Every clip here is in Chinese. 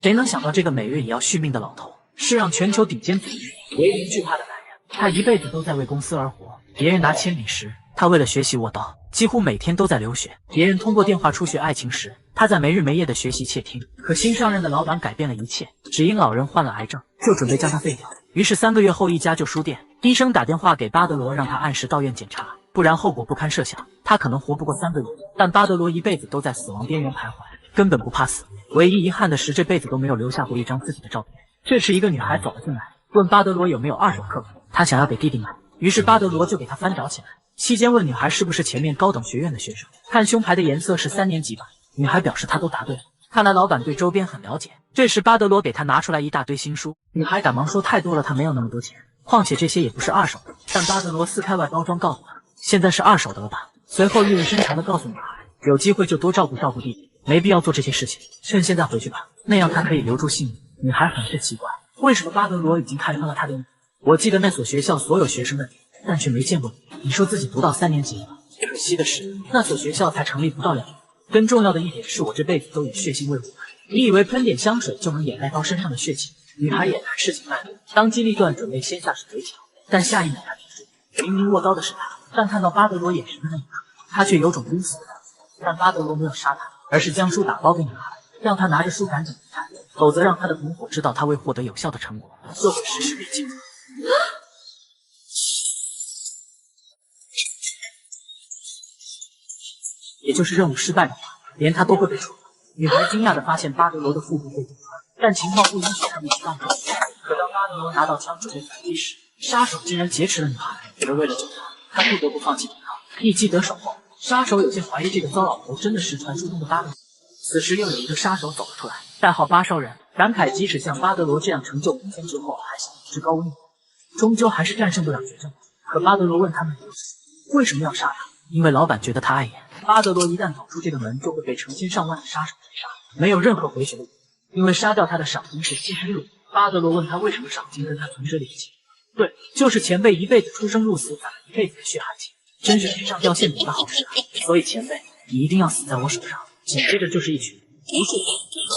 谁能想到这个每月也要续命的老头，是让全球顶尖组织为人惧怕的男人。他一辈子都在为公司而活，别人拿铅笔时，他为了学习握刀，几乎每天都在流血；别人通过电话初学爱情时，他在没日没夜的学习窃听。可新上任的老板改变了一切，只因老人患了癌症，就准备将他废掉。于是3个月后，一家旧书店医生打电话给巴德罗，让他按时到院检查，不然后果不堪设想，他可能活不过3个月。但巴德罗一辈子都在死亡边缘徘徊，根本不怕死。唯一遗憾的是，这辈子都没有留下过一张自己的照片。这时，一个女孩走了进来，问巴德罗有没有2手课本，他想要给弟弟买。于是巴德罗就给他翻找起来，期间问女孩是不是前面高等学院的学生，看胸牌的颜色是3年级吧。女孩表示她都答对了，看来老板对周边很了解。这时巴德罗给他拿出来一大堆新书，女孩赶忙说太多了，他没有那么多钱，况且这些也不是2手的。但巴德罗撕开外包装告诉他，现在是2手的了吧。随后意味深长地告诉女孩，有机会就多照顾照顾弟弟，没必要做这些事情，趁现在回去吧，那样他可以留住性命。女孩很是奇怪，为什么巴德罗已经看穿了他的意思？我记得那所学校所有学生的脸，但却没见过你。你说自己读到3年级了，可惜的是，那所学校才成立不到2年。更重要的一点是，我这辈子都以血腥为伍。你以为喷点香水就能掩盖到身上的血气？女孩眼看事情败露，当机立断准备先下手为强。但下一秒她停住，明明握刀的是他，但看到巴德罗眼神的那一刻，他却有种晕死的感觉。但巴德罗没有杀他，而是将书打包给女孩，让她拿着书赶紧离开，否则让他的同伙知道他未获得有效的成果，就会实施灭尽。也就是任务失败的话，连他都会被处罚。女孩惊讶地发现巴德罗的腹部被捅穿，但情况不允许他们去当中。可当巴德罗拿到枪准备反击时，杀手竟然劫持了女孩，而为了救她，他不得不放弃抵抗，一击得手后，杀手有些怀疑这个糟老头真的是传说中的巴德罗。此时又有一个杀手走了出来，代号8烧人，感慨即使像巴德罗这样成就空前之后，还想一直高温，终究还是战胜不了绝症。可巴德罗问他们为什么要杀他，因为老板觉得他碍眼。巴德罗一旦走出这个门，就会被成千上万的杀手追杀，没有任何回旋的余地，因为杀掉他的赏金是76。巴德罗问他为什么赏金跟他存折里的钱，对，就是前辈一辈子出生入死，攒了一辈子的血汗钱，真是天上掉馅饼的好事啊！所以前辈，你一定要死在我手上。紧接着就是一群无数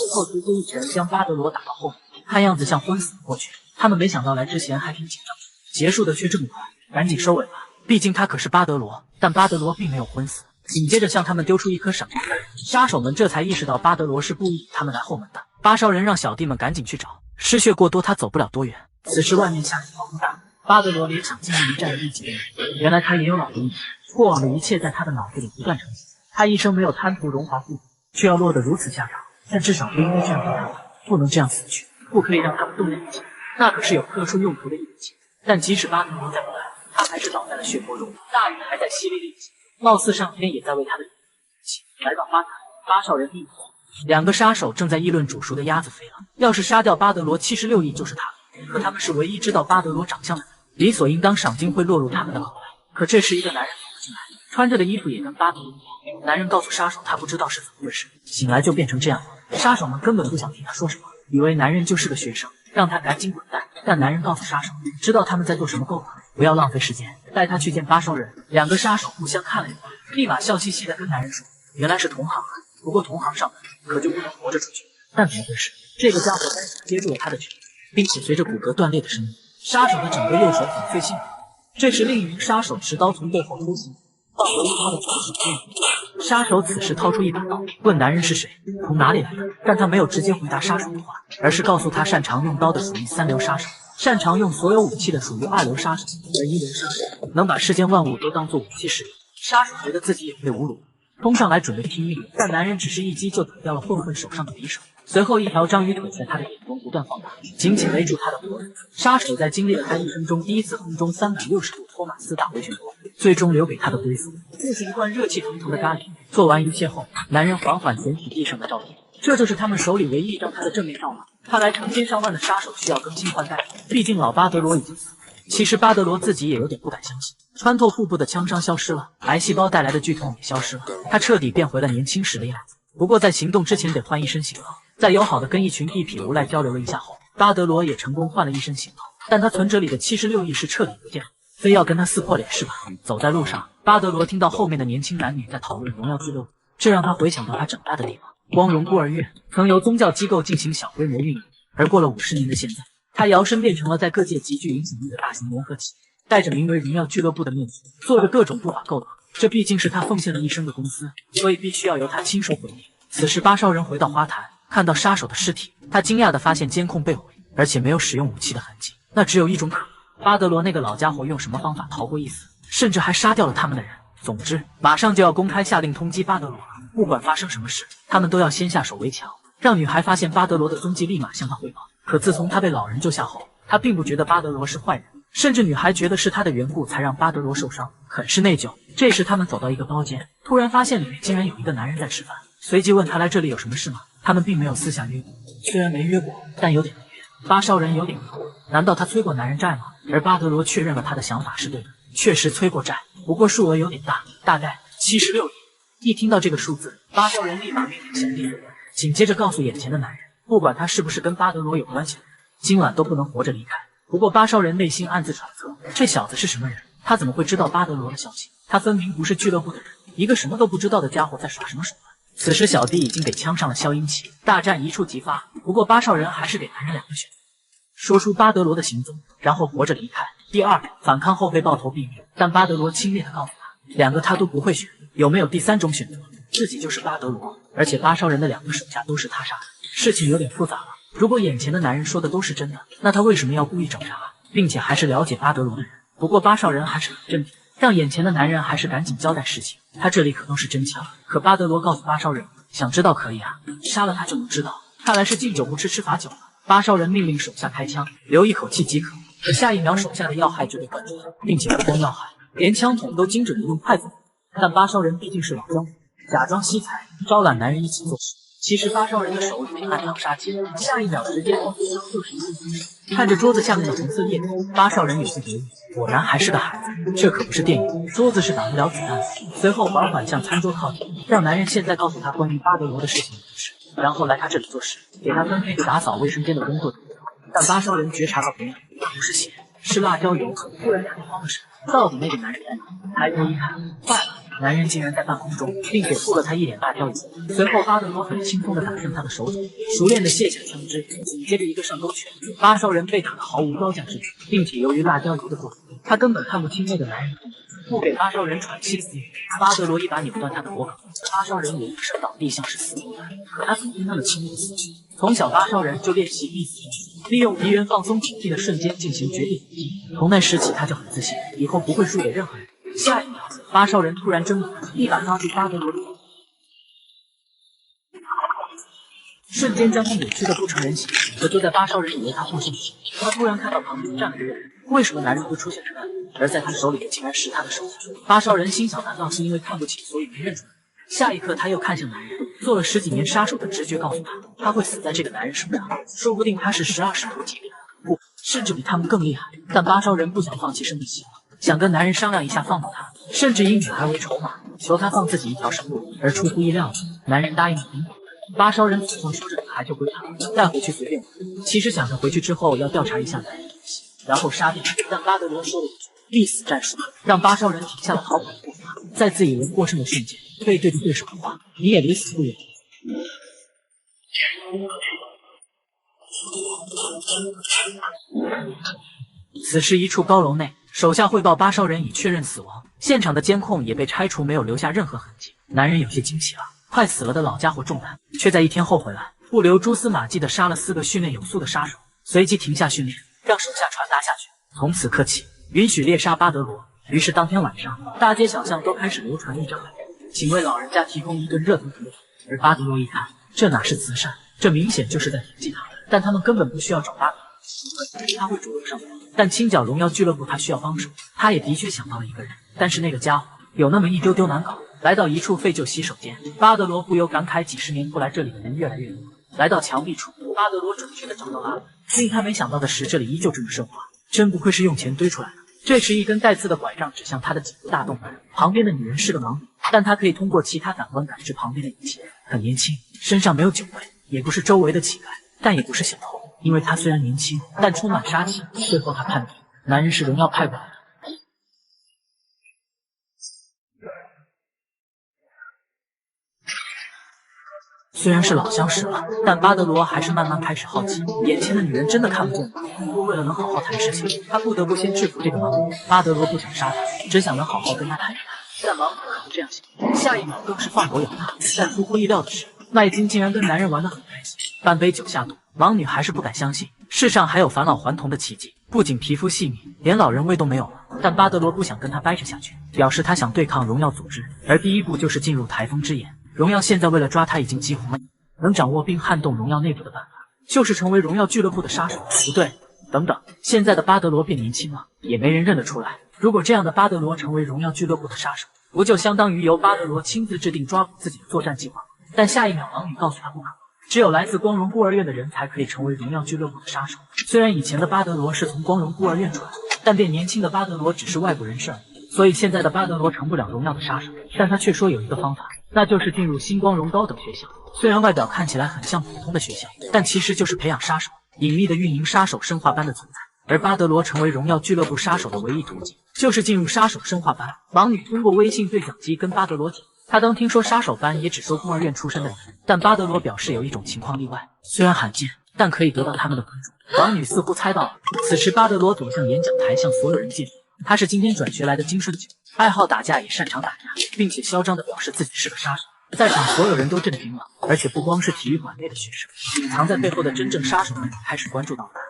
最后直接一拳将巴德罗打到后面，看样子像昏死过去。他们没想到来之前还挺紧张，结束的却这么快，赶紧收尾吧，毕竟他可是巴德罗。但巴德罗并没有昏死，紧接着向他们丢出一颗闪光弹，杀手们这才意识到巴德罗是故意他们来后门的。8烧人让小弟们赶紧去找，失血过多，他走不了多远。此时外面下起暴风大雨，巴德罗连场经历一战的力气都没有。原来他也有老年痴，过往的一切在他的脑子里不断成型。他一生没有贪图荣华富贵，却要落得如此下场，但至少不应该这样对他们，不能这样死去，不可以让他们动念一切，那可是有特殊用途的义武器。但即使巴德罗再不来，他还是倒在了血泊中，大雨还在淅沥沥地下，貌似上天也在为他的来到花坛。8烧人第一伙，2个杀手正在议论煮熟的鸭子飞了。要是杀掉巴德罗，76亿就是他的。可他们是唯一知道巴德罗长相的人，理所应当赏金会落入他们的口袋。可这时一个男人走了进来，穿着的衣服也跟巴德罗一样。男人告诉杀手，他不知道是怎么回事，醒来就变成这样了。杀手们根本不想听他说什么，以为男人就是个学生，让他赶紧滚蛋。但男人告诉杀手，知道他们在做什么够了，不要浪费时间，带他去见8烧人。2个杀手互相看了一眼，立马笑嘻嘻地跟男人说，原来是同行啊，不过同行上门可就不能活着出去。但怎么回事？这个家伙单手接住了他的拳，并且随着骨骼断裂的声音，杀手的整个右手粉碎性。这时另一名杀手持刀从背后突袭，放回他的左手。杀手此时掏出一把刀，问男人是谁，从哪里来的。但他没有直接回答杀手的话，而是告诉他擅长用刀的属于3流杀手，擅长用所有武器的属于2流杀手，而1流杀手能把世间万物都当作武器使用。杀手觉得自己也被侮辱，冲上来准备拼命，但男人只是一击就打掉了混混手上的匕首。随后一条章鱼腿在他的眼中不断放大，紧紧勒住他的脖子。杀手在经历了他一生中第一次空中360度托马斯大回旋后，最终留给他的归宿就是一罐热气腾腾的咖喱。做完一切后，男人缓缓捡起地上的照片，这就是他们手里唯一一张他的正面照吗？看来成千上万的杀手需要更新换代，毕竟老巴德罗已经死了。其实巴德罗自己也有点不敢相信，穿透腹部的枪伤消失了，癌细胞带来的剧痛也消失了，他彻底变回了年轻时的样子。不过在行动之前得换一身行头。在友好的跟一群地痞无赖交流了一下后，巴德罗也成功换了一身行头，但他存折里的76亿是彻底不见了，非要跟他撕破脸是吧？走在路上，巴德罗听到后面的年轻男女在讨论荣耀俱乐部，这让他回想到他长大的地方，光荣孤儿院曾由宗教机构进行小规模运营，而过了50年的现在，它摇身变成了在各界极具影响力的大型联合企业，戴着名为荣耀俱乐部的面具，做着各种不法勾当。这毕竟是他奉献了一生的公司，所以必须要由他亲手毁灭。此时，巴烧人回到花坛，看到杀手的尸体，他惊讶地发现监控被毁，而且没有使用武器的痕迹。那只有一种可能，巴德罗那个老家伙用什么方法逃过一死，甚至还杀掉了他们的人。总之，马上就要公开下令通缉巴德罗了。不管发生什么事，他们都要先下手为强，让女孩发现巴德罗的踪迹，立马向他汇报。可自从他被老人救下后，他并不觉得巴德罗是坏人，甚至女孩觉得是他的缘故才让巴德罗受伤，很是内疚。这时他们走到一个包间，突然发现里面竟然有一个男人在吃饭，随即问他来这里有什么事吗？他们并没有私下约过，虽然没约过，但有点约。巴烧人有点疑惑，难道他催过男人债吗？而巴德罗确认了他的想法是对的，确实催过债，不过数额有点大，大概76亿。一听到这个数字，巴烧人立马命令小弟子，紧接着告诉眼前的男人，不管他是不是跟巴德罗有关系的人，今晚都不能活着离开。不过巴烧人内心暗自揣测，这小子是什么人？他怎么会知道巴德罗的消息？他分明不是俱乐部的人，一个什么都不知道的家伙在耍什么手段？此时小弟已经给枪上了消音器，大战一触即发。不过巴烧人还是给男人2个选择，说出巴德罗的行踪，然后活着离开；第二，反抗后被爆头毙命。但巴德罗轻蔑地告诉他，2个他都不会选。有没有第3种选择？自己就是巴德罗，而且巴烧人的2个手下都是他杀的。事情有点复杂了。如果眼前的男人说的都是真的，那他为什么要故意找茬，并且还是了解巴德罗的人？不过巴烧人还是很镇定，让眼前的男人还是赶紧交代事情。他这里可都是真枪。可巴德罗告诉巴烧人，想知道可以啊，杀了他就能知道。看来是敬酒不吃吃罚酒了。巴烧人命令手下开枪，留一口气即可。可下一秒手下的要害就被灌住了，并且不光要害，连枪筒都精准地用筷子。但巴烧人毕竟是老江湖，假装惜才，招揽男人一起做事。其实巴烧人的手里面暗藏杀机，下一秒直接放出枪就是一记击杀。看着桌子下面的红色叶子，巴烧人有些得意，果然还是个孩子，这可不是电影，桌子是挡不了子弹的。随后缓缓向餐桌靠近，让男人现在告诉他关于巴德罗的事情的故事，然后来他这里做事，给他分配打扫卫生间的工作。但巴烧人觉察到不妙，不是血，是辣椒油。突然他慌了神，到底那个男人在哪？抬头一看，坏了！男人竟然在半空中，并且吐了他一脸辣椒油。随后巴德罗很轻松地打向他的手指，熟练地卸下枪支，紧接着一个上勾拳。巴烧人被打得毫无招架之力，并且由于辣椒油的作用，他根本看不清那个男人的动作，不给巴烧人喘息的机会。巴德罗一把扭断他的脖颈，巴烧人也一声倒地，像是死过般。可他怎么会那么轻易死去？从小巴烧人就练习必死战术，利用敌人放松警惕的瞬间进行绝地反击。从那时起，他就很自信，以后不会输给任何人。下一秒，巴烧人突然怔住，一把抓住巴德罗的头，瞬间将他扭曲的不成人形。可就在巴烧人以为他获胜时，他突然看到旁边站了一个人。为什么男人会出现在那里？而在他手里的竟然是他的手下。巴烧人心想，难道是因为看不清，所以没认出来？下一刻，他又看向男人，做了10几年杀手的直觉告诉他，他会死在这个男人手上。说不定他是12使徒级别的，不，甚至比他们更厉害。但巴烧人不想放弃生命希望，想跟男人商量一下放过他，甚至以女孩为筹码，求他放自己一条生路。而出乎意料的，男人答应了。巴烧人此话说着，女孩就归他，带回去随便玩。其实想着回去之后要调查一下男人的东西，然后杀掉。但巴德罗说了一句必死战术，让巴烧人停下了逃跑的步伐。在自以为获胜的瞬间，背对着对手的话，你也离死不远。此时一处高楼内，手下汇报巴烧人已确认死亡，现场的监控也被拆除，没有留下任何痕迹。男人有些惊奇了，快死了的老家伙中弹，却在1天后回来，不留蛛丝马迹的杀了4个训练有素的杀手，随即停下训练，让手下传达下去，从此刻起允许猎杀巴德罗。于是当天晚上，大街小巷都开始流传一张海报，请为老人家提供一顿热腾腾的饭。而巴德罗一看，这哪是慈善，这明显就是在统计他。但他们根本不需要找巴德罗，他会主动上门。但青角荣耀俱乐部他需要帮手，他也的确想到了一个人，但是那个家伙有那么一丢丢难搞。来到一处废旧洗手间，巴德罗不由感慨，几十年过来，这里的人越来越多。来到墙壁处，巴德罗准确地找到了。令他没想到的是，这里依旧这么奢华，真不愧是用钱堆出来的。这时，一根带刺的拐杖指向他的颈部大动脉。旁边的女人是个盲女，但她可以通过其他感官感知旁边的一切。很年轻，身上没有酒味，也不是周围的乞丐，但也不是小偷，因为他虽然年轻，但充满杀气。最后他判定，男人是荣耀派过来的。虽然是老相识了，但巴德罗还是慢慢开始好奇，眼前的女人真的看不见吗？不过为了能好好谈事情，他不得不先制服这个盲女。巴德罗不想杀她，只想能好好跟她谈一谈。但盲女可不这样想，下一秒更是放火咬她。但出乎意料的是，麦金竟然跟男人玩得很开心。半杯酒下肚，盲女还是不敢相信世上还有返老还童的奇迹，不仅皮肤细腻，连老人味都没有了。但巴德罗不想跟他掰扯下去，表示他想对抗荣耀组织，而第一步就是进入台风之眼。荣耀现在为了抓他已经急红了眼，能掌握并撼动荣耀内部的办法，就是成为荣耀俱乐部的杀手。不对，等等，现在的巴德罗变年轻了，也没人认得出来。如果这样的巴德罗成为荣耀俱乐部的杀手，不就相当于由巴德罗亲自制定抓捕自己的作战计划？但下一秒，盲女告诉他不可能，只有来自光荣孤儿院的人才可以成为荣耀俱乐部的杀手。虽然以前的巴德罗是从光荣孤儿院出来的，但变年轻的巴德罗只是外部人士而已，所以现在的巴德罗成不了荣耀的杀手。但他却说有一个方法，那就是进入新光荣高等学校。虽然外表看起来很像普通的学校，但其实就是培养杀手、隐秘的运营杀手生化班的存在。而巴德罗成为荣耀俱乐部杀手的唯一途径，就是进入杀手生化班。盲女通过微信对讲机跟巴德罗讲，他当听说杀手班也只收孤儿院出身的人，但巴德罗表示有一种情况例外，虽然罕见，但可以得到他们的关注。盲女似乎猜到了，此时巴德罗走向演讲台，向所有人介绍，他是今天转学来的金顺九，爱好打架，也擅长打架，并且嚣张地表示自己是个杀手。在场所有人都震惊了，而且不光是体育馆内的学生，隐藏在背后的真正杀手们开始关注到他。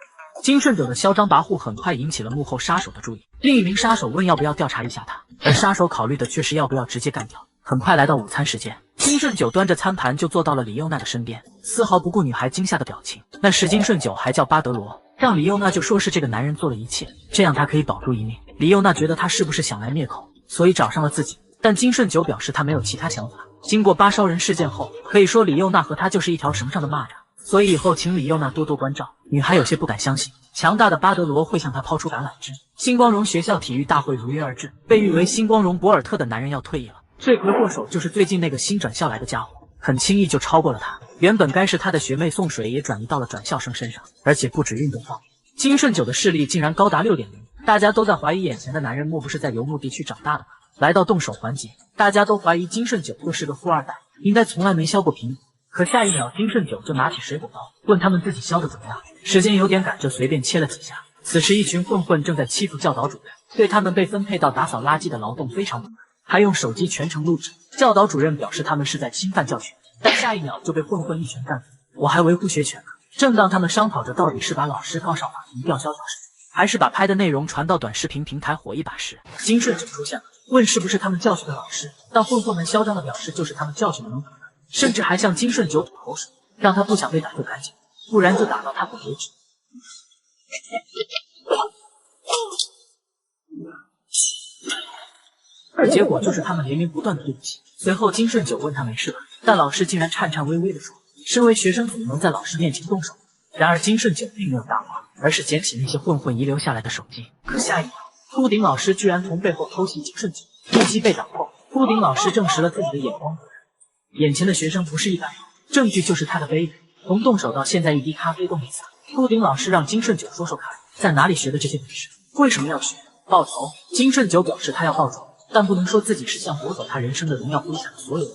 金顺九的嚣张跋扈很快引起了幕后杀手的注意，另一名杀手问要不要调查一下他，而杀手考虑的却是要不要直接干掉。很快来到午餐时间，金顺九端着餐盘就坐到了李幼娜的身边，丝毫不顾女孩惊吓的表情。那时金顺九还叫巴德罗，让李幼娜就说是这个男人做了一切，这样他可以保住一命。李幼娜觉得他是不是想来灭口，所以找上了自己，但金顺九表示他没有其他想法。经过巴烧人事件后，可以说李幼娜和他就是一条绳上的蚂蚱，所以以后请李幼娜多多关照。女孩有些不敢相信，强大的巴德罗会向她抛出橄榄枝。星光荣学校体育大会如约而至，被誉为星光荣博尔特的男人要退役了，罪魁祸首就是最近那个新转校来的家伙，很轻易就超过了他。原本该是他的学妹宋水也转移到了转校生身上，而且不止运动方面，金顺九的势力竟然高达 6.0， 大家都在怀疑眼前的男人莫不是在游牧地区长大的吧。来到动手环节，大家都怀疑金顺九就是个富二代，应该从来没削过苹果。可下一秒，金顺九就拿起水果刀，问他们自己削的怎么样。时间有点赶，就随便切了几下。此时，一群混混正在欺负教导主任，对他们被分配到打扫垃圾的劳动非常不满，还用手机全程录制。教导主任表示他们是在侵犯教学，但下一秒就被混混一拳干死。我还维护学权呢。正当他们商讨着到底是把老师告上法庭吊销教师，还是把拍的内容传到短视频平台火一把时，金顺九出现了，问是不是他们教训的老师。但混混们嚣张的表示就是他们教训的龙头，甚至还向金顺九吐口水，让他不想被打就赶紧，不然就打到他滚为止。而结果就是他们连绵不断的对不起。随后金顺九问他没事吧，但老师竟然颤颤巍巍地说，身为学生怎么能在老师面前动手？然而金顺九并没有答话，而是捡起那些混混遗留下来的手机。可下一秒，秃顶老师居然从背后偷袭金顺九，一击被挡后，秃顶老师证实了自己的眼光果然，眼前的学生不是一般人，证据就是他的 baby， 从动手到现在一滴咖啡都没洒。秃顶老师让金顺九说说看，在哪里学的这些本事？为什么要学？报仇？金顺九表示他要报仇，但不能说自己是想夺走他人生的荣耀麾下的所有人，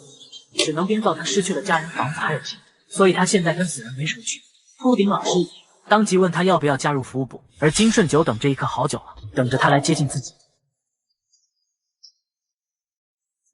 只能编造他失去了家人、房子还有钱，所以他现在跟死人没什么区别。秃顶老师一听，当即问他要不要加入服务部，而金顺九等这一刻好久了，等着他来接近自己。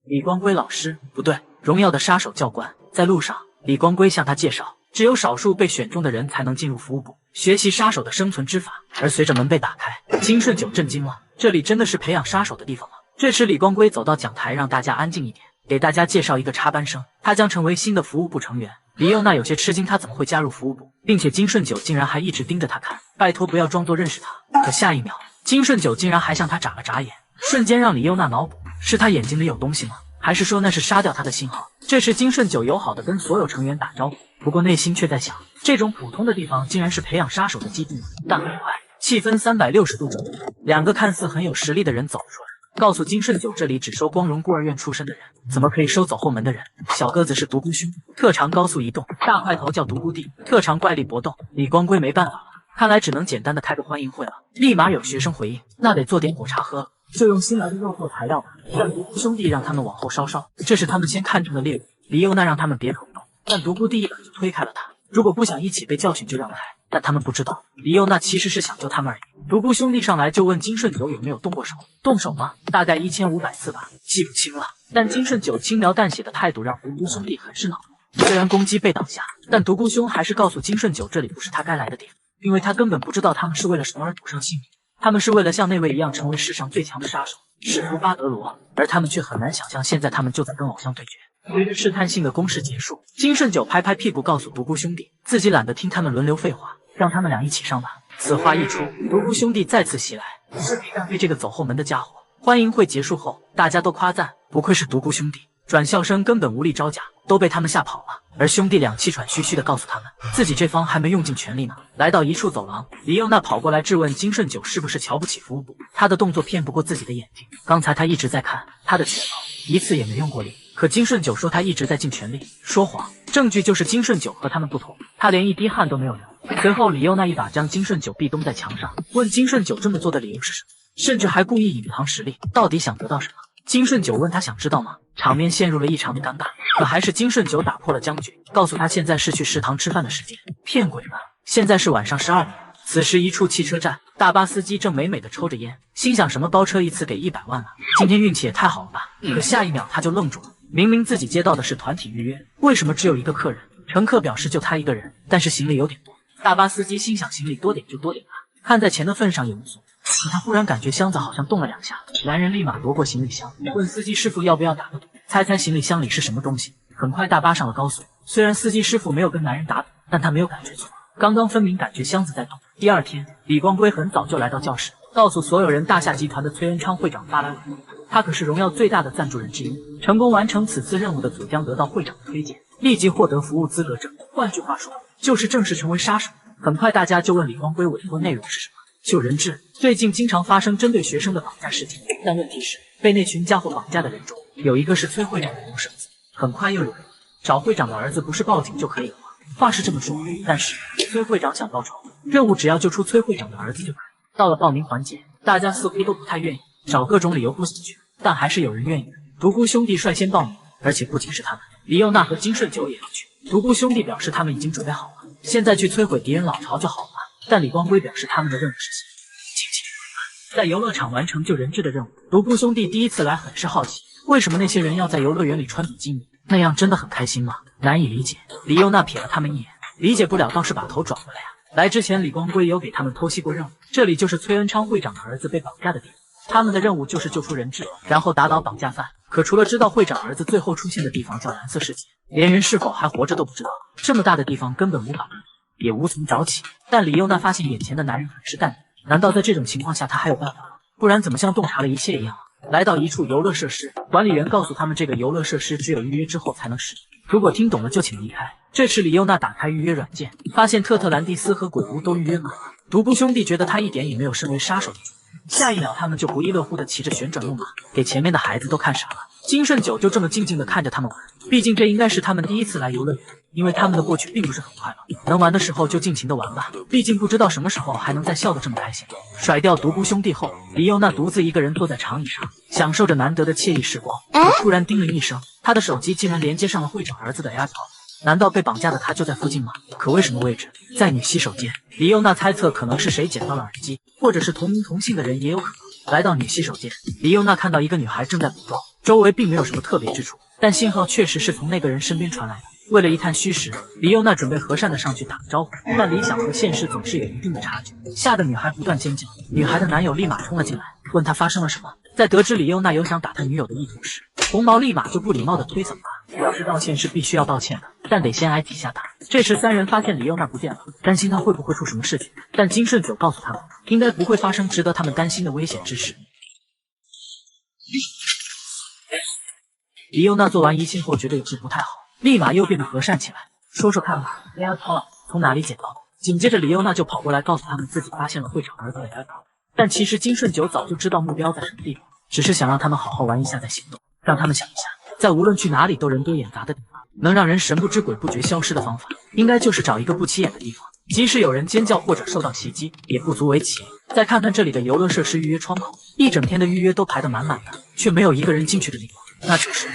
李光辉老师，不对，荣耀的杀手教官。在路上，李光辉向他介绍，只有少数被选中的人才能进入服务部，学习杀手的生存之法。而随着门被打开，金顺九震惊了，这里真的是培养杀手的地方吗？这时李光辉走到讲台，让大家安静一点，给大家介绍一个插班生，他将成为新的服务部成员。李幼娜有些吃惊，他怎么会加入服务部，并且金顺九竟然还一直盯着他看，拜托不要装作认识他。可下一秒，金顺九竟然还向他眨了眨眼，瞬间让李幼娜脑补，是他眼睛里有东西吗？还是说那是杀掉他的信号？这时金顺九友好的跟所有成员打招呼，不过内心却在想，这种普通的地方竟然是培养杀手的基地。但很快，气氛360度转变，两个看似很有实力的人走了出来，告诉金顺九这里只收光荣孤儿院出身的人，怎么可以收走后门的人？小个子是独孤兄，特长高速移动；大块头叫独孤弟，特长怪力搏斗。李光辉没办法了，看来只能简单的开个欢迎会了。立马有学生回应，那得做点果茶喝了，就用新来的肉做材料吧，让独孤兄弟让他们往后稍稍，这是他们先看中的猎物。李幼娜让他们别口动，但独孤第一把就推开了他。如果不想一起被教训就让开，但他们不知道，李幼娜其实是想救他们而已。独孤兄弟上来就问金顺九有没有动过手，动手吗？大概1500次吧，记不清了。但金顺九轻描淡写的态度让独孤兄弟很是恼怒。虽然攻击被挡下，但独孤兄还是告诉金顺九这里不是他该来的地方，因为他根本不知道他们是为了什么而赌上性命。他们是为了像那位一样成为世上最强的杀手，制服巴德罗，而他们却很难想象现在他们就在跟偶像对决。随着试探性的攻势结束，金顺九拍拍屁股告诉独孤兄弟，自己懒得听他们轮流废话，让他们俩一起上吧。此话一出，独孤兄弟再次袭来，势必干飞这个走后门的家伙。欢迎会结束后，大家都夸赞，不愧是独孤兄弟，转校生根本无力招架，都被他们吓跑了。而兄弟俩气喘吁吁地告诉他们，自己这方还没用尽全力呢。来到一处走廊，李幼娜跑过来质问金顺九是不是瞧不起服务部，他的动作骗不过自己的眼睛。刚才他一直在看他的拳头，一次也没用过力。可金顺九说他一直在尽全力，说谎。证据就是金顺九和他们不同，他连一滴汗都没有流。随后李幼娜一把将金顺九壁咚在墙上，问金顺九这么做的理由是什么，甚至还故意隐藏实力，到底想得到什么？金顺九问他想知道吗？场面陷入了异常的尴尬，可还是金顺九打破了僵局，告诉他现在是去食堂吃饭的时间。骗鬼吧！现在是晚上12点。此时一处汽车站，大巴司机正美美的抽着烟，心想什么包车一次给100万了，今天运气也太好了吧！可下一秒他就愣住了，明明自己接到的是团体预约，为什么只有一个客人？乘客表示就他一个人，但是行李有点多。大巴司机心想行李多点就多点吧，看在钱的份上也无所谓。可他忽然感觉箱子好像动了2下，男人立马夺过行李箱，问司机师傅要不要打个赌，猜猜行李箱里是什么东西。很快大巴上了高速，虽然司机师傅没有跟男人打赌，但他没有感觉错，刚刚分明感觉箱子在动。第二天，李光辉很早就来到教室，告诉所有人大夏集团的崔恩昌会长发来了通知，他可是荣耀最大的赞助人之一，成功完成此次任务的组将得到会长的推荐，立即获得服务资格证，换句话说就是正式成为杀手。很快大家就问李光辉委托内容是什么，救人质。最近经常发生针对学生的绑架事件，但问题是被那群家伙绑架的人中有一个是崔会长的独生子。很快又有人找会长的儿子，不是报警就可以了吗？话是这么说，但是崔会长想报仇，任务只要救出崔会长的儿子就可以。到了报名环节，大家似乎都不太愿意，找各种理由不想去，但还是有人愿意。独孤兄弟率先报名，而且不仅是他们，李幼娜和金顺九也要去。独孤兄弟表示他们已经准备好了，现在去摧毁敌人老巢就好了。但李光辉表示他们的任务是在游乐场完成救人质的任务。独孤兄弟第一次来很是好奇，为什么那些人要在游乐园里穿比基尼？那样真的很开心吗？难以理解。李幼娜瞥了他们一眼，理解不了倒是把头转过来啊。来之前李光辉有给他们偷袭过任务，这里就是崔恩昌会长的儿子被绑架的地方，他们的任务就是救出人质，然后打倒绑架犯。可除了知道会长儿子最后出现的地方叫蓝色世界，连人是否还活着都不知道。这么大的地方根本无法也无从找起。但李幼娜发现眼前的男人很是淡定，难道在这种情况下他还有办法吗？不然怎么像洞察了一切一样？来到一处游乐设施，管理员告诉他们这个游乐设施只有预约之后才能使用，如果听懂了就请离开。这时李幼娜打开预约软件，发现特特兰蒂斯和鬼屋都预约满了。独孤兄弟觉得他一点也没有身为杀手的主意，下一秒他们就不亦乐乎的骑着旋转木马，给前面的孩子都看傻了。金顺九就这么静静的看着他们玩，毕竟这应该是他们第一次来游乐园，因为他们的过去并不是很快乐，能玩的时候就尽情的玩吧，毕竟不知道什么时候还能再笑得这么开心。甩掉独孤兄弟后，李幼娜独自一个人坐在长椅上，享受着难得的惬意时光。可突然叮铃一声，她的手机竟然连接上了会长儿子的 AirPod。难道被绑架的他就在附近吗？可为什么位置在女洗手间？李幼娜猜测可能是谁捡到了耳机，或者是同名同姓的人也有可能。来到女洗手间，李幼娜看到一个女孩正在补妆，周围并没有什么特别之处，但信号确实是从那个人身边传来的。为了一探虚实，李幼娜准备和善的上去打个招呼，但理想和现实总是有一定的差距，吓得女孩不断尖叫。女孩的男友立马冲了进来，问她发生了什么。在得知李幼娜有想打他女友的意图时，红毛立马就不礼貌的推搡她，表示道歉是必须要道歉的，但得先挨几下打。这时三人发现李幼娜不见了，担心她会不会出什么事情，但金顺九告诉他们，应该不会发生值得他们担心的危险之事。李幼娜做完一切后觉得有些不太好，立马又变得和善起来，说说看吧 ，AirPod 从哪里捡到的？紧接着李幼娜就跑过来告诉他们自己发现了会长儿子的 AirPod， 但其实金顺九早就知道目标在什么地方，只是想让他们好好玩一下再行动，让他们想一下，在无论去哪里都人堆眼杂的地方，能让人神不知鬼不觉消失的方法，应该就是找一个不起眼的地方，即使有人尖叫或者受到袭击，也不足为奇。再看看这里的游乐设施预约窗口，一整天的预约都排得满满的，却没有一个人进去的地方。那就是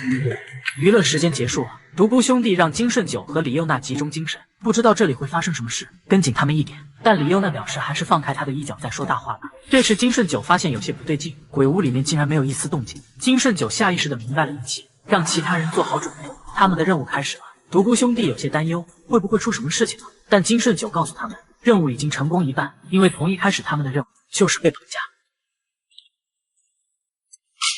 娱乐时间结束了。独孤兄弟让金顺九和李幼娜集中精神，不知道这里会发生什么事，跟紧他们一点。但李幼娜表示还是放开他的衣角再说大话吧。这时金顺九发现有些不对劲，鬼屋里面竟然没有一丝动静。金顺九下意识的明白了一切，让其他人做好准备，他们的任务开始了。独孤兄弟有些担忧，会不会出什么事情呢？但金顺九告诉他们，任务已经成功一半，因为从一开始他们的任务就是被绑架。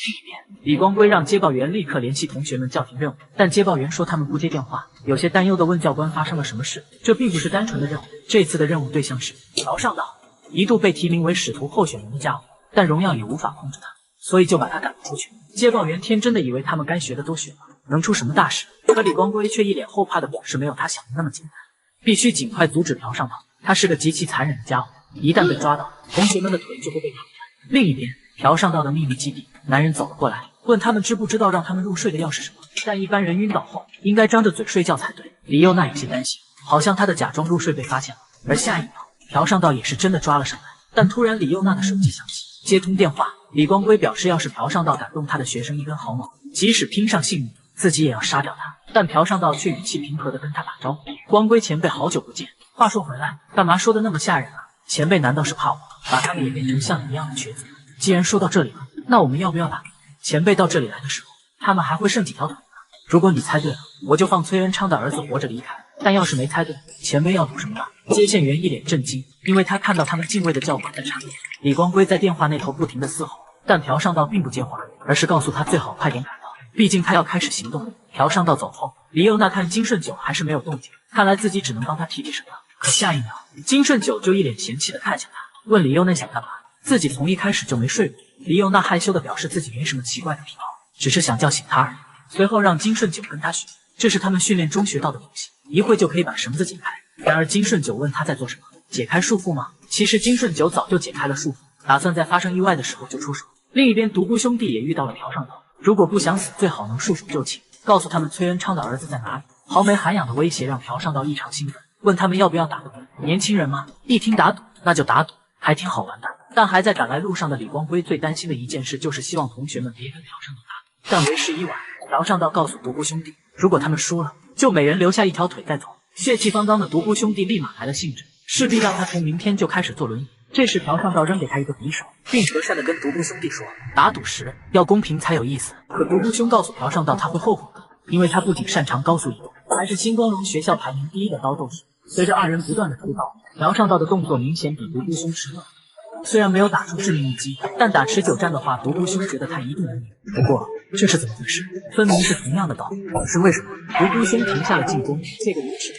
另一边，李光辉让接报员立刻联系同学们叫停任务，但接报员说他们不接电话，有些担忧地问教官发生了什么事。这并不是单纯的任务，这次的任务对象是朴尚道，一度被提名为使徒候选人的家伙，但荣耀也无法控制他，所以就把他赶了出去。接报员天真的以为他们该学的都学了，能出什么大事？可李光辉却一脸后怕的表示没有他想的那么简单，必须尽快阻止朴尚道，他是个极其残忍的家伙，一旦被抓到，同学们的腿就会被砍断。另一边，朴尚道的秘密基地，男人走了过来，问他们知不知道让他们入睡的药是什么？但一般人晕倒后应该张着嘴睡觉才对。李幼娜有些担心，好像他的假装入睡被发现了。而下一秒，朴尚道也是真的抓了上来。但突然李幼娜的手机响起，接通电话。李光辉表示，要是朴尚道敢动他的学生一根毫毛，即使拼上性命，自己也要杀掉他。但朴尚道却语气平和地跟他打招呼：“光辉前辈，好久不见。话说回来，干嘛说的那么吓人啊？前辈难道是怕我把他们也变成像你一样的瘸子？既然说到这里了，那我们要不要打？前辈到这里来的时候，他们还会剩几条腿呢？如果你猜对了，我就放崔元昌的儿子活着离开；但要是没猜对，前辈要赌什么吧？”接线员一脸震惊，因为他看到他们敬畏的教官在场边。李光辉在电话那头不停地嘶吼，但朴尚道并不接话，而是告诉他最好快点赶到，毕竟他要开始行动。朴尚道走后，李幼娜看金顺九还是没有动静，看来自己只能帮他提提神了。可下一秒，金顺九就一脸嫌弃地看向他，问李幼娜想干嘛？自己从一开始就没睡过。李幼娜害羞地表示自己没什么奇怪的癖好，只是想叫醒他而已。随后让金顺九跟他学，这是他们训练中学到的东西，一会就可以把绳子解开。然而金顺九问他在做什么，解开束缚吗？其实金顺九早就解开了束缚，打算在发生意外的时候就出手。另一边，独孤兄弟也遇到了朴尚道，如果不想死，最好能束手就擒，告诉他们崔元昌的儿子在哪里。豪美涵养的威胁让朴尚道异常兴奋，问他们要不要打个赌。年轻人嘛，一听打赌那就打赌，还挺好玩的。但还在赶来路上的李光辉最担心的一件事就是希望同学们别跟朴尚道打赌。但为时已晚，朴尚道告诉独孤兄弟，如果他们输了，就每人留下一条腿带走。血气方刚的独孤兄弟立马来了兴致，势必让他从明天就开始坐轮椅。这时朴尚道扔给他一个匕首，并和善地跟独孤兄弟说，打赌时要公平才有意思。可独孤兄告诉朴尚道他会后悔的，因为他不仅擅长高速移动，还是星光荣学校排名第1的刀斗士。随着二人不断的出刀，朴尚道的动作明显比独孤兄迟钝。虽然没有打出致命一击，但打持久战的话，独孤兄觉得他一定能赢。不过这是怎么回事？分明是同样的刀，可是为什么独孤兄停下了进攻？这个勇士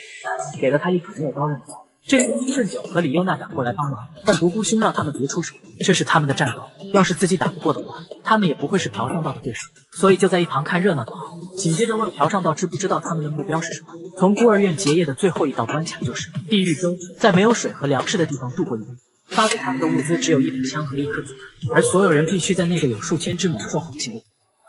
给了他一把没有刀刃的刀。这时金顺九和李幼娜赶过来帮忙，但独孤兄让他们别出手，这是他们的战斗，要是自己打不过的话，他们也不会是朴尚道的对手，所以就在一旁看热闹就好。紧接着问朴尚道知不知道他们的目标是什么？从孤儿院结业的最后一道关卡就是地狱州，在没有水和粮食的地方度过一夜。发给他们的物资只有一把枪和一颗子弹，而所有人必须在那个有数千只猛兽横行的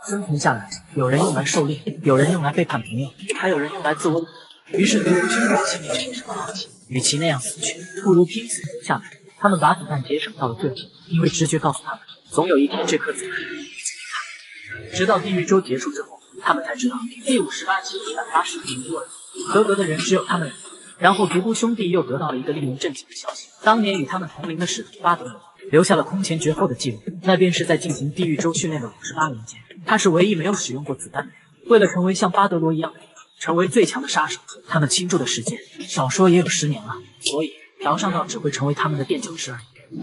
生存下来。有人用来狩猎，有人用来背叛朋友，还有人用来自我。于是独孤兄弟心里产生了好奇，与其那样死去，不如拼死留下来。他们把子弹节省到了最后，因为直觉告诉他们，总有一天这颗子弹会离自己看。直到地狱周结束之后，他们才知道第58期180名孤儿，合格的人只有他们2个。然后独孤兄弟又得到了一个令人震惊的消息，当年与他们同龄的使徒巴德罗留下了空前绝后的记录，那便是在进行地狱周训练的58年间，他是唯一没有使用过子弹的人。为了成为像巴德罗一样的人，成为最强的杀手，他们倾注的时间少说也有10年了，所以朴尚道只会成为他们的垫脚石而已。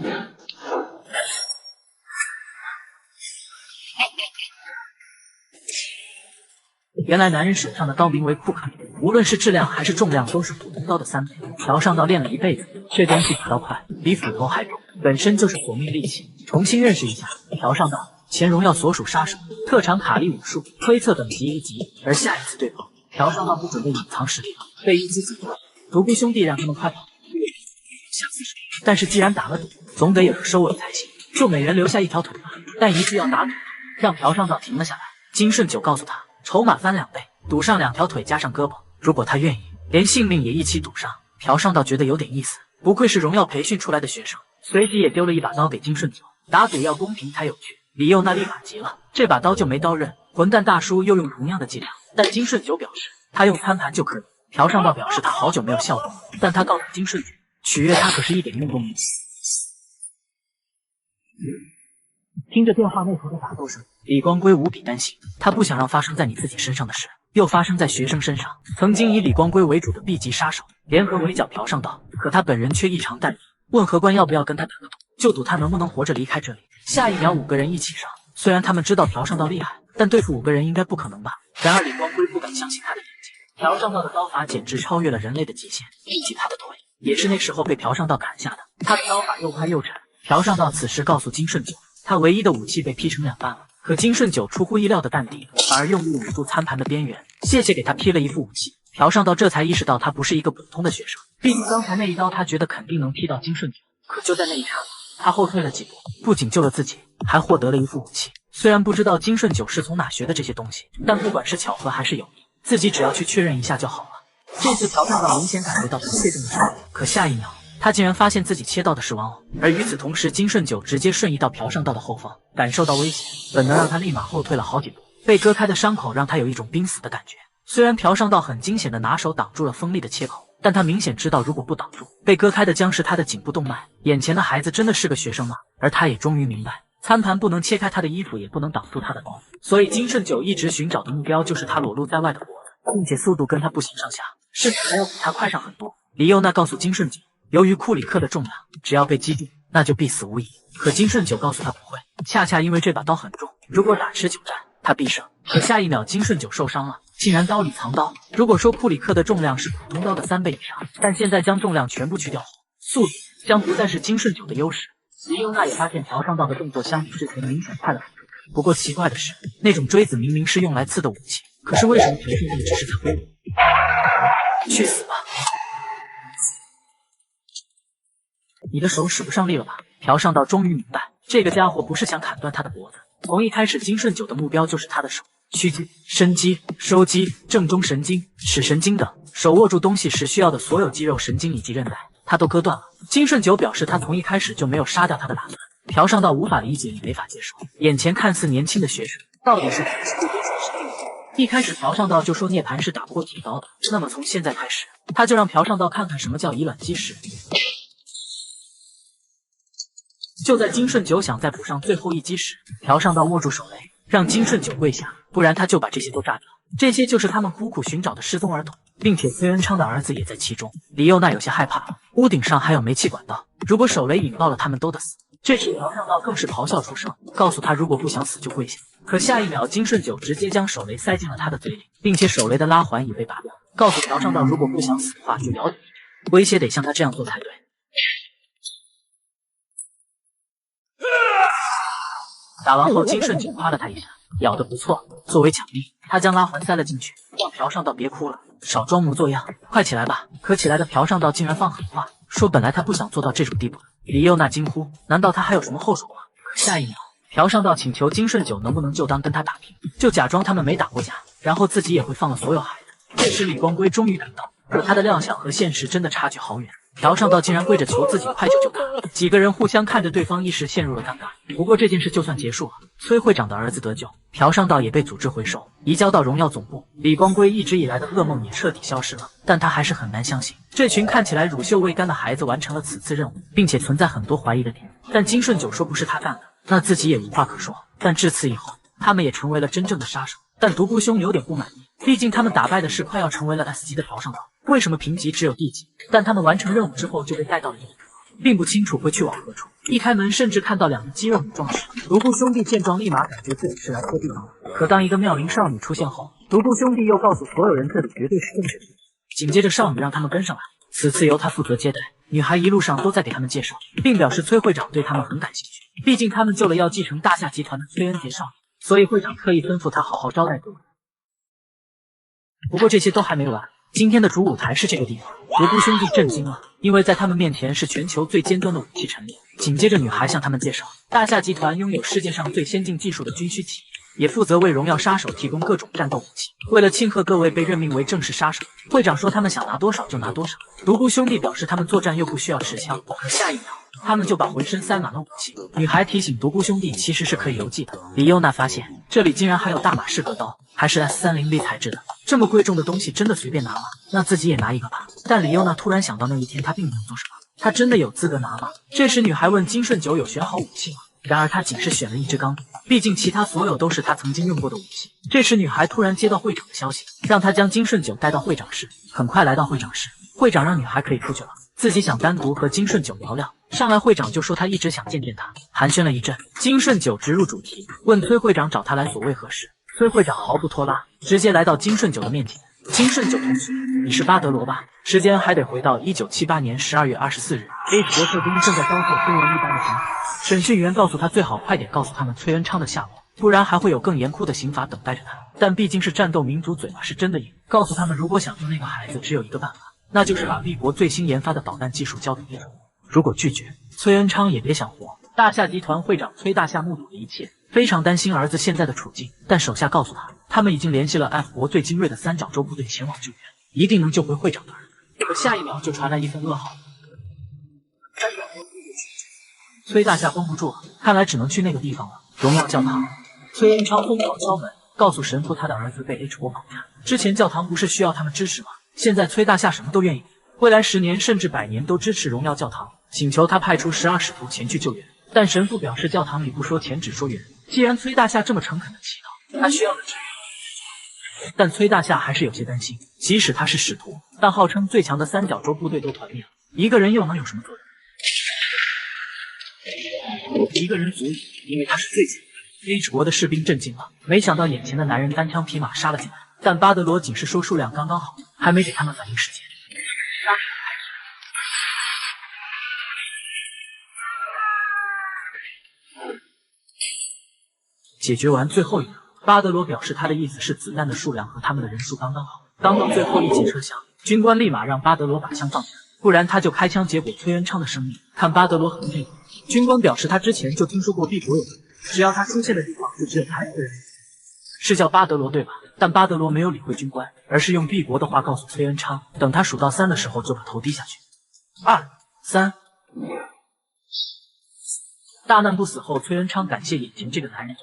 原来男人手上的刀名为库卡，无论是质量还是重量都是普通刀的3倍。朴尚道练了一辈子，却东西比刀快，比斧头还重，本身就是索命利器。重新认识一下，朴尚道，前荣耀所属杀手，特长卡利武术，推测等级1级。而下一次对碰，朴尚道不准备隐藏实力了，被一击击中。独孤兄弟让他们快跑，下40秒。但是既然打了赌，总得有个收尾才行，就每人留下一条腿吧。但一句要打赌，让朴尚道停了下来。金顺九告诉他，筹码翻2倍，赌上2条腿加上胳膊，如果他愿意，连性命也一起赌上。朴尚道觉得有点意思，不愧是荣耀培训出来的学生，随即也丢了一把刀给金顺九。打赌要公平才有趣。李幼娜立马急了，这把刀就没刀刃，混蛋大叔又用同样的伎俩，但金顺九表示他用餐盘就可以。朴尚道表示他好久没有笑过了，但他告诉金顺九，取悦他可是一点用都没有。听着电话那头的打斗声，李光辉无比担心，他不想让发生在你自己身上的事又发生在学生身上。曾经以李光辉为主的 B 级杀手联合围剿朴尚道，可他本人却异常淡然，问何官要不要跟他打个赌，就赌他能不能活着离开这里。下一秒5个人一起上，虽然他们知道朴尚道厉害，但对付5个人应该不可能吧。然而李光辉不敢相信他的眼睛，朴尚道的刀法简直超越了人类的极限，比起他的腿也是那时候被朴尚道砍下的。他的刀法又快又沉。朴尚道此时告诉金顺九，他唯一的武器被劈成2半了。可金顺九出乎意料的淡定，反而用力捂住餐盘的边缘，谢谢给他劈了一副武器。朴尚道这才意识到他不是一个普通的学生，毕竟刚才那一刀他觉得肯定能劈到金顺九。可就在那一刹那，他后退了几步，不仅救了自己，还获得了一副武器。虽然不知道金顺九是从哪学的这些东西，但不管是巧合还是有意，自己只要去确认一下就好了。这次朴尚道明显感觉到他切中了什么，可下一秒他竟然发现自己切到的是玩偶，而与此同时，金顺九直接瞬移到朴尚道的后方，感受到危险，本能让他立马后退了好几步。被割开的伤口让他有一种濒死的感觉。虽然朴尚道很惊险的拿手挡住了锋利的切口，但他明显知道，如果不挡住，被割开的将是他的颈部动脉。眼前的孩子真的是个学生吗？而他也终于明白，餐盘不能切开他的衣服，也不能挡住他的刀，所以金顺九一直寻找的目标就是他裸露在外的脖子，并且速度跟他不相上下，甚至还要比他快上很多。李幼娜告诉金顺九，由于库里克的重量，只要被击中，那就必死无疑。可金顺九告诉他不会，恰恰因为这把刀很重，如果打持久战，他必胜。可下一秒，金顺九受伤了，竟然刀里藏刀。如果说库里克的重量是普通刀的3倍以上，但现在将重量全部去掉后，速度将不再是金顺九的优势。李幼娜也发现朴尚道的动作相比之前明显快了很多。不过奇怪的是，那种锥子明明是用来刺的武器，可是为什么朴尚道只是在挥舞？去死吧！你的手使不上力了吧？朴尚道终于明白，这个家伙不是想砍断他的脖子。从一开始，金顺九的目标就是他的手、屈肌、伸肌、收肌、正中神经、尺神经等，手握住东西时需要的所有肌肉、神经以及韧带，他都割断了。金顺九表示，他从一开始就没有杀掉他的打算。朴尚道无法理解也没法接受，眼前看似年轻的学生，到底是不多少神经？一开始朴尚道就说涅槃是打不过铁刀的，那么从现在开始，他就让朴尚道看看什么叫以卵击石。就在金顺九想再补上最后一击时，朴尚道握住手雷，让金顺九跪下，不然他就把这些都炸掉。这些就是他们苦苦寻找的失踪儿童，并且崔恩昌的儿子也在其中。李幼娜有些害怕了，屋顶上还有煤气管道，如果手雷引爆了，他们都得死。这时朴尚道更是咆哮出声，告诉他如果不想死就跪下。可下一秒，金顺九直接将手雷塞进了他的嘴里，并且手雷的拉环也被拔掉，告诉朴尚道如果不想死的话就咬紧，威胁得像他这样做才对。打完后，金顺九夸了他一下，咬得不错。作为奖励，他将拉环塞了进去，让朴尚道别哭了，少装模作样，快起来吧。可起来的朴尚道竟然放狠话，说本来他不想做到这种地步的。李幼娜惊呼，难道他还有什么后手吗？可下一秒，朴尚道请求金顺九能不能就当跟他打平，就假装他们没打过架，然后自己也会放了所有孩子。这时李光辉终于赶到，可他的亮相和现实真的差距好远。朴尚道竟然跪着求自己快救救他，几个人互相看着对方，一时陷入了尴尬。不过这件事就算结束了，崔会长的儿子得救，朴尚道也被组织回收，移交到荣耀总部。李光辉一直以来的噩梦也彻底消失了，但他还是很难相信，这群看起来乳臭未干的孩子完成了此次任务，并且存在很多怀疑的点。但金顺九说不是他干的，那自己也无话可说。但至此以后，他们也成为了真正的杀手。但独孤兄有点不满意，毕竟他们打败的是快要成为了 S 级的朴尚道，为什么评级只有 D 级？但他们完成任务之后就被带到了 E 级，并不清楚会去往何处。一开门，甚至看到2个肌肉女壮士。独孤兄弟见状，立马感觉自己是来拖地了。可当一个妙龄少女出现后，独孤兄弟又告诉所有人，这里绝对是正确的。紧接着，少女让他们跟上来，此次由他负责接待。女孩一路上都在给他们介绍，并表示崔会长对他们很感兴趣，毕竟他们救了要继承大夏集团的崔恩杰少女，所以会长特意吩咐他好好招待各位。不过这些都还没完，今天的主舞台是这个地方。独孤兄弟震惊了，因为在他们面前是全球最尖端的武器陈列。紧接着，女孩向他们介绍，大夏集团拥有世界上最先进技术的军需企业，也负责为荣耀杀手提供各种战斗武器。为了庆贺各位被任命为正式杀手，会长说他们想拿多少就拿多少。独孤兄弟表示他们作战又不需要持枪，可下一秒他们就把浑身塞满了武器。女孩提醒独孤兄弟其实是可以邮寄的。李优娜发现这里竟然还有大马士革刀，还是 S30 材质的，这么贵重的东西真的随便拿吗？那自己也拿一个吧。但李优娜突然想到那一天她并没有做什么，她真的有资格拿吗？这时女孩问金顺九有选好武器吗？然而她仅是选了一支钢笔，毕竟其他所有都是她曾经用过的武器。这时女孩突然接到会长的消息，让她将金顺九带到会长室。很快来到会长室，会长让女孩可以出去了，自己想单独和金顺九聊聊。上来会长就说他一直想见见他，寒暄了一阵，金顺九直入主题，问崔会长找他来所谓何事。崔会长毫不拖拉，直接来到金顺九的面前。金顺九同学，你是巴德罗吧？时间还得回到1978年12月24日 ，H 国特工正在遭受非人一般的刑罚。审讯员告诉他最好快点告诉他们崔恩昌的下落，不然还会有更严酷的刑罚等待着他。但毕竟是战斗民族，嘴巴是真的硬，告诉他们如果想救那个孩子，只有一个办法，那就是把帝国最新研发的导弹技术交给帝国。如果拒绝，崔恩昌也别想活。大夏集团会长崔大夏目睹了一切，非常担心儿子现在的处境，但手下告诉他，他们已经联系了 F 国最精锐的三角洲部队前往救援，一定能救回会长的儿子。可下一秒就传来一份噩耗，三角洲部队崔大夏绷不住了，看来只能去那个地方了，荣耀教堂。崔恩昌疯狂敲门，告诉神父他的儿子被 H 国绑架。之前教堂不是需要他们支持吗？现在崔大夏什么都愿意，未来10年甚至100年都支持荣耀教堂，请求他派出12使徒前去救援。但神父表示教堂里不说钱只说缘，既然崔大夏这么诚恳的祈祷，他需要的支援。但崔大夏还是有些担心，即使他是使徒，但号称最强的三角洲部队都团灭了，一个人又能有什么作用？一个人足矣，因为他是最强的。H 国的士兵震惊了，没想到眼前的男人单枪匹马杀了进来，但巴德罗仅是说数量刚刚好，还没给他们反应时间。解决完最后一个，巴德罗表示他的意思是子弹的数量和他们的人数刚刚好。刚到最后一节车厢，军官立马让巴德罗把枪放下，不然他就开枪结果崔恩昌的生命。看巴德罗很内疚，军官表示他之前就听说过帝国有人，只要他出现的地方就只有他一个人。是叫巴德罗对吧？但巴德罗没有理会军官，而是用帝国的话告诉崔恩昌，等他数到3的时候就把头低下去。2、3。大难不死后，崔恩昌感谢眼前这个男人，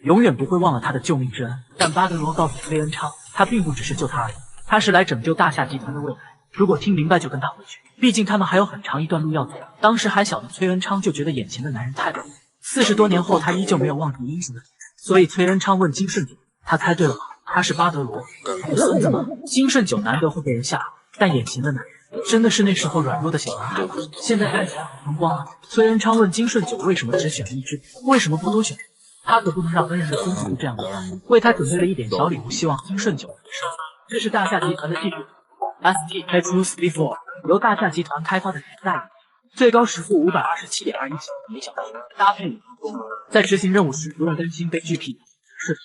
永远不会忘了他的救命之恩。但巴德罗告诉崔恩昌，他并不只是救他而已，他是来拯救大夏集团的未来。如果听明白就跟他回去，毕竟他们还有很长一段路要走。当时还小的崔恩昌就觉得眼前的男人太冷，40多年后他依旧没有忘记英雄的脸。所以崔恩昌问金顺九，他猜对了吗？他是巴德罗，有孙子吗？金顺九难得会被人吓，但眼前的男人真的是那时候软弱的小男孩吗？现在看起来很风光啊。崔恩昌问金顺九为什么只选了一支，为什么不多选？他可不能让恩人的孙子这样的样，为他准备了一点小礼物，希望金顺九能收。这是大夏集团的技术 ST Petrus V4， 由大夏集团开发的年代，最高时速527.21千米每小时，搭配宇航功能，在执行任务时不用担心被 GP 是。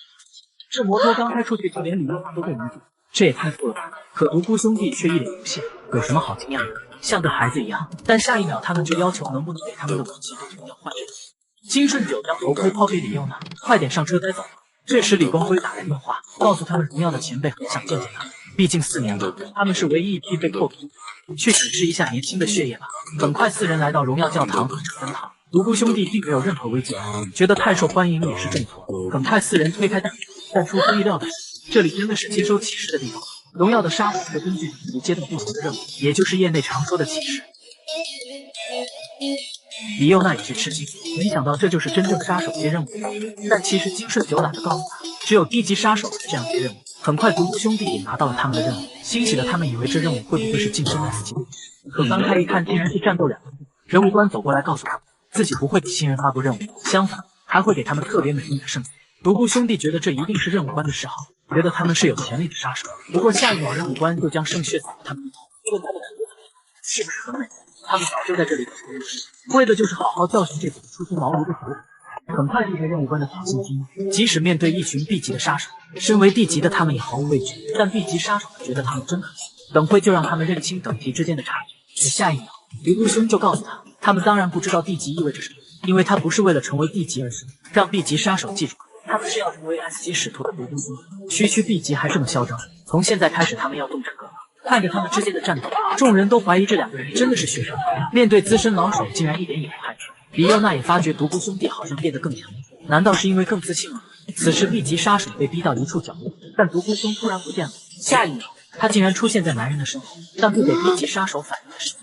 这摩托刚开出去就连李玉华都被迷住，这也太酷了吧！可独孤兄弟却一脸不屑，有什么好惊讶的？像个孩子一样。但下一秒他们就要求能不能给他们的武器都要换成。金顺九将头盔抛给李幼娜，快点上车带走。这时李光辉打来电话，告诉他们荣耀的前辈很想见见他，毕竟4年了，他们是唯一一批被扣除。去审视一下年轻的血液吧。很快4人来到荣耀教堂和成堂。独孤兄弟并没有任何危机，觉得太受欢迎也是正错。很快4人推开大门，但出乎意料的是，这里真的是接收启示的地方。荣耀的杀手会根据等级接到不同的任务，也就是业内常说的启示。李幼娜也是吃惊，没想到这就是真正杀手接任务。但其实金顺九懒得告诉他，只有低级杀手是这样接任务。很快独孤兄弟也拿到了他们的任务，欣喜的他们以为这任务会不会是晋升 S 级，可翻开一看，竟然是战斗2个部。任务官走过来告诉他们，自己不会给新人发布任务，相反还会给他们特别美丽的圣杯。独孤兄弟觉得这一定是任务官的示好，觉得他们是有潜力的杀手。不过下一秒任务官就将圣血洒他们的头，这个男的是不是很美？他们早就在这里等着，为的就是好好教训这几个初出茅庐的徒弟。很快就被任务官的挑衅激怒，即使面对一群 B 级的杀手，身为 D 级的他们也毫无畏惧。但 B 级杀手们觉得他们真可惜，等会就让他们认清等级之间的差距。可下一秒，独孤兄就告诉他们当然不知道 D 级意味着什么，因为他不是为了成为 D 级而生，让 B 级杀手记住，他们是要成为 S 级使徒的独孤兄。区区 B 级还这么嚣张，从现在开始他们要动真格了。看着他们之间的战斗，众人都怀疑这两个人真的是血缘。面对资深老手竟然一点也不害羞，李幼娜也发觉独孤兄弟好像变得更强了，难道是因为更自信了？此时 B 级杀手被逼到一处角落，但独孤兄突然不见了，下一秒他竟然出现在男人的身后，但不给 B 级杀手反应的时间。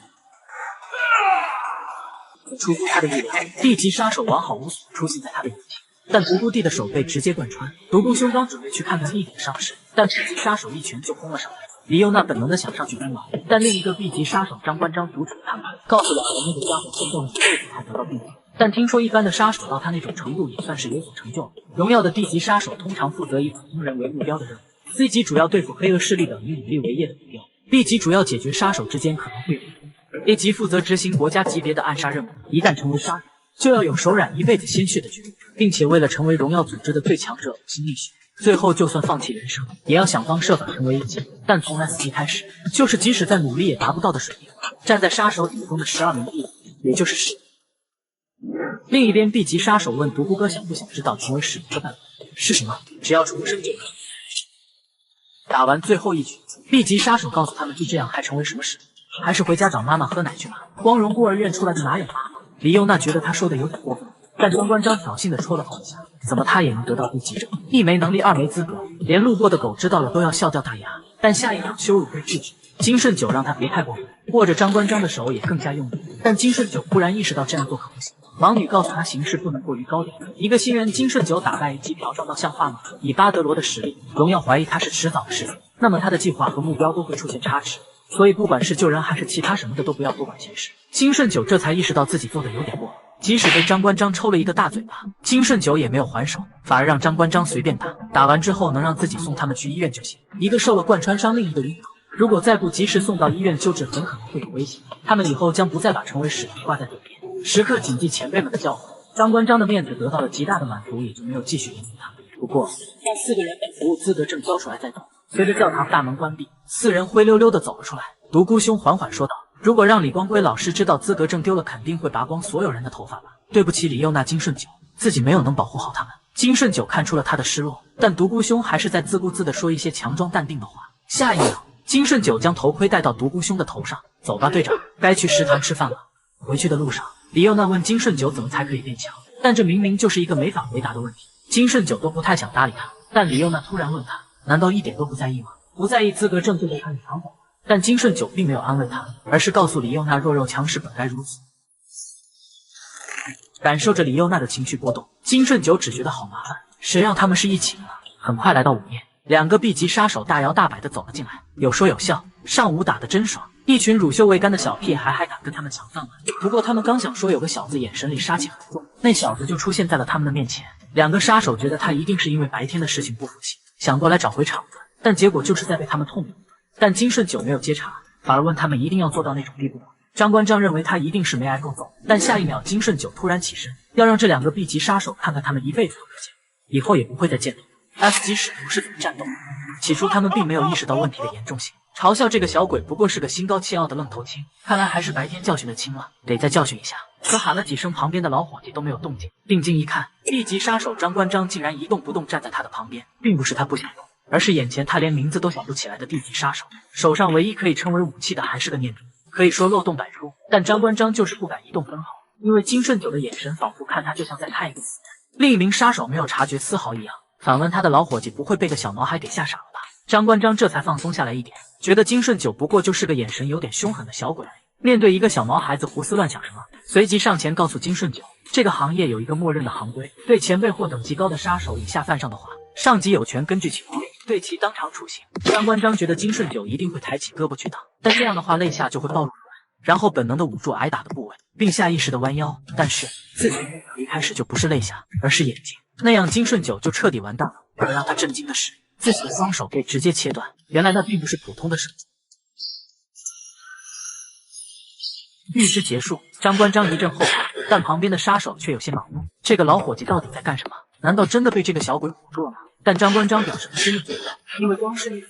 出乎他的意料 ，B 级杀手完好无损出现在他的眼前，但独孤弟的手被直接贯穿。独孤兄刚准备去看看一点伤势，但 B 级杀手一拳就轰了上来。李幼娜本能的想上去帮忙，但另一个 B 级杀手张关张阻止了他们，告诉两人那个家伙奋斗了一辈子才得到病危。但听说一般的杀手到他那种程度也算是有所成就了。荣耀的 D 级杀手通常负责以普通人为目标的任务 ，C 级主要对付黑恶势力等以努力为业的目标 ，B 级主要解决杀手之间可能会有冲突 ，A 级负责执行国家级别的暗杀任务。一旦成为杀手，就要有手染一辈子鲜血的决定，并且为了成为荣耀组织的最强者呕心沥血。最后就算放弃人生，也要想方设法成为一级。但从 S 级开始，就是即使再努力也达不到的水平。站在杀手顶峰的12名 B 级，也就是10。另一边 B 级杀手问独孤哥想不想知道成为使徒的办法？是什么？只要重生就可以。打完最后一局 ，B 级杀手告诉他们，就这样还成为什么使徒？还是回家找妈妈喝奶去吧。光荣孤儿院出来的哪有妈妈？李幼娜觉得他说的有点过分。但张关张挑衅的戳了他一下，怎么他也能得到 B 级者？一没能力，二没资格，连路过的狗知道了都要笑掉大牙。但下一秒羞辱被制止，金圣九让他别太过分，握着张关张的手也更加用力。但金圣九忽然意识到这样做可不行，盲女告诉他形势不能过于高调。一个新人金圣九打败一级嫖娼到像话吗？以巴德罗的实力，荣耀怀疑他是迟早的事情，那么他的计划和目标都会出现差池。所以不管是救人还是其他什么的，都不要多管闲事。金圣九这才意识到自己做的有点过。即使被张关张抽了一个大嘴巴，金圣九也没有还手，反而让张关张随便打，打完之后能让自己送他们去医院就行。一个受了贯穿伤，另一个晕倒，如果再不及时送到医院救治，很可能会有危险。他们以后将不再把成为使徒挂在嘴边，时刻谨记前辈们的教诲。张关张的面子得到了极大的满足，也就没有继续联系他。不过，让4个人把服务资格证交出来再走。随着教堂大门关闭，4人灰溜溜的走了出来。独孤兄缓缓说道，如果让李光辉老师知道资格证丢了，肯定会拔光所有人的头发吧。对不起李幼娜金圣九，自己没有能保护好他们。金圣九看出了他的失落，但独孤兄还是在自顾自地说一些强装淡定的话。下一秒，金圣九将头盔戴到独孤兄的头上。走吧队长，该去食堂吃饭了。回去的路上，李幼娜问金圣九怎么才可以变强，但这明明就是一个没法回答的问题。金圣九都不太想搭理他，但李幼娜突然问他，难道一点都不在意吗？不在意资格证就被他给抢走了。但金圣九并没有安慰他，而是告诉李幼娜弱肉强食本该如此。感受着李幼娜的情绪波动，金圣九只觉得好麻烦，谁让他们是一起的呢？很快来到午夜，2个 B 级杀手大摇大摆地走了进来，有说有笑，上午打得真爽。一群乳臭未干的小屁孩还敢跟他们抢饭碗。不过他们刚想说，有个小子眼神里杀气很重，那小子就出现在了他们的面前。2个杀手觉得他一定是因为白天的事情不服气，想过来找回场子，但结果就是在被他们痛扁。但金圣九没有接茬，反而问他们一定要做到那种地步吗？张关张认为他一定是没挨够揍，但下一秒金圣九突然起身，要让这2个 B 级杀手看看他们一辈子都不见，以后也不会再见到 S 级使徒是怎么战斗的。起初他们并没有意识到问题的严重性，嘲笑这个小鬼不过是个心高气傲的愣头青，看来还是白天教训的轻了，得再教训一下。可喊了几声，旁边的老伙计都没有动静。定睛一看 ，B 级杀手张关张竟然一动不动站在他的旁边，并不是他不想动，而是眼前他连名字都想不起来的 D 级杀手，手上唯一可以称为武器的还是个念珠，可以说漏洞百出。但张关张就是不敢移动分毫，因为金圣九的眼神仿佛看他就像在看一个死人。另一名杀手没有察觉丝毫异样，反问他的老伙计不会被个小毛孩给吓傻了吧？张关张这才放松下来一点，觉得金圣九不过就是个眼神有点凶狠的小鬼而已。面对一个小毛孩子胡思乱想什么，随即上前告诉金圣九，这个行业有一个默认的行规，对前辈或等级高的杀手以下犯上的话，上级有权根据情况对其当场处刑。张关张觉得金圣九一定会抬起胳膊去挡，但这样的话肋下就会暴露出来，然后本能的捂住挨打的部位，并下意识的弯腰。但是自己一开始就不是肋下，而是眼睛，那样金圣九就彻底完蛋了。而让他震惊的是，自己的双手被直接切断，原来那并不是普通的手。预知结束，张关张一阵后悔，但旁边的杀手却有些恼怒，这个老伙计到底在干什么？难道真的被这个小鬼唬住了吗？但张关张表示他真的觉得，因为光是一次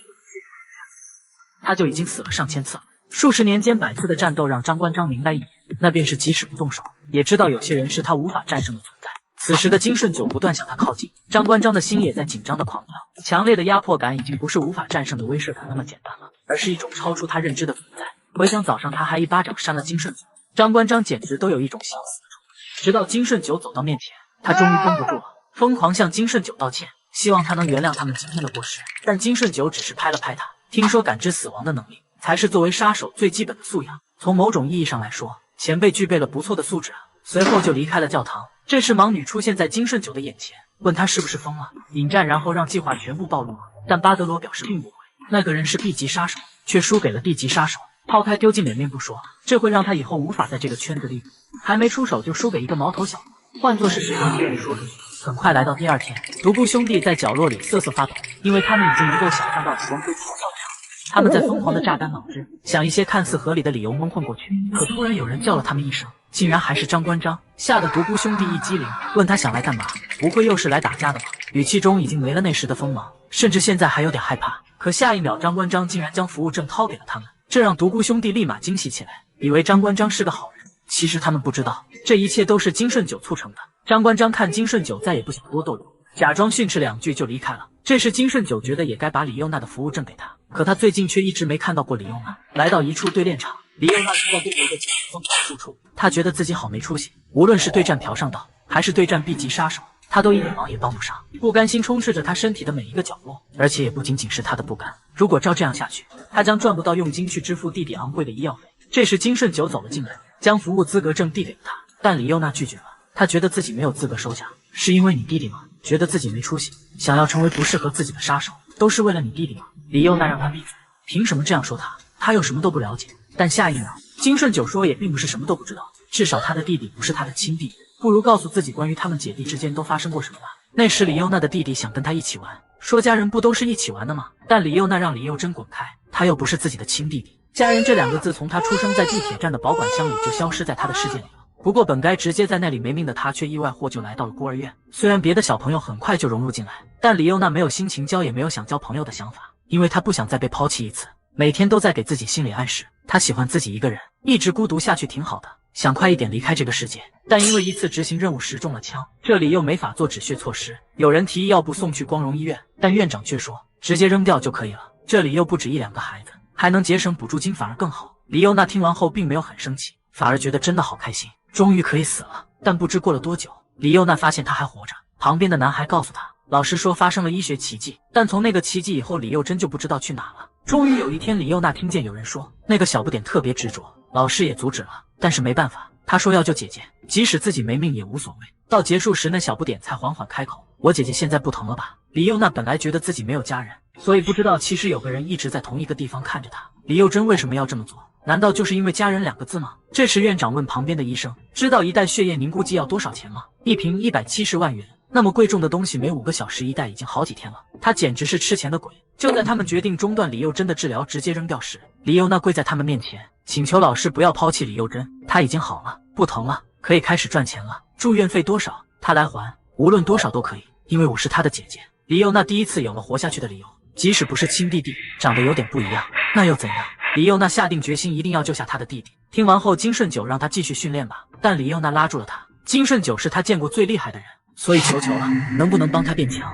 他就已经死了上千次了。数十年间百次的战斗让张关张明白一点，那便是即使不动手，也知道有些人是他无法战胜的存在。此时的金顺九不断向他靠近，张关张的心也在紧张的狂跳，强烈的压迫感已经不是无法战胜的威慑感那么简单了，而是一种超出他认知的存在。回想早上他还一巴掌扇了金顺九，张关张简直都有一种想死的冲动。直到金顺九走到面前，他终于绷不住了，疯狂向金顺九道歉，希望他能原谅他们今天的过失。但金顺九只是拍了拍他，听说感知死亡的能力才是作为杀手最基本的素养，从某种意义上来说，前辈具备了不错的素质啊。随后就离开了教堂。这时盲女出现在金顺九的眼前，问他是不是疯了，引战然后让计划全部暴露了。但巴德罗表示并不会，那个人是 B 级杀手，却输给了 D 级杀手。抛开丢尽脸面不说，这会让他以后无法在这个圈子立足。还没出手就输给一个毛头小子，换作是谁都不愿意说出去。很快来到第二天，独孤兄弟在角落里瑟瑟发抖，因为他们已经能够想象到极光会嘲笑他。他们在疯狂的榨干脑汁，想一些看似合理的理由蒙混过去。可突然有人叫了他们一声，竟然还是张关张，吓得独孤兄弟一激灵，问他想来干嘛？不会又是来打架的吧？语气中已经没了那时的锋芒，甚至现在还有点害怕。可下一秒，张关张竟然将服务证掏给了他们，这让独孤兄弟立马惊喜起来，以为张关张是个好人。其实他们不知道，这一切都是金顺九促成的。张关张看金顺九再也不想多逗留，假装训斥2句就离开了。这时金顺九觉得也该把李幼娜的服务证给他，可他最近却一直没看到过李幼娜。来到一处对练场，李幼娜正在对着一个疯狂输出，他觉得自己好没出息，无论是对战朴上岛，还是对战 B 级杀手，他都一点忙也帮不上。不甘心充斥着他身体的每一个角落，而且也不仅仅是他的不甘，如果照这样下去，他将赚不到用金去支付弟弟昂贵的医药费。这时金顺九走了进来，将服务资格证递给了他，但李幼娜拒绝了。他觉得自己没有资格收下，是因为你弟弟吗？觉得自己没出息，想要成为不适合自己的杀手，都是为了你弟弟吗？李幼娜让他闭嘴，凭什么这样说他？他又什么都不了解。但下一秒，金顺九说也并不是什么都不知道，至少他的弟弟不是他的亲弟弟，不如告诉自己关于他们姐弟之间都发生过什么吧。那时李幼娜的弟弟想跟他一起玩，说家人不都是一起玩的吗？但李幼娜让李幼珍滚开，他又不是自己的亲弟弟。家人这2个字从他出生在地铁站的保管箱里就消失在他的世界里了。不过本该直接在那里没命的他，却意外获救来到了孤儿院。虽然别的小朋友很快就融入进来，但李幼娜没有心情交，也没有想交朋友的想法，因为她不想再被抛弃一次。每天都在给自己心理暗示，她喜欢自己一个人，一直孤独下去挺好的，想快一点离开这个世界。但因为一次执行任务时中了枪，这里又没法做止血措施。有人提议要不送去光荣医院，但院长却说直接扔掉就可以了，这里又不止1-2个孩子，还能节省补助金，反而更好。李幼娜听完后并没有很生气，反而觉得真的好开心，终于可以死了。但不知过了多久，李幼娜发现他还活着。旁边的男孩告诉他，老师说发生了医学奇迹，但从那个奇迹以后，李幼珍就不知道去哪了。终于有一天，李幼娜听见有人说那个小不点特别执着，老师也阻止了，但是没办法，他说要救姐姐，即使自己没命也无所谓。到结束时，那小不点才缓缓开口，我姐姐现在不疼了吧？李幼娜本来觉得自己没有家人，所以不知道其实有个人一直在同一个地方看着她。李幼珍为什么要这么做？难道就是因为家人2个字吗？这时院长问旁边的医生，知道一袋血液凝固剂要多少钱吗？一瓶170万元，那么贵重的东西每5个小时一袋，已经好几天了，他简直是吃钱的鬼。就在他们决定中断李幼珍的治疗，直接扔掉时，李幼娜跪在他们面前，请求老师不要抛弃李幼珍，她已经好了，不疼了，可以开始赚钱了。住院费多少，她来还，无论多少都可以，因为我是她的姐姐。李幼娜第一次有了活下去的理由，即使不是亲弟弟，长得有点不一样，那又怎样？李幼娜下定决心一定要救下她的弟弟。听完后，金顺九让她继续训练吧，但李幼娜拉住了她。金顺九是她见过最厉害的人，所以求求了，能不能帮她变强？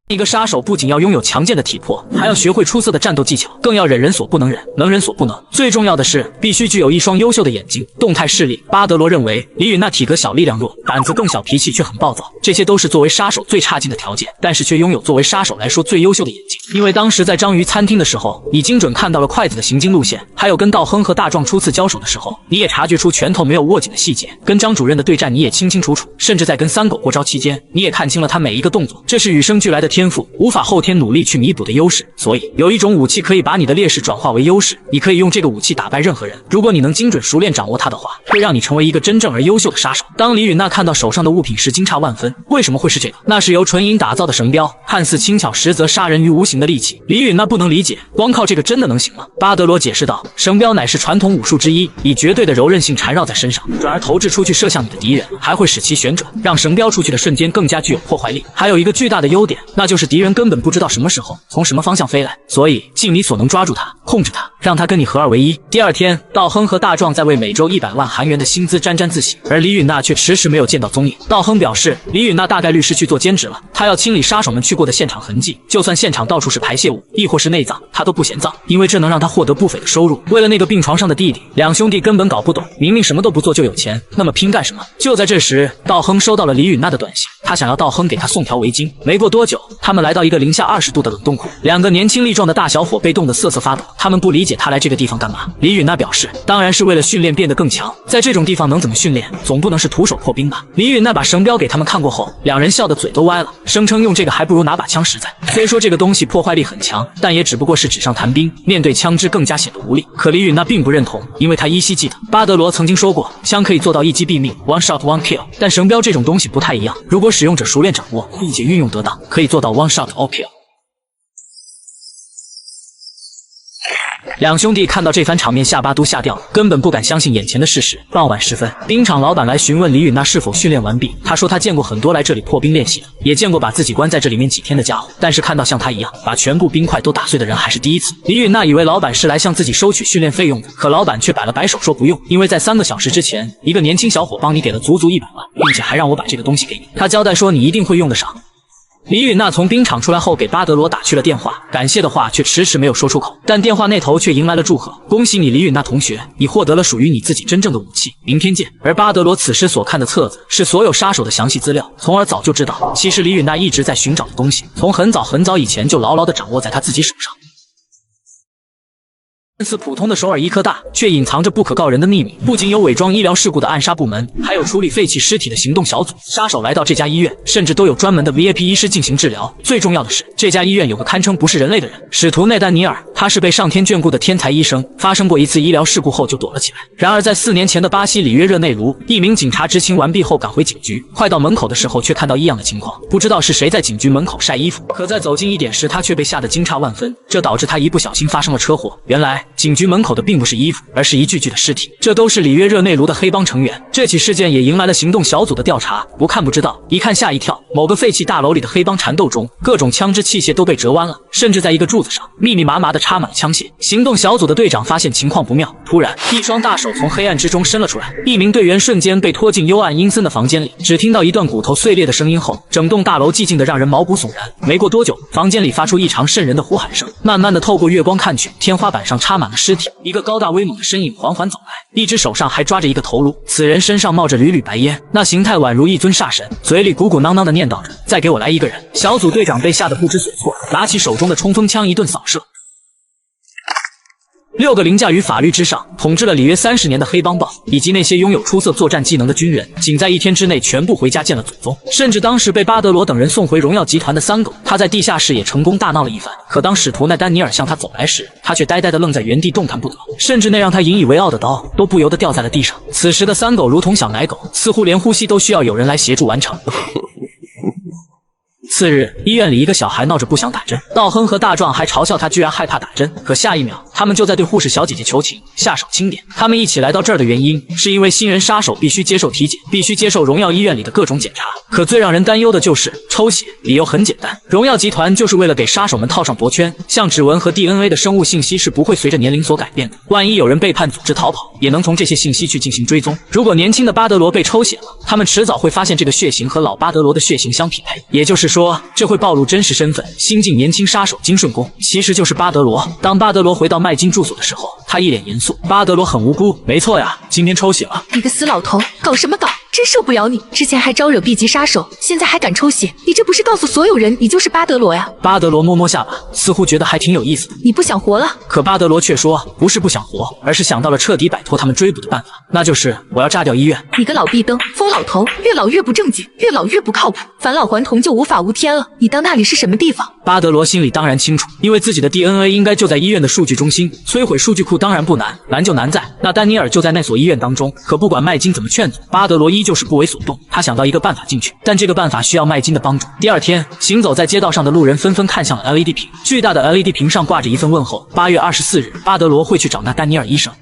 一个杀手不仅要拥有强健的体魄，还要学会出色的战斗技巧，更要忍人所不能忍，能人所不能。最重要的是，必须具有一双优秀的眼睛，动态视力。巴德罗认为，李允娜体格小，力量弱，胆子更小，脾气却很暴躁，这些都是作为杀手最差劲的条件，但是却拥有作为杀手来说最优秀的眼睛。因为当时在章鱼餐厅的时候，你精准看到了筷子的行经路线，还有跟道亨和大壮初次交手的时候，你也察觉出拳头没有握紧的细节。跟张主任的对战，你也清清楚楚，甚至在跟三狗过招期间，你也看清了他每一个动作。这是与生俱来的天赋，无法后天努力去弥补的优势。所以，有一种武器可以把你的劣势转化为优势，你可以用这个武器打败任何人。如果你能精准熟练掌握它的话，会让你成为一个真正而优秀的杀手。当李允娜看到手上的物品时，惊诧万分。为什么会是这个？那是由纯银打造的神镖，看似轻巧，实则杀人于无形的利器。李允娜不能理解，光靠这个真的能行吗？巴德罗解释道，神镖乃是传统武术之一，以绝对的柔韧性缠绕在身上，转而投掷出去射向你的敌人，还会使其旋转，让神镖出去的瞬间更加具有破坏力。还有一个巨大的优点，那就是敌人根本不知道什么时候从什么方向飞来，所以尽你所能抓住他，控制他，让他跟你合二为一。第二天，道亨和大壮在为每周100万韩元的薪资沾沾自喜，而李允娜却迟迟没有见到踪影。道亨表示，李允娜大概率是去做兼职了，他要清理杀手们去过的现场痕迹，就算现场到处是排泄物，亦或是内脏，他都不嫌脏，因为这能让他获得不菲的收入。为了那个病床上的弟弟，两兄弟根本搞不懂，明明什么都不做就有钱，那么拼干什么？就在这时，道亨收到了李允娜的短信，他想要道亨给他送条围巾。没过多久，他们来到一个零下20度的冷冻库，两个年轻力壮的大小伙被冻得瑟瑟发抖。他们不理解他来这个地方干嘛。李允娜表示，当然是为了训练变得更强，在这种地方能怎么训练？总不能是徒手破冰吧？李允娜把绳标给他们看过后，两人笑得嘴都歪了，声称用这个还不如拿把枪实在。虽说这个东西破坏力很强，但也只不过是纸上谈兵，面对枪支更加显得无力。可李允娜并不认同，因为她依稀记得巴德罗曾经说过，枪可以做到一击毙命 ，one shot one kill， 但绳标这种东西不太一样，如果使用者熟练掌握，并且运用得当，可以做到 one shot all kill。两兄弟看到这番场面，下巴都吓掉了，根本不敢相信眼前的事实。傍晚时分，冰场老板来询问李允娜是否训练完毕。他说他见过很多来这里破冰练习的，也见过把自己关在这里面几天的家伙，但是看到像他一样把全部冰块都打碎的人还是第一次。李允娜以为老板是来向自己收取训练费用的，可老板却摆了摆手说不用，因为在3个小时之前，一个年轻小伙帮你给了足足100万，并且还让我把这个东西给你。他交代说你一定会用得上。李允娜从冰场出来后，给巴德罗打去了电话，感谢的话却迟迟没有说出口。但电话那头却迎来了祝贺：“恭喜你，李允娜同学，你获得了属于你自己真正的武器，明天见。”而巴德罗此时所看的册子是所有杀手的详细资料，从而早就知道，其实李允娜一直在寻找的东西，从很早以前就牢牢地掌握在他自己手上。看似普通的首尔医科大，却隐藏着不可告人的秘密。不仅有伪装医疗事故的暗杀部门，还有处理废弃尸体的行动小组。杀手来到这家医院，甚至都有专门的 VIP 医师进行治疗。最重要的是，这家医院有个堪称不是人类的人——使徒内丹尼尔。他是被上天眷顾的天才医生，发生过一次医疗事故后就躲了起来。然而在4年前的巴西里约热内卢，一名警察执勤完毕后赶回警局，快到门口的时候却看到异样的情况，不知道是谁在警局门口晒衣服。可在走近一点时，他却被吓得惊诧万分，这导致他一不小心发生了车祸。原来警局门口的并不是衣服，而是一具具的尸体，这都是里约热内卢的黑帮成员。这起事件也迎来了行动小组的调查，不看不知道，一看吓一跳。某个废弃大楼里的黑帮缠斗中，各种枪支器械都被折弯了，甚至在一个柱子上密密麻麻地插满了枪械。行动小组的队长发现情况不妙，突然一双大手从黑暗之中伸了出来，一名队员瞬间被拖进幽暗阴森的房间里，只听到一段骨头碎裂的声音后，整栋大楼寂静的让人毛骨悚然。没过多久，房间里发出异常瘆人的呼喊声，慢慢的透过月光看去，天花板上插满了尸体。一个高大威猛的身影缓缓走来，一只手上还抓着一个头颅，此人身上冒着缕缕白烟，那形态宛如一尊煞神，嘴里鼓鼓囊囊的念叨着：“再给我来一个人。”小组队长被吓得不知所措，拿起手中的冲锋枪一顿扫射。6个凌驾于法律之上，统治了里约30年的黑帮暴，以及那些拥有出色作战技能的军人，仅在1天之内全部回家见了祖宗。甚至当时被巴德罗等人送回荣耀集团的3狗，他在地下室也成功大闹了一番。可当使徒奈丹尼尔向他走来时，他却呆呆地愣在原地，动弹不得，甚至那让他引以为傲的刀都不由得掉在了地上。此时的3狗如同小奶狗，似乎连呼吸都需要有人来协助完成。次日，医院里一个小孩闹着不想打针，道亨和大壮还嘲笑他居然害怕打针。可下一秒，他们就在对护士小姐姐求情，下手轻点。他们一起来到这儿的原因，是因为新人杀手必须接受体检，必须接受荣耀医院里的各种检查。可最让人担忧的就是抽血，理由很简单，荣耀集团就是为了给杀手们套上脖圈，像指纹和 DNA 的生物信息是不会随着年龄所改变的。万一有人背叛组织逃跑，也能从这些信息去进行追踪。如果年轻的巴德罗被抽血了，他们迟早会发现这个血型和老巴德罗的血型相匹配，也就是说，这会暴露真实身份。新晋年轻杀手金顺宫其实就是巴德罗。当巴德罗回到麦金住所的时候，他一脸严肃。巴德罗很无辜，没错呀，今天抽血了。你个死老头，搞什么搞？真受不了你！之前还招惹 B 级杀手，现在还敢抽血，你这不是告诉所有人你就是巴德罗呀？巴德罗摸摸下巴，似乎觉得还挺有意思的。你不想活了？可巴德罗却说，不是不想活，而是想到了彻底摆脱他们追捕的办法，那就是我要炸掉医院。你个老壁灯，疯老头，越老越不正经，越老越不靠谱，返老还童就无法无天了。你当那里是什么地方？巴德罗心里当然清楚，因为自己的 DNA 应该就在医院的数据中心，摧毁数据库当然不难，难就难在那丹尼尔就在那所医院当中。可不管麦金怎么劝阻，巴德罗依旧是不为所动。他想到一个办法进去，但这个办法需要麦金的帮助。第二天，行走在街道上的路人纷纷看向了 LED 屏，巨大的 LED 屏上挂着一份问候：8月24日，巴德罗会去找那丹尼尔医生。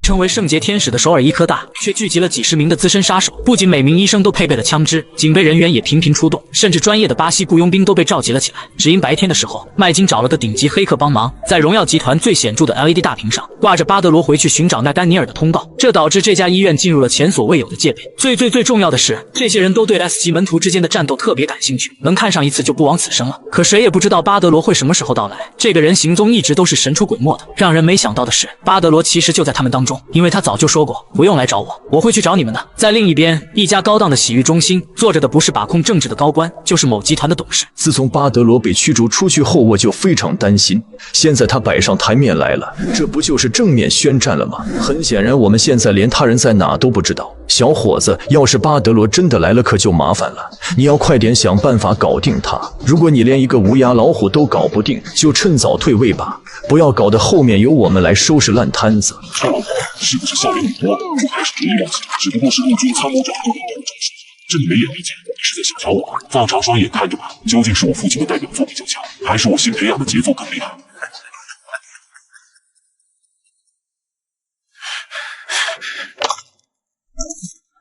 称为圣洁天使的首尔医科大却聚集了几十名的资深杀手，不仅每名医生都配备了枪支，警备人员也频频出动，甚至专业的巴西雇佣兵都被召集了起来。只因白天的时候，麦金找了个顶级黑客帮忙，在荣耀集团最显著的 LED 大屏上挂着巴德罗回去寻找奈丹尼尔的通告，这导致这家医院进入了前所未有的戒备。最重要的是，这些人都对 S 级门徒之间的战斗特别感兴趣，能看上一次就不枉此生了。可谁也不知道巴德罗会什么时候到来，这个人行踪一直都是神出鬼没的。让人没想到的是，巴德罗其实就在他们当中，因为他早就说过不用来找我，我会去找你们的。在另一边，一家高档的洗浴中心坐着的不是把控政治的高官，就是某集团的董事。自从巴德罗被驱逐出去后，我就非常担心，现在他摆上台面来了，这不就是正面宣战了吗？很显然我们现在连他人在哪都不知道。小伙子，要是巴德罗真的来了，可就麻烦了，你要快点想办法搞定他。如果你连一个无牙老虎都搞不定，就趁早退位吧，不要搞得后面由我们来收拾烂摊子。蔡老头是不是笑脸很多？我还是得意忘形，只不过是陆军参谋长对我的真实。这你没眼力见，你是在小瞧我？放长双眼看着吧，究竟是我父亲的代表作比较强，还是我新培养的节奏更厉害？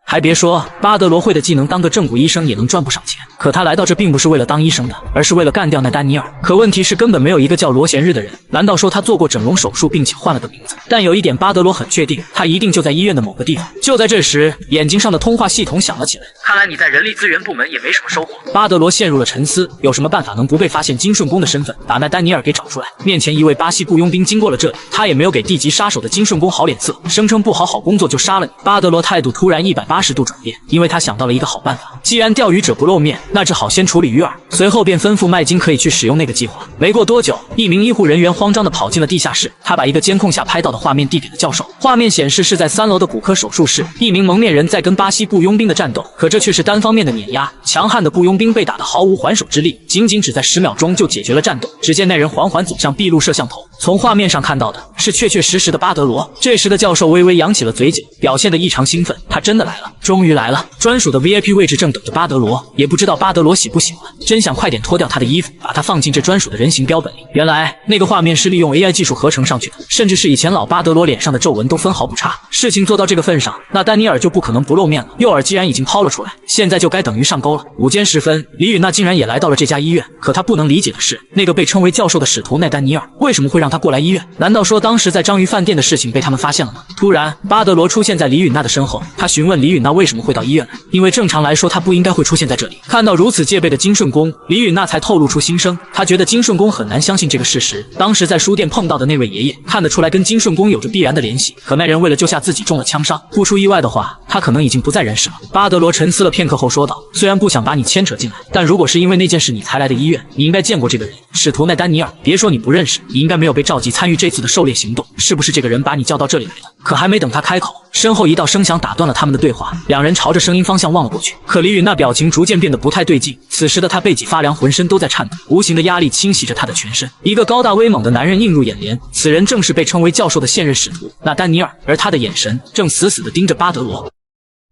还别说，巴德罗会的技能当个正骨医生也能赚不少钱。可他来到这并不是为了当医生的，而是为了干掉奈丹尼尔。可问题是根本没有一个叫罗贤日的人。难道说他做过整容手术并且换了个名字？但有一点巴德罗很确定，他一定就在医院的某个地方。就在这时，眼睛上的通话系统响了起来。看来你在人力资源部门也没什么收获。巴德罗陷入了沉思，有什么办法能不被发现金顺公的身份，把奈丹尼尔给找出来？面前一位巴西雇佣兵经过了这里，他也没有给地级杀手的金顺公好脸色，声称不好好工作就杀了你。巴德罗态度突然180度转变，因为他想到了一个好办法，既然钓鱼者不露面，那只好先处理鱼饵。随后便吩咐麦金可以去使用那个计划。没过多久，一名医护人员慌张地跑进了地下室，他把一个监控下拍到的画面递给了教授。画面显示是在3楼的骨科手术室，一名蒙面人在跟巴西雇佣兵的战斗，可这却是单方面的碾压，强悍的雇佣兵被打得毫无还手之力，仅只在10秒钟就解决了战斗。只见那人缓缓走向闭路摄像头，从画面上看到的是确实的巴德罗。这时的教授微微扬起了嘴角，表现得异常兴奋，他真的来了，终于来了。专属的 VIP 位置正等着巴德罗，也不知道巴德罗喜不喜欢，真想快点脱掉他的衣服，把他放进这专属的人形标本里。原来那个画面是利用 AI 技术合成上去的，甚至是以前老巴德罗脸上的皱纹都分毫不差。事情做到这个份上，那丹尼尔就不可能不露面了。诱饵既然已经抛了出来，现在就该等于上钩了。午间时分，李允娜竟然也来到了这家医院，可她不能理解的是，那个被称为教授的使徒奈丹尼尔为什么会让他过来医院？难道说当时在章鱼饭店的事情被他们发现了吗？突然，巴德罗出现在李允娜的身后，他询问李允娜为什么会到医院来，因为正常来说他不应该会出现在这里。看到如此戒备的金顺公，李允娜才透露出心声，他觉得金顺公很难相信这个事实。当时在书店碰到的那位爷爷，看得出来跟金顺公有着必然的联系，可那人为了救下自己中了枪伤，不出意外的话，他可能已经不在人世了。巴德罗沉思了片刻后说道，虽然不想把你牵扯进来，但如果是因为那件事你才来的医院，你应该见过这个人，使徒奈丹尼尔。别说你不认识，你应该没有被召集参与这次的狩猎行动，是不是这个人把你叫到这里来的？可还没等他开口，身后一道声响打断了他们的对话，两人朝着声音方向望了过去。可李允娜表情逐渐变得不太对劲，此时的她背脊发凉，浑身都在颤抖，无形的压力侵袭着她的全身。一个高大威猛的男人映入眼帘，此人正是被称为教授的现任使徒那丹尼尔，而他的眼神正死死地盯着巴德罗。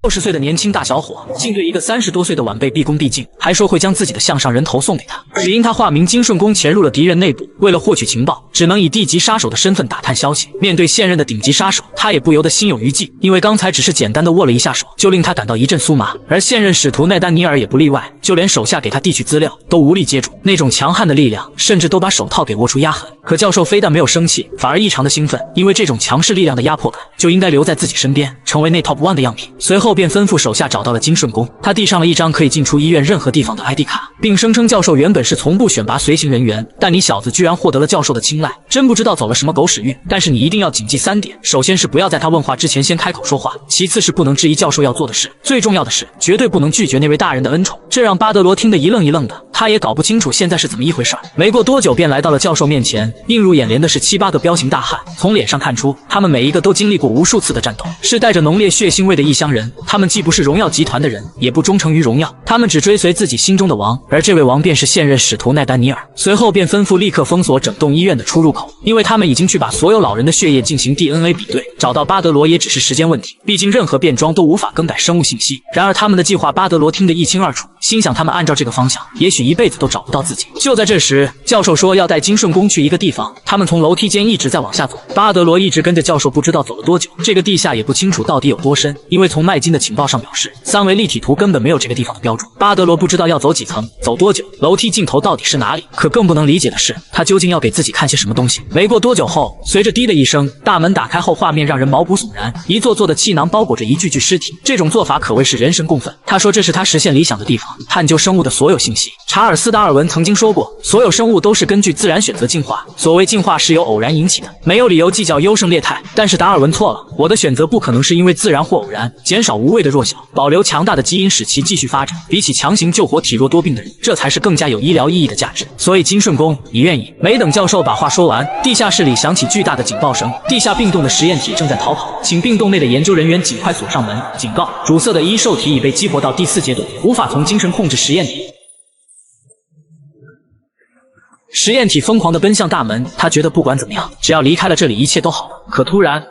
60岁的年轻大小伙竟对一个30多岁的晚辈毕恭毕敬，还说会将自己的项上人头送给他。只因他化名金顺公潜入了敌人内部，为了获取情报，只能以地级杀手的身份打探消息。面对现任的顶级杀手，他也不由得心有余悸，因为刚才只是简单的握了一下手，就令他感到一阵酥麻。而现任使徒奈丹尼尔也不例外，就连手下给他递去资料都无力接住，那种强悍的力量，甚至都把手套给握出压痕。可教授非但没有生气，反而异常的兴奋，因为这种强势力量的压迫感就应该留在自己身边，成为那 top 1的样品。随后便吩咐手下找到了金顺公，他递上了一张可以进出医院任何地方的 ID 卡，并声称教授原本是从不选拔随行人员，但你小子居然获得了教授的青睐，真不知道走了什么狗屎运。但是你一定要谨记3点，首先是不要在他问话之前先开口说话，其次是不能质疑教授要做的事，最重要的是绝对不能拒绝那位大人的恩宠。这让巴德罗听得一愣一愣的，他也搞不清楚现在是怎么一回事。没过多久便来到了教授面前，映入眼帘的是7、8个彪形大汉，从脸上看出他们每一个都经历过无数次的战斗，是带着浓烈血腥味的异乡人。他们既不是荣耀集团的人，也不忠诚于荣耀，他他们只追随自己心中的王，而这位王便是现任使徒奈丹尼尔。随后便吩咐立刻封锁整栋医院的出入口，因为他们已经去把所有老人的血液进行 DNA 比对，找到巴德罗也只是时间问题。毕竟任何变装都无法更改生物信息。然而他们的计划巴德罗听得一清二楚，心想他们按照这个方向，也许一辈子都找不到自己。就在这时，教授说要带金顺公去一个地方，他们从楼梯间一直在往下走。巴德罗一直跟着教授，不知道走了多久，这个地下也不清楚到底有多深，因为从麦金的情报上表示，三维立体图根本没有这个地方的标注。巴德罗不知道要走几层，走多久，楼梯尽头到底是哪里？可更不能理解的是，他究竟要给自己看些什么东西？没过多久后，随着滴的一声，大门打开后，画面让人毛骨悚然，一座座的气囊包裹着一具具尸体，这种做法可谓是人神共愤。他说这是他实现理想的地方，探究生物的所有信息。查尔斯·达尔文曾经说过，所有生物都是根据自然选择进化，所谓进化是由偶然引起的，没有理由计较优胜劣汰。但是达尔文错了，我的选择不可能是因为自然或偶然，减少无谓的弱小，保留强大的基因使其继续发展，比起强行救活体弱多病的人，这才是更加有医疗意义的价值。所以金顺公，你愿意？没等教授把话说完，地下室里响起巨大的警报声，地下病洞的实验体正在逃跑，请病洞内的研究人员尽快锁上门。警告：主色的一受体已被激活到第4阶段，无法从精神控制实验体。实验体疯狂地奔向大门，他觉得不管怎么样，只要离开了这里，一切都好了。可突然，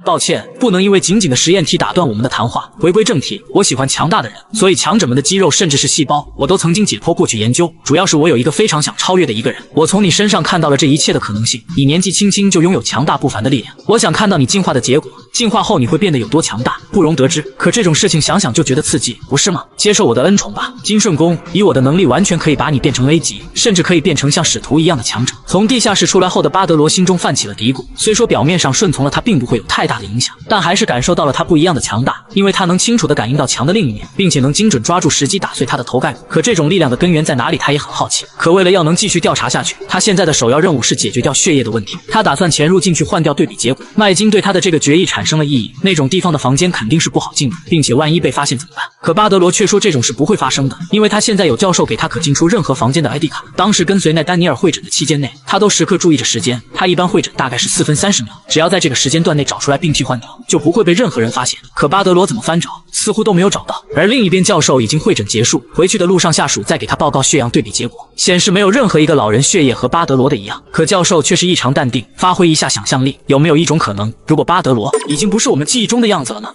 抱歉，不能因为仅仅的实验体打断我们的谈话。回归正题，我喜欢强大的人，所以强者们的肌肉甚至是细胞，我都曾经解剖过去研究。主要是我有一个非常想超越的一个人，我从你身上看到了这一切的可能性。你年纪轻轻就拥有强大不凡的力量，我想看到你进化的结果，进化后你会变得有多强大，不容得知。可这种事情想想就觉得刺激，不是吗？接受我的恩宠吧，金顺公，以我的能力完全可以把你变成 A 级，甚至可以变成像使徒一样的强者。从地下室出来后的巴德罗心中泛起了嘀咕，虽说表面上顺从了他并不会有太大的影响，但还是感受到了他不一样的强大，因为他能清楚地感应到强的另一面，并且能精准抓住时机打碎他的头盖骨。可这种力量的根源在哪里，他也很好奇。可为了要能继续调查下去，他现在的首要任务是解决掉血液的问题。他打算潜入进去换掉对比结果。麦金对他的这个决议产生了异议，那种地方的房间肯定是不好进的，并且万一被发现怎么办？可巴德罗却说这种事不会发生的，因为他现在有教授给他可进出任何房间的 ID 卡。当时跟随奈丹尼尔会诊的期间内，他都时刻注意着时间。他一般会诊大概是4分30秒，只要在这个时间段内找出来并替换掉，就不会被任何人发现。可巴德罗怎么翻找，似乎都没有找到。而另一边，教授已经会诊结束，回去的路上下属再给他报告血样对比结果，显示没有任何一个老人血液和巴德罗的一样。可教授却是异常淡定，发挥一下想象力，有没有一种可能，如果巴德罗已经不是我们记忆中的样子了呢？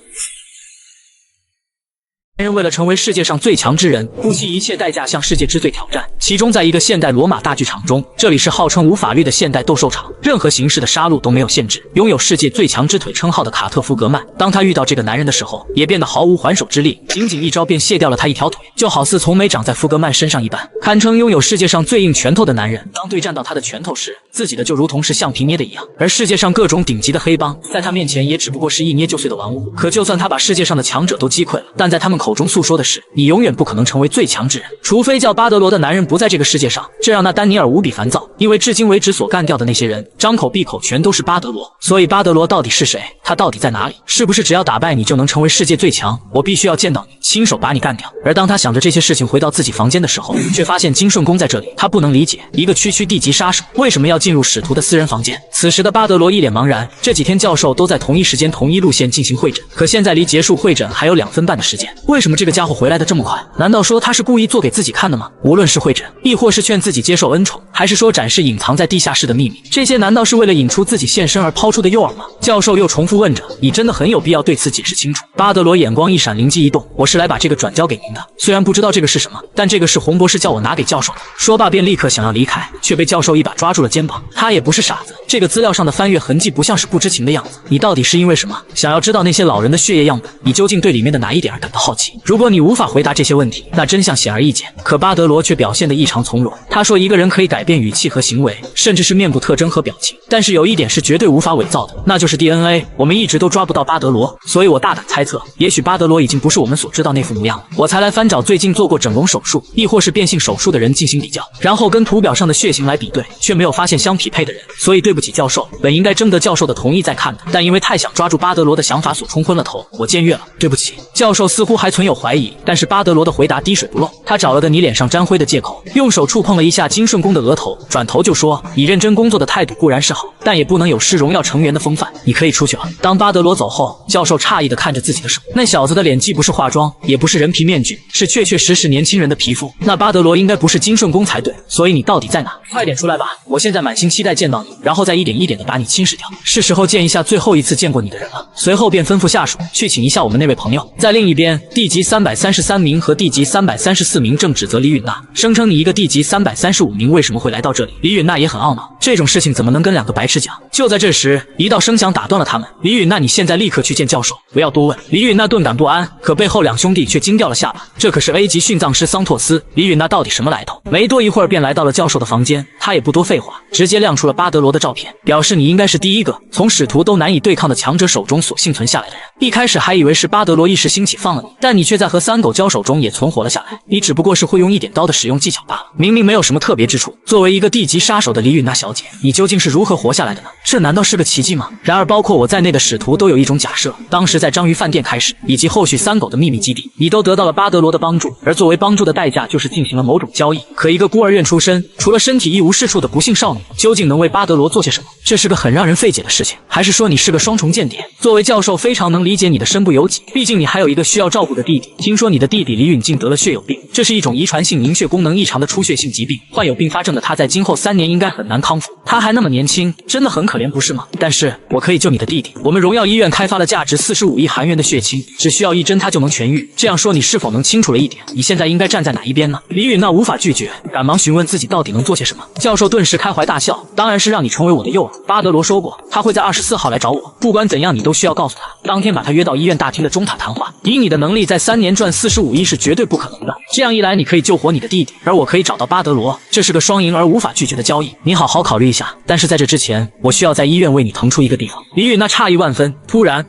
人为了成为世界上最强之人，不惜一切代价向世界之最挑战。其中，在一个现代罗马大剧场中，这里是号称无法律的现代斗兽场，任何形式的杀戮都没有限制。拥有世界最强之腿称号的卡特·福格曼，当他遇到这个男人的时候，也变得毫无还手之力，仅仅一招便卸掉了他一条腿，就好似从没长在福格曼身上一般，堪称拥有世界上最硬拳头的男人。当对战到他的拳头时，自己的就如同是橡皮捏的一样，而世界上各种顶级的黑帮，在他面前也只不过是一捏就碎的玩物。可就算他把世界上的强者都击溃了，但在他们口中诉说的是，你永远不可能成为最强之人，除非叫巴德罗的男人不在这个世界上。这让那丹尼尔无比烦躁，因为至今为止所干掉的那些人，张口闭口全都是巴德罗。所以巴德罗到底是谁？他到底在哪里？是不是只要打败你就能成为世界最强？我必须要见到你，亲手把你干掉。而当他想着这些事情，回到自己房间的时候，却发现金顺公在这里。他不能理解，一个区地级杀手为什么要进入使徒的私人房间。此时的巴德罗一脸茫然。这几天教授都在同一时间同一路线进行会诊，可现在离结束会诊还有2分半的时间，为什么这个家伙回来的这么快？难道说他是故意做给自己看的吗？无论是会诊，亦或是劝自己接受恩宠，还是说展示隐藏在地下室的秘密，这些难道是为了引出自己现身而抛出的诱饵吗？教授又重复问着，你真的很有必要对此解释清楚。巴德罗眼光一闪，灵机一动，我是来把这个转交给您的，虽然不知道这个是什么，但这个是洪博士叫我拿给教授的。说罢便立刻想要离开，却被教授一把抓住了肩膀。他也不是傻子，这个资料上的翻阅痕迹不像是不知情的样子。你到底是因为什么想要知道那些老人的血液样本？你究竟对里面的哪一点感到好奇？如果你无法回答这些问题，那真相显而易见。可巴德罗却表现得异常从容。他说，一个人可以改变语气和行为，甚至是面部特征和表情，但是有一点是绝对无法伪造的，那就是 DNA。我们一直都抓不到巴德罗，所以我大胆猜测，也许巴德罗已经不是我们所知道那副模样了。我才来翻找最近做过整容手术，亦或是变性手术的人进行比较，然后跟图表上的血型来比对，却没有发现相匹配的人。所以对不起教授，本应该征得教授的同意再看的，但因为太想抓住巴德罗的想法所冲昏了头，我僭越了，对不起。教授似乎还存有怀疑，但是巴德罗的回答滴水不漏。他找了个你脸上沾灰的借口，用手触碰了一下金顺宫的额头，转头就说：“你认真工作的态度固然是好，但也不能有失荣耀成员的风范。你可以出去了。”当巴德罗走后，教授诧异地看着自己的手，那小子的脸既不是化妆，也不是人皮面具，是确确实实年轻人的皮肤。那巴德罗应该不是金顺宫才对，所以你到底在哪？快点出来吧！我现在满心期待见到你，然后再一点一点地把你侵蚀掉。是时候见一下最后一次见过你的人了。随后便吩咐下属去请一下我们那位朋友。在另一边，地级333名和地级334名正指责李允娜，声称你一个地级335名为什么会来到这里？李允娜也很懊恼，这种事情怎么能跟两个白痴讲？就在这时，一道声响打断了他们。李允娜，你现在立刻去见教授，不要多问。李允娜顿感不安，可背后两兄弟却惊掉了下巴。这可是 A 级殉葬师桑托斯，李允娜到底什么来头？没多一会儿便来到了教授的房间，他也不多废话，直接亮出了巴德罗的照片，表示你应该是第一个从使徒都难以对抗的强者手中所幸存下来的人。一开始还以为是巴德罗一时兴起放了你，但你却在和三狗交手中也存活了下来。你只不过是会用一点刀的使用技巧罢了，明明没有什么特别之处。作为一个地级杀手的李允娜小姐，你究竟是如何活下来的呢？这难道是个奇迹吗？然而包括我在内的使徒都有一种假设，当时在章鱼饭店开始，以及后续三狗的秘密基地，你都得到了巴德罗的帮助，而作为帮助的代价就是进行了某种交易。可一个孤儿院出身，除了身体一无是处的不幸少女，究竟能为巴德罗做些什么？这是个很让人费解的事情。还是说你是个双重间谍？作为教授，非常能理解你的身不由己，毕竟你还有一个需要照顾的弟弟。听说你的弟弟李允竟得了血友病，这是一种遗传性凝血功能异常的出血性疾病，患有并发症的他在今后3年应该很难康复。他还那么年轻，真的很可怜，不是吗？但是我可以救你的弟弟。我们荣耀医院开发了价值45亿韩元的血清，只需要1针他就能痊愈。这样说你是否能清楚了一点？你现在应该站在哪一边呢？李允娜无法拒绝，赶忙询问自己到底能做些什么。教授顿时开怀大笑，当然是让你成为我的诱饵。巴德罗说过，他会在24号来找我，不管怎样你都需要告诉他，当天把他约到医院大厅的中塔谈话。以你的能力，在3年赚45亿是绝对不可能的。这样一来，你可以救活你的弟弟，而我可以找到巴德罗，这是个双赢而无法拒绝的交易。你好好考虑一下。但是在这之前，我需要在医院为你腾出一个地方。李允娜诧异万分，突然。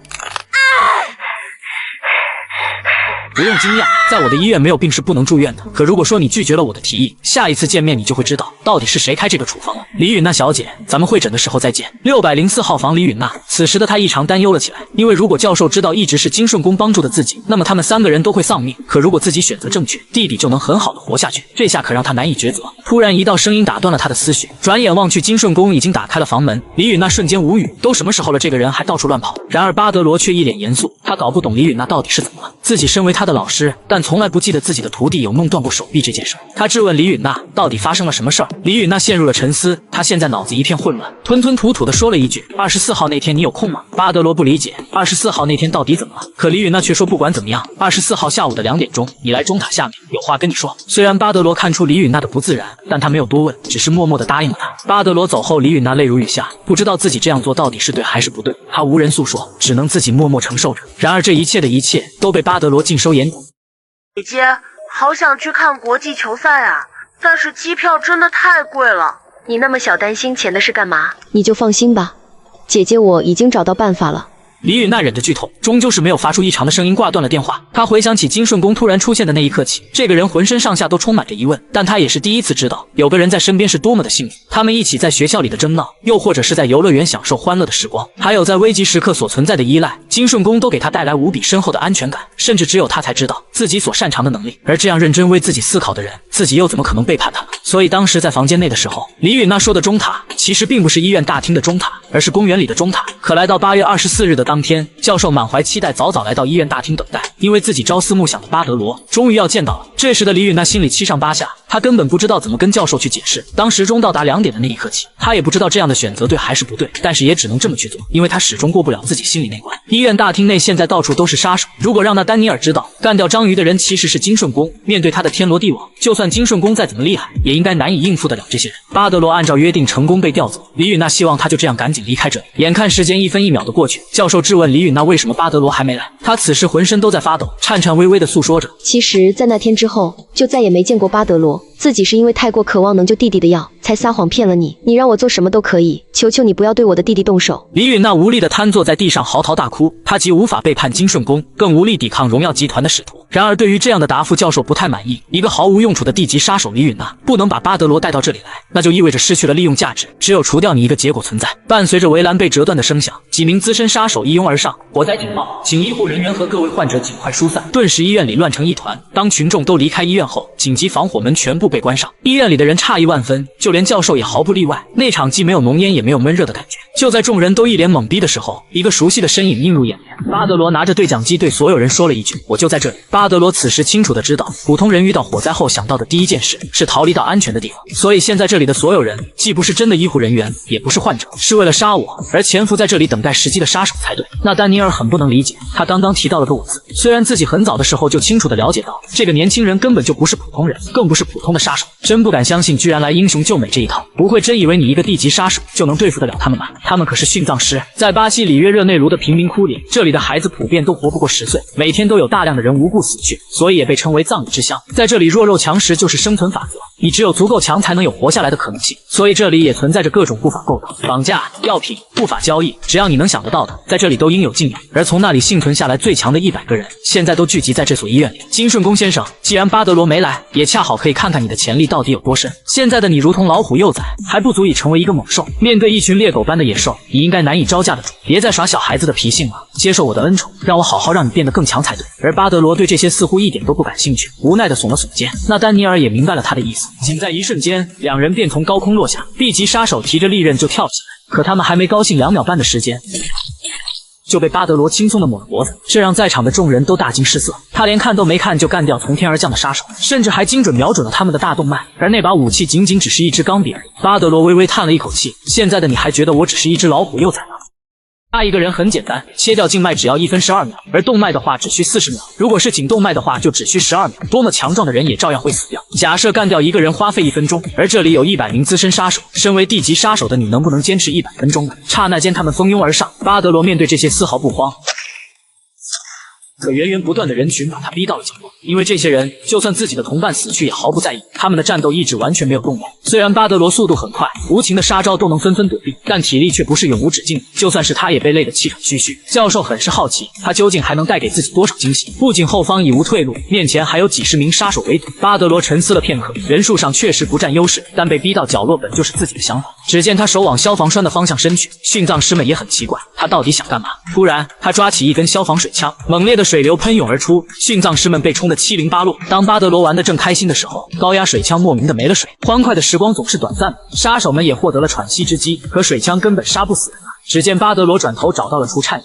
不用惊讶，在我的医院没有病是不能住院的。可如果说你拒绝了我的提议，下一次见面你就会知道到底是谁开这个处方了。李允娜小姐，咱们会诊的时候再见。604号房李允娜，此时的她异常担忧了起来，因为如果教授知道一直是金顺宫帮助的自己，那么他们3个人都会丧命。可如果自己选择正确，弟弟就能很好的活下去。这下可让她难以抉择。突然一道声音打断了她的思绪，转眼望去，金顺宫已经打开了房门。李允娜瞬间无语，都什么时候了，这个人还到处乱跑。然而巴德罗却一脸严肃，他搞不懂李允娜到底是怎么了。自己身为他的老师，但从来不记得自己的徒弟有弄断过手臂这件事。他质问李允娜到底发生了什么事儿。李允娜陷入了沉思，她现在脑子一片混乱，吞吞吐吐地说了一句：“24号那天你有空吗？”巴德罗不理解24号那天到底怎么了，可李允娜却说不管怎么样，24号下午的2点钟你来中塔下面，有话跟你说。虽然巴德罗看出李允娜的不自然，但他没有多问，只是默默地答应了他。巴德罗走后，李允娜泪如雨下，不知道自己这样做到底是对还是不对。她无人诉说，只能自己默默承受着。然而这一切的一切都被巴德罗尽收眼底。姐姐，好想去看国际球赛啊，但是机票真的太贵了。你那么小担心钱的事干嘛？你就放心吧，姐姐我已经找到办法了。李允娜忍着剧痛，终究是没有发出异常的声音，挂断了电话。她回想起金顺宫突然出现的那一刻起，这个人浑身上下都充满着疑问，但她也是第一次知道有个人在身边是多么的幸运。他们一起在学校里的争闹，又或者是在游乐园享受欢乐的时光，还有在危急时刻所存在的依赖，金顺宫都给她带来无比深厚的安全感，甚至只有她才知道自己所擅长的能力。而这样认真为自己思考的人，自己又怎么可能背叛他呢？所以当时在房间内的时候，李允娜说的中塔其实并不是医院大厅的中塔，而是公园里的中塔。可来到8月24日的当天，教授满怀期待早早来到医院大厅等待，因为自己朝思暮想的巴德罗终于要见到了。这时的李允娜心里七上八下，她根本不知道怎么跟教授去解释。当时钟到达2点的那一刻起，她也不知道这样的选择对还是不对，但是也只能这么去做，因为她始终过不了自己心里那关。医院大厅内现在到处都是杀手，如果让那丹尼尔知道干掉章鱼的人其实是金顺宫，面对他的天罗地网，就算金顺宫再怎么厉害，也应该难以应付得了这些人。巴德罗按照约定成功被调走，李允娜希望他就这样赶紧离开这里。眼看时间1分1秒的过去，教授质问李允娜为什么巴德罗还没来。他此时浑身都在发抖，颤颤巍巍地诉说着，其实在那天之后就再也没见过巴德罗，自己是因为太过渴望能救弟弟的药才撒谎骗了你，你让我做什么都可以，求求你不要对我的弟弟动手。李允娜无力地瘫坐在地上嚎啕大哭，她既无法背叛金顺宫，更无力抵抗荣耀集团的使徒。然而对于这样的答复，教授不太满意。一个毫无用处的地级杀手李允娜不能把巴德罗带到这里来，那就意味着失去了利用价值，只有除掉你一个结果存在。伴随着围栏被折断的声响，几名资深杀手一拥而上，火灾警报，请医护人员和各位患者尽快疏散。顿时医院里乱成一团。当群众都离开医院后，紧急防火门全部被关上。医院里的人诧异万分，就连教授也毫不例外。那场既没有浓烟也没有闷热的感觉。就在众人都一脸懵逼的时候，一个熟悉的身影映入眼帘。巴德罗拿着对讲机对所有人说了一句：“我就在这里。”巴德罗此时清楚地知道，普通人遇到火灾后想到的第一件事是逃离到安全的地方。所以现在这里的所有人既不是真的医护人员，也不是患者，是为了杀我而潜伏在这里等待时机的杀手才对。那丹尼尔很不能理解，他刚刚提到了个我字，虽然自己很早的时候就清楚地了解到这个年轻人根本就不是普通人，更不是普通的杀手，真不敢相信居然来英雄救美这一套。不会真以为你一个地级杀手就能对付得了他们吧？他们可是殉葬师，在巴西里约热内卢的贫民窟里，这里的孩子普遍都活不过10岁，每天都有大量的人无故死去，所以也被称为葬礼之乡。在这里弱肉强食就是生存法则，你只有足够强才能有活下来的可能性，所以这里也存在着各种不法勾当、绑架、药品、不法交易，只要你能想得到的，在这里都应有尽有。而从那里幸存下来最强的100个人，现在都聚集在这所医院里。金顺公先生，既然巴德罗没来，也恰好可以看看你的潜力到底有多深。现在的你如同老虎幼崽，还不足以成为一个猛兽，面对一群猎狗般的野兽，你应该难以招架得住。别再耍小孩子的脾性了，接受我的恩宠，让我好好让你变得更强才对。而巴德罗对这些似乎一点都不感兴趣，无奈地耸了耸肩。那丹尼尔也明白了他的意思，仅在一瞬间，两人便从高空落下。地级杀手提着利刃就跳起来，可他们还没高兴2秒半的时间，就被巴德罗轻松地抹了脖子，这让在场的众人都大惊失色。他连看都没看就干掉从天而降的杀手，甚至还精准瞄准了他们的大动脉，而那把武器仅仅只是一支钢笔而已。巴德罗微微叹了一口气，现在的你还觉得我只是一只老虎幼崽吗？杀一个人很简单，切掉静脉只要1分12秒，而动脉的话只需40秒。如果是颈动脉的话，就只需12秒。多么强壮的人也照样会死掉。假设干掉一个人花费1分钟，而这里有100名资深杀手，身为地级杀手的你能不能坚持100分钟呢？刹那间，他们蜂拥而上，巴德罗面对这些丝毫不慌。可源源不断的人群把他逼到了角落，因为这些人就算自己的同伴死去也毫不在意，他们的战斗意志完全没有动摇。虽然巴德罗速度很快，无情的杀招都能纷纷躲避，但体力却不是永无止境的，就算是他也被累得气喘吁吁。教授很是好奇，他究竟还能带给自己多少惊喜？不仅后方已无退路，面前还有几十名杀手围堵。巴德罗沉思了片刻，人数上确实不占优势，但被逼到角落本就是自己的想法。只见他手往消防栓的方向伸去，殉葬师们也很奇怪，他到底想干嘛？突然，他抓起一根消防水枪，猛烈的水流喷涌而出，殉葬师们被冲得七零八落。当巴德罗玩得正开心的时候，高压水枪莫名的没了水。欢快的时光总是短暂的，杀手们也获得了喘息之机，可水枪根本杀不死人啊！只见巴德罗转头找到了除颤仪。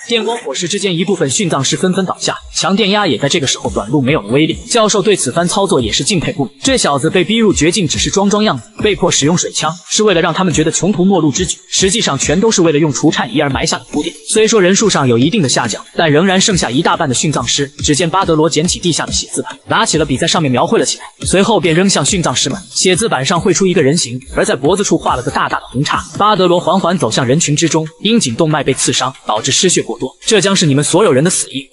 电光火石之间，一部分殉葬师纷纷倒下，强电压也在这个时候短路没有了威力。教授对此番操作也是敬佩不已，这小子被逼入绝境只是装装样子，被迫使用水枪是为了让他们觉得穷途末路之举，实际上全都是为了用除颤仪而埋下的铺垫。虽说人数上有一定的下降，但仍然剩下一大半的殉葬师。只见巴德罗捡起地下的写字板，拿起了笔在上面描绘了起来，随后便扔向殉葬师们。写字板上绘出一个人形，而在脖子处画了个大大的红叉。巴德罗缓缓走向人群之中，因颈动脉被刺伤，导致失血过多，这将是你们所有人的死因。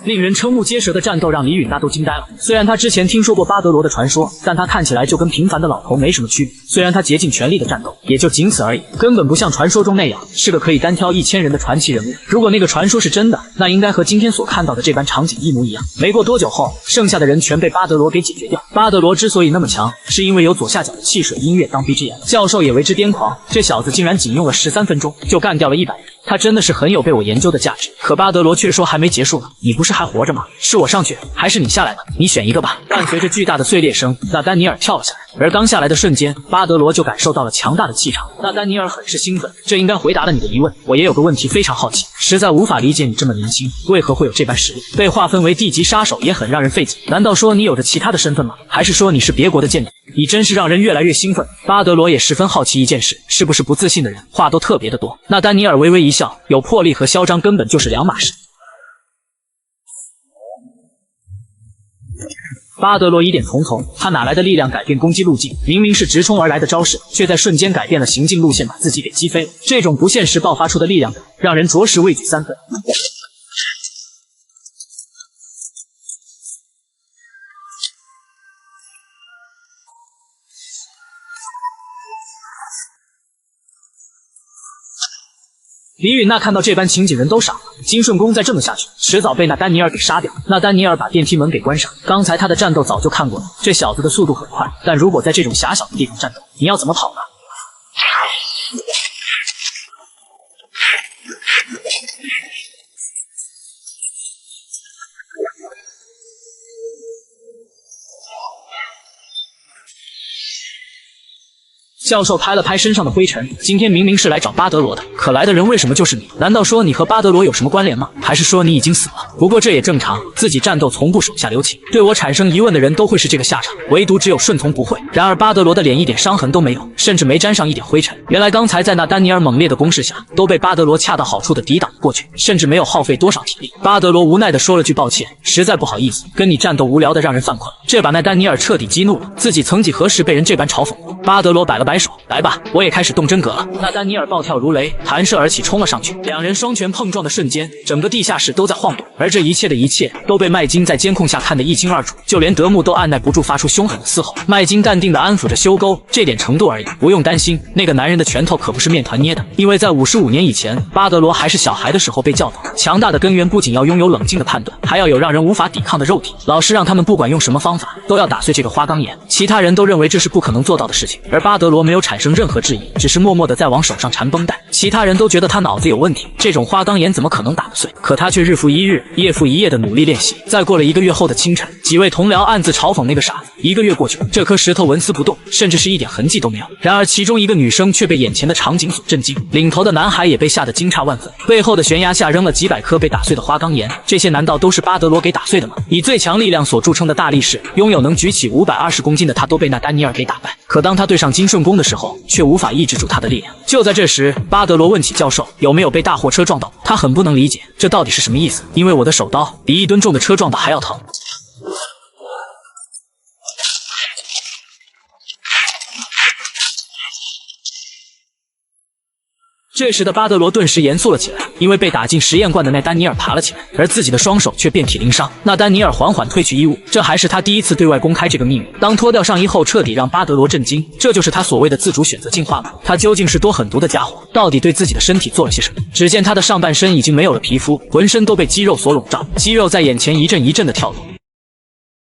令人瞠目结舌的战斗让李允大都惊呆了。虽然他之前听说过巴德罗的传说，但他看起来就跟平凡的老头没什么区别。虽然他竭尽全力的战斗，也就仅此而已，根本不像传说中那样是个可以单挑1000人的传奇人物。如果那个传说是真的，那应该和今天所看到的这般场景一模一样。没过多久后，剩下的人全被巴德罗给解决掉。巴德罗之所以那么强，是因为有左下角的汽水音乐当 BGM。教授也为之癫狂，这小子竟然仅用了13分钟就干掉了100人。他真的是很有被我研究的价值。可巴德罗却说还没结束呢，你不是还活着吗？是我上去还是你下来呢？你选一个吧。伴随着巨大的碎裂声，纳丹尼尔跳了下来，而刚下来的瞬间，巴德罗就感受到了强大的气场。纳丹尼尔很是兴奋，这应该回答了你的疑问。我也有个问题非常好奇，实在无法理解你这么年轻，为何会有这般实力？被划分为地级杀手也很让人费解，难道说你有着其他的身份吗？还是说你是别国的间谍？你真是让人越来越兴奋。巴德罗也十分好奇一件事，是不是不自信的人话都特别的多？纳丹尼尔微微一笑，有魄力和嚣张根本就是两码事。巴德罗疑点重重，他哪来的力量改变攻击路径？明明是直冲而来的招式，却在瞬间改变了行进路线，把自己给击飞了。这种不现实爆发出的力量感，让人着实畏惧3分。李允娜看到这般情景，人都傻了。金顺宫再这么下去，迟早被那丹尼尔给杀掉。那丹尼尔把电梯门给关上，刚才他的战斗早就看过了，这小子的速度很快，但如果在这种狭小的地方战斗，你要怎么跑呢？教授拍了拍身上的灰尘，今天明明是来找巴德罗的，可来的人为什么就是你？难道说你和巴德罗有什么关联吗？还是说你已经死了？不过这也正常，自己战斗从不手下留情，对我产生疑问的人都会是这个下场，唯独只有顺从不会。然而巴德罗的脸一点伤痕都没有，甚至没沾上一点灰尘。原来刚才在那丹尼尔猛烈的攻势下，都被巴德罗恰到好处的抵挡过去，甚至没有耗费多少体力。巴德罗无奈地说了句抱歉，实在不好意思，跟你战斗无聊的让人犯困。这把那丹尼尔彻底激怒了，自己曾几何时被人这般嘲讽过。巴德罗摆了摆手，来吧，我也开始动真格了。那丹尼尔暴跳如雷，弹射而起，冲了上去。两人双拳碰撞的瞬间，整个地下室都在晃动，而这一切的一切都被麦金在监控下看得一清二楚，就连德牧都按耐不住发出凶狠的嘶吼。麦金淡定地安抚着修沟，这点程度而已，不用担心，那个男人的拳头可不是面团捏的，因为在55年以前，巴德罗还是小孩的时候被教导，强大的根源不仅要拥有冷静的判断，还要有让人无法抵抗的肉体。老师让他们不管用什么方法，都要打碎这个花岗岩。其他人都认为这是不可能做到的事情，而巴德罗没有产生任何质疑，只是默默地在往手上缠绷带。其他人都觉得他脑子有问题，这种花岗岩怎么可能打得碎？可他却日复一日、夜复一夜的努力练习。再过了1个月后的清晨，几位同僚暗自嘲讽那个傻子。1个月过去了，这颗石头纹丝不动，甚至是一点痕迹都没有。然而其中一个女生却被眼前的场景所震惊，领头的男孩也被吓得惊诧万分。背后的悬崖下扔了几百颗被打碎的花岗岩，这些难道都是巴德罗给打碎的吗？以最强力量所著称的大力士，拥有能举起520公斤的他都被那丹尼尔给打败。可当他对上金顺宫的时候，却无法抑制住他的力量。就在这时，巴德罗问起教授有没有被大货车撞到，他很不能理解这到底是什么意思，因为我的手刀比1吨重的车撞到还要疼。这时的巴德罗顿时严肃了起来，因为被打进实验罐的那丹尼尔爬了起来，而自己的双手却遍体鳞伤。那丹尼尔缓缓褪去衣物，这还是他第一次对外公开这个秘密。当脱掉上衣后，彻底让巴德罗震惊，这就是他所谓的自主选择进化吗？他究竟是多狠毒的家伙，到底对自己的身体做了些什么？只见他的上半身已经没有了皮肤，浑身都被肌肉所笼罩，肌肉在眼前一阵一阵的跳动。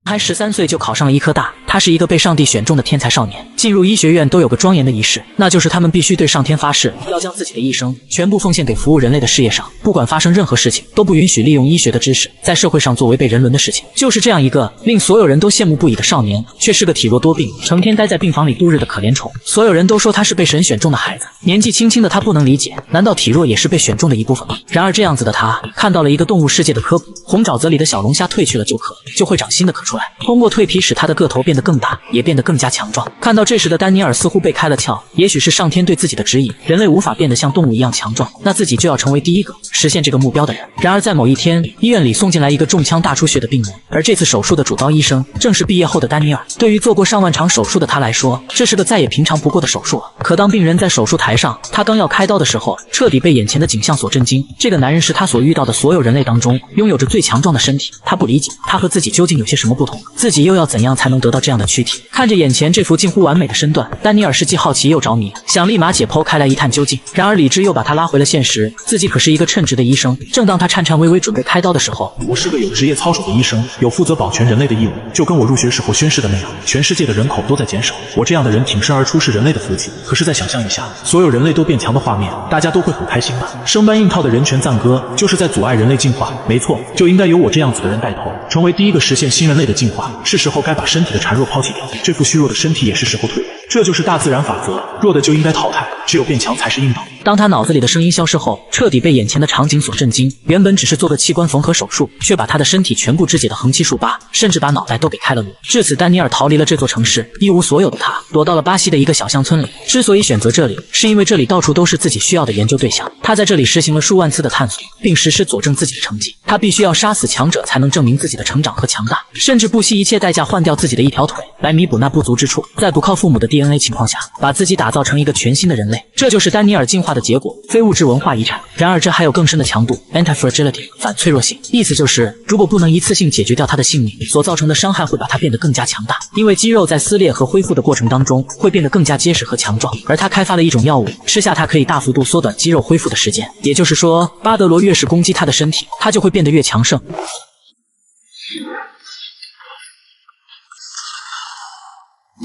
还13岁就考上了医科大，他是一个被上帝选中的天才少年。进入医学院都有个庄严的仪式，那就是他们必须对上天发誓，要将自己的一生全部奉献给服务人类的事业上，不管发生任何事情，都不允许利用医学的知识在社会上做违背人伦的事情。就是这样一个令所有人都羡慕不已的少年，却是个体弱多病、成天待在病房里度日的可怜虫。所有人都说他是被神选中的孩子，年纪轻轻的他不能理解，难道体弱也是被选中的一部分吗？然而这样子的他看到了一个动物世界的科普，红沼泽里的小龙虾褪去了旧壳，就会长新的壳出来。通过蜕皮使它的个头变得更大，也变得更加强壮。看到这时的丹尼尔似乎被开了窍，也许是上天对自己的指引，人类无法变得像动物一样强壮，那自己就要成为第一个实现这个目标的人。然而在某一天，医院里送进来一个中枪大出血的病人，而这次手术的主刀医生正是毕业后的丹尼尔。对于做过上万场手术的他来说，这是个再也平常不过的手术了。可当病人在手术台上，他刚要开刀的时候，彻底被眼前的景象所震惊。这个男人是他所遇到的所有人类当中拥有着最强壮的身体，他不理解他和自己究竟有些什么不同，自己又要怎样才能得到这样的躯体？看着眼前这副近乎完美的身段，丹尼尔是既好奇又着迷，想立马解剖开来一探究竟。然而理智又把他拉回了现实，自己可是一个称职的医生。正当他颤颤巍巍准备开刀的时候，我是个有职业操守的医生，有负责保全人类的义务，就跟我入学时候宣誓的那样，全世界的人口都在减少，我这样的人挺身而出是人类的福气。可是再想象一下，所有人类都变强的画面，大家都会很开心吧？生搬硬套的人权赞歌，就是在阻碍人类进化。没错，就应该由我这样子的人带头，成为第一个实现新人类的进化。是时候该把身体的孱弱抛弃掉，这副虚弱的身体也是时候退位。这就是大自然法则，弱的就应该淘汰，只有变强才是硬道理。当他脑子里的声音消失后，彻底被眼前的场景所震惊。原本只是做个器官缝合手术，却把他的身体全部肢解得横七竖八，甚至把脑袋都给开了颅。至此，丹尼尔逃离了这座城市，一无所有的他躲到了巴西的一个小乡村里。之所以选择这里，是因为这里到处都是自己需要的研究对象。他在这里实行了数万次的探索，并实施佐证自己的成绩。他必须要杀死强者，才能证明自己的成长和强大，甚至不惜一切代价换掉自己的一条腿，来弥补那不足之处。在不靠父母的 DNA 情况下，把自己打造成一个全新的人类，这就是丹尼尔进化的结果，非物质文化遗产。然而这还有更深的强度 ，anti-fragility 反脆弱性，意思就是如果不能一次性解决掉他的性命，所造成的伤害会把他变得更加强大。因为肌肉在撕裂和恢复的过程当中会变得更加结实和强壮，而他开发了一种药物，吃下它可以大幅度缩短肌肉恢复的时间。也就是说，巴德罗越是攻击他的身体，他就会变得越强盛。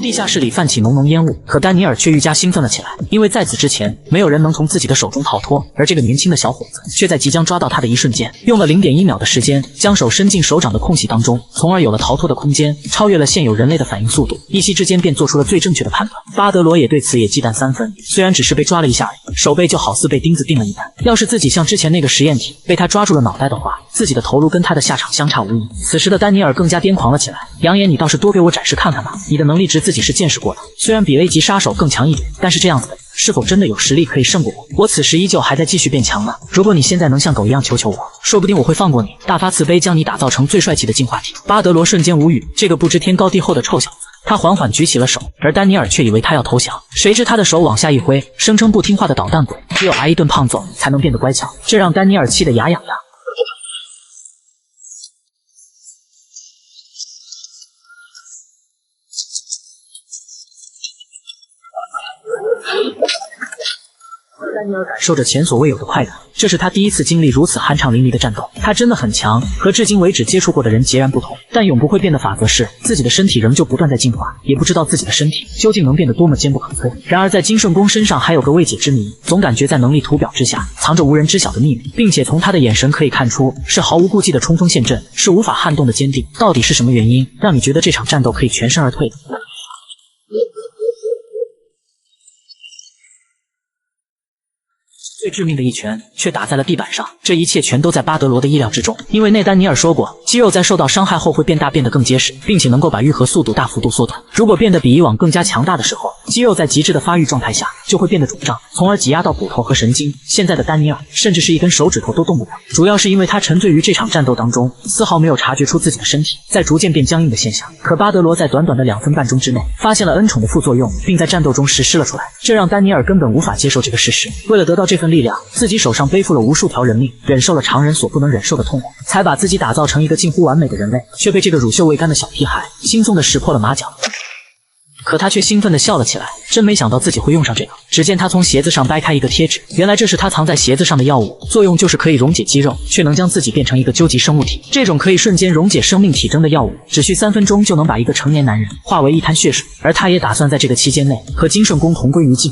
地下室里泛起浓浓烟雾，可丹尼尔却愈加兴奋了起来，因为在此之前，没有人能从自己的手中逃脱，而这个年轻的小伙子却在即将抓到他的一瞬间，用了0.1秒的时间，将手伸进手掌的空隙当中，从而有了逃脱的空间，超越了现有人类的反应速度，一息之间便做出了最正确的判断。巴德罗也对此也忌惮3分，虽然只是被抓了一下而已，手背就好似被钉子钉了一般。要是自己像之前那个实验体被他抓住了脑袋的话，自己的头颅跟他的下场相差无疑。此时的丹尼尔更加癫狂了起来，扬言你倒是多给我展示看看吧，你的能力值自己是见识过的，虽然比 A 级杀手更强一点，但是这样子的是否真的有实力可以胜过我？我此时依旧还在继续变强呢。如果你现在能像狗一样求求我，说不定我会放过你，大发慈悲将你打造成最帅气的进化体。巴德罗瞬间无语，这个不知天高地厚的臭小子。他缓缓举起了手，而丹尼尔却以为他要投降，谁知他的手往下一挥，声称不听话的捣蛋鬼，只有挨一顿胖揍才能变得乖巧，这让丹尼尔气得牙痒痒。丹尼尔感受着前所未有的快感，这是他第一次经历如此酣畅淋漓的战斗。他真的很强，和至今为止接触过的人截然不同。但永不会变的法则是，自己的身体仍旧不断在进化，也不知道自己的身体究竟能变得多么坚不可摧。然而在金顺公身上还有个未解之谜，总感觉在能力图表之下藏着无人知晓的秘密，并且从他的眼神可以看出，是毫无顾忌的冲锋陷阵，是无法撼动的坚定。到底是什么原因，让你觉得这场战斗可以全身而退的？最致命的一拳却打在了地板上，这一切全都在巴德罗的意料之中。因为内丹尼尔说过，肌肉在受到伤害后会变大，变得更结实，并且能够把愈合速度大幅度缩短。如果变得比以往更加强大的时候，肌肉在极致的发育状态下就会变得肿胀，从而挤压到骨头和神经。现在的丹尼尔甚至是一根手指头都动不了，主要是因为他沉醉于这场战斗当中，丝毫没有察觉出自己的身体在逐渐变僵硬的现象。可巴德罗在短短的2分半钟之内发现了恩宠的副作用，并在战斗中实施了出来，这让丹尼尔根本无法接受这个事实。为了得到这份力量，自己手上背负了无数条人命，忍受了常人所不能忍受的痛苦，才把自己打造成一个近乎完美的人类，却被这个乳臭未干的小屁孩轻松地识破了马脚。可他却兴奋地笑了起来，真没想到自己会用上这个。只见他从鞋子上掰开一个贴纸，原来这是他藏在鞋子上的药物，作用就是可以溶解肌肉，却能将自己变成一个究极生物体。这种可以瞬间溶解生命体征的药物，只需3分钟就能把一个成年男人化为一滩血水，而他也打算在这个期间内和金顺公同归于尽。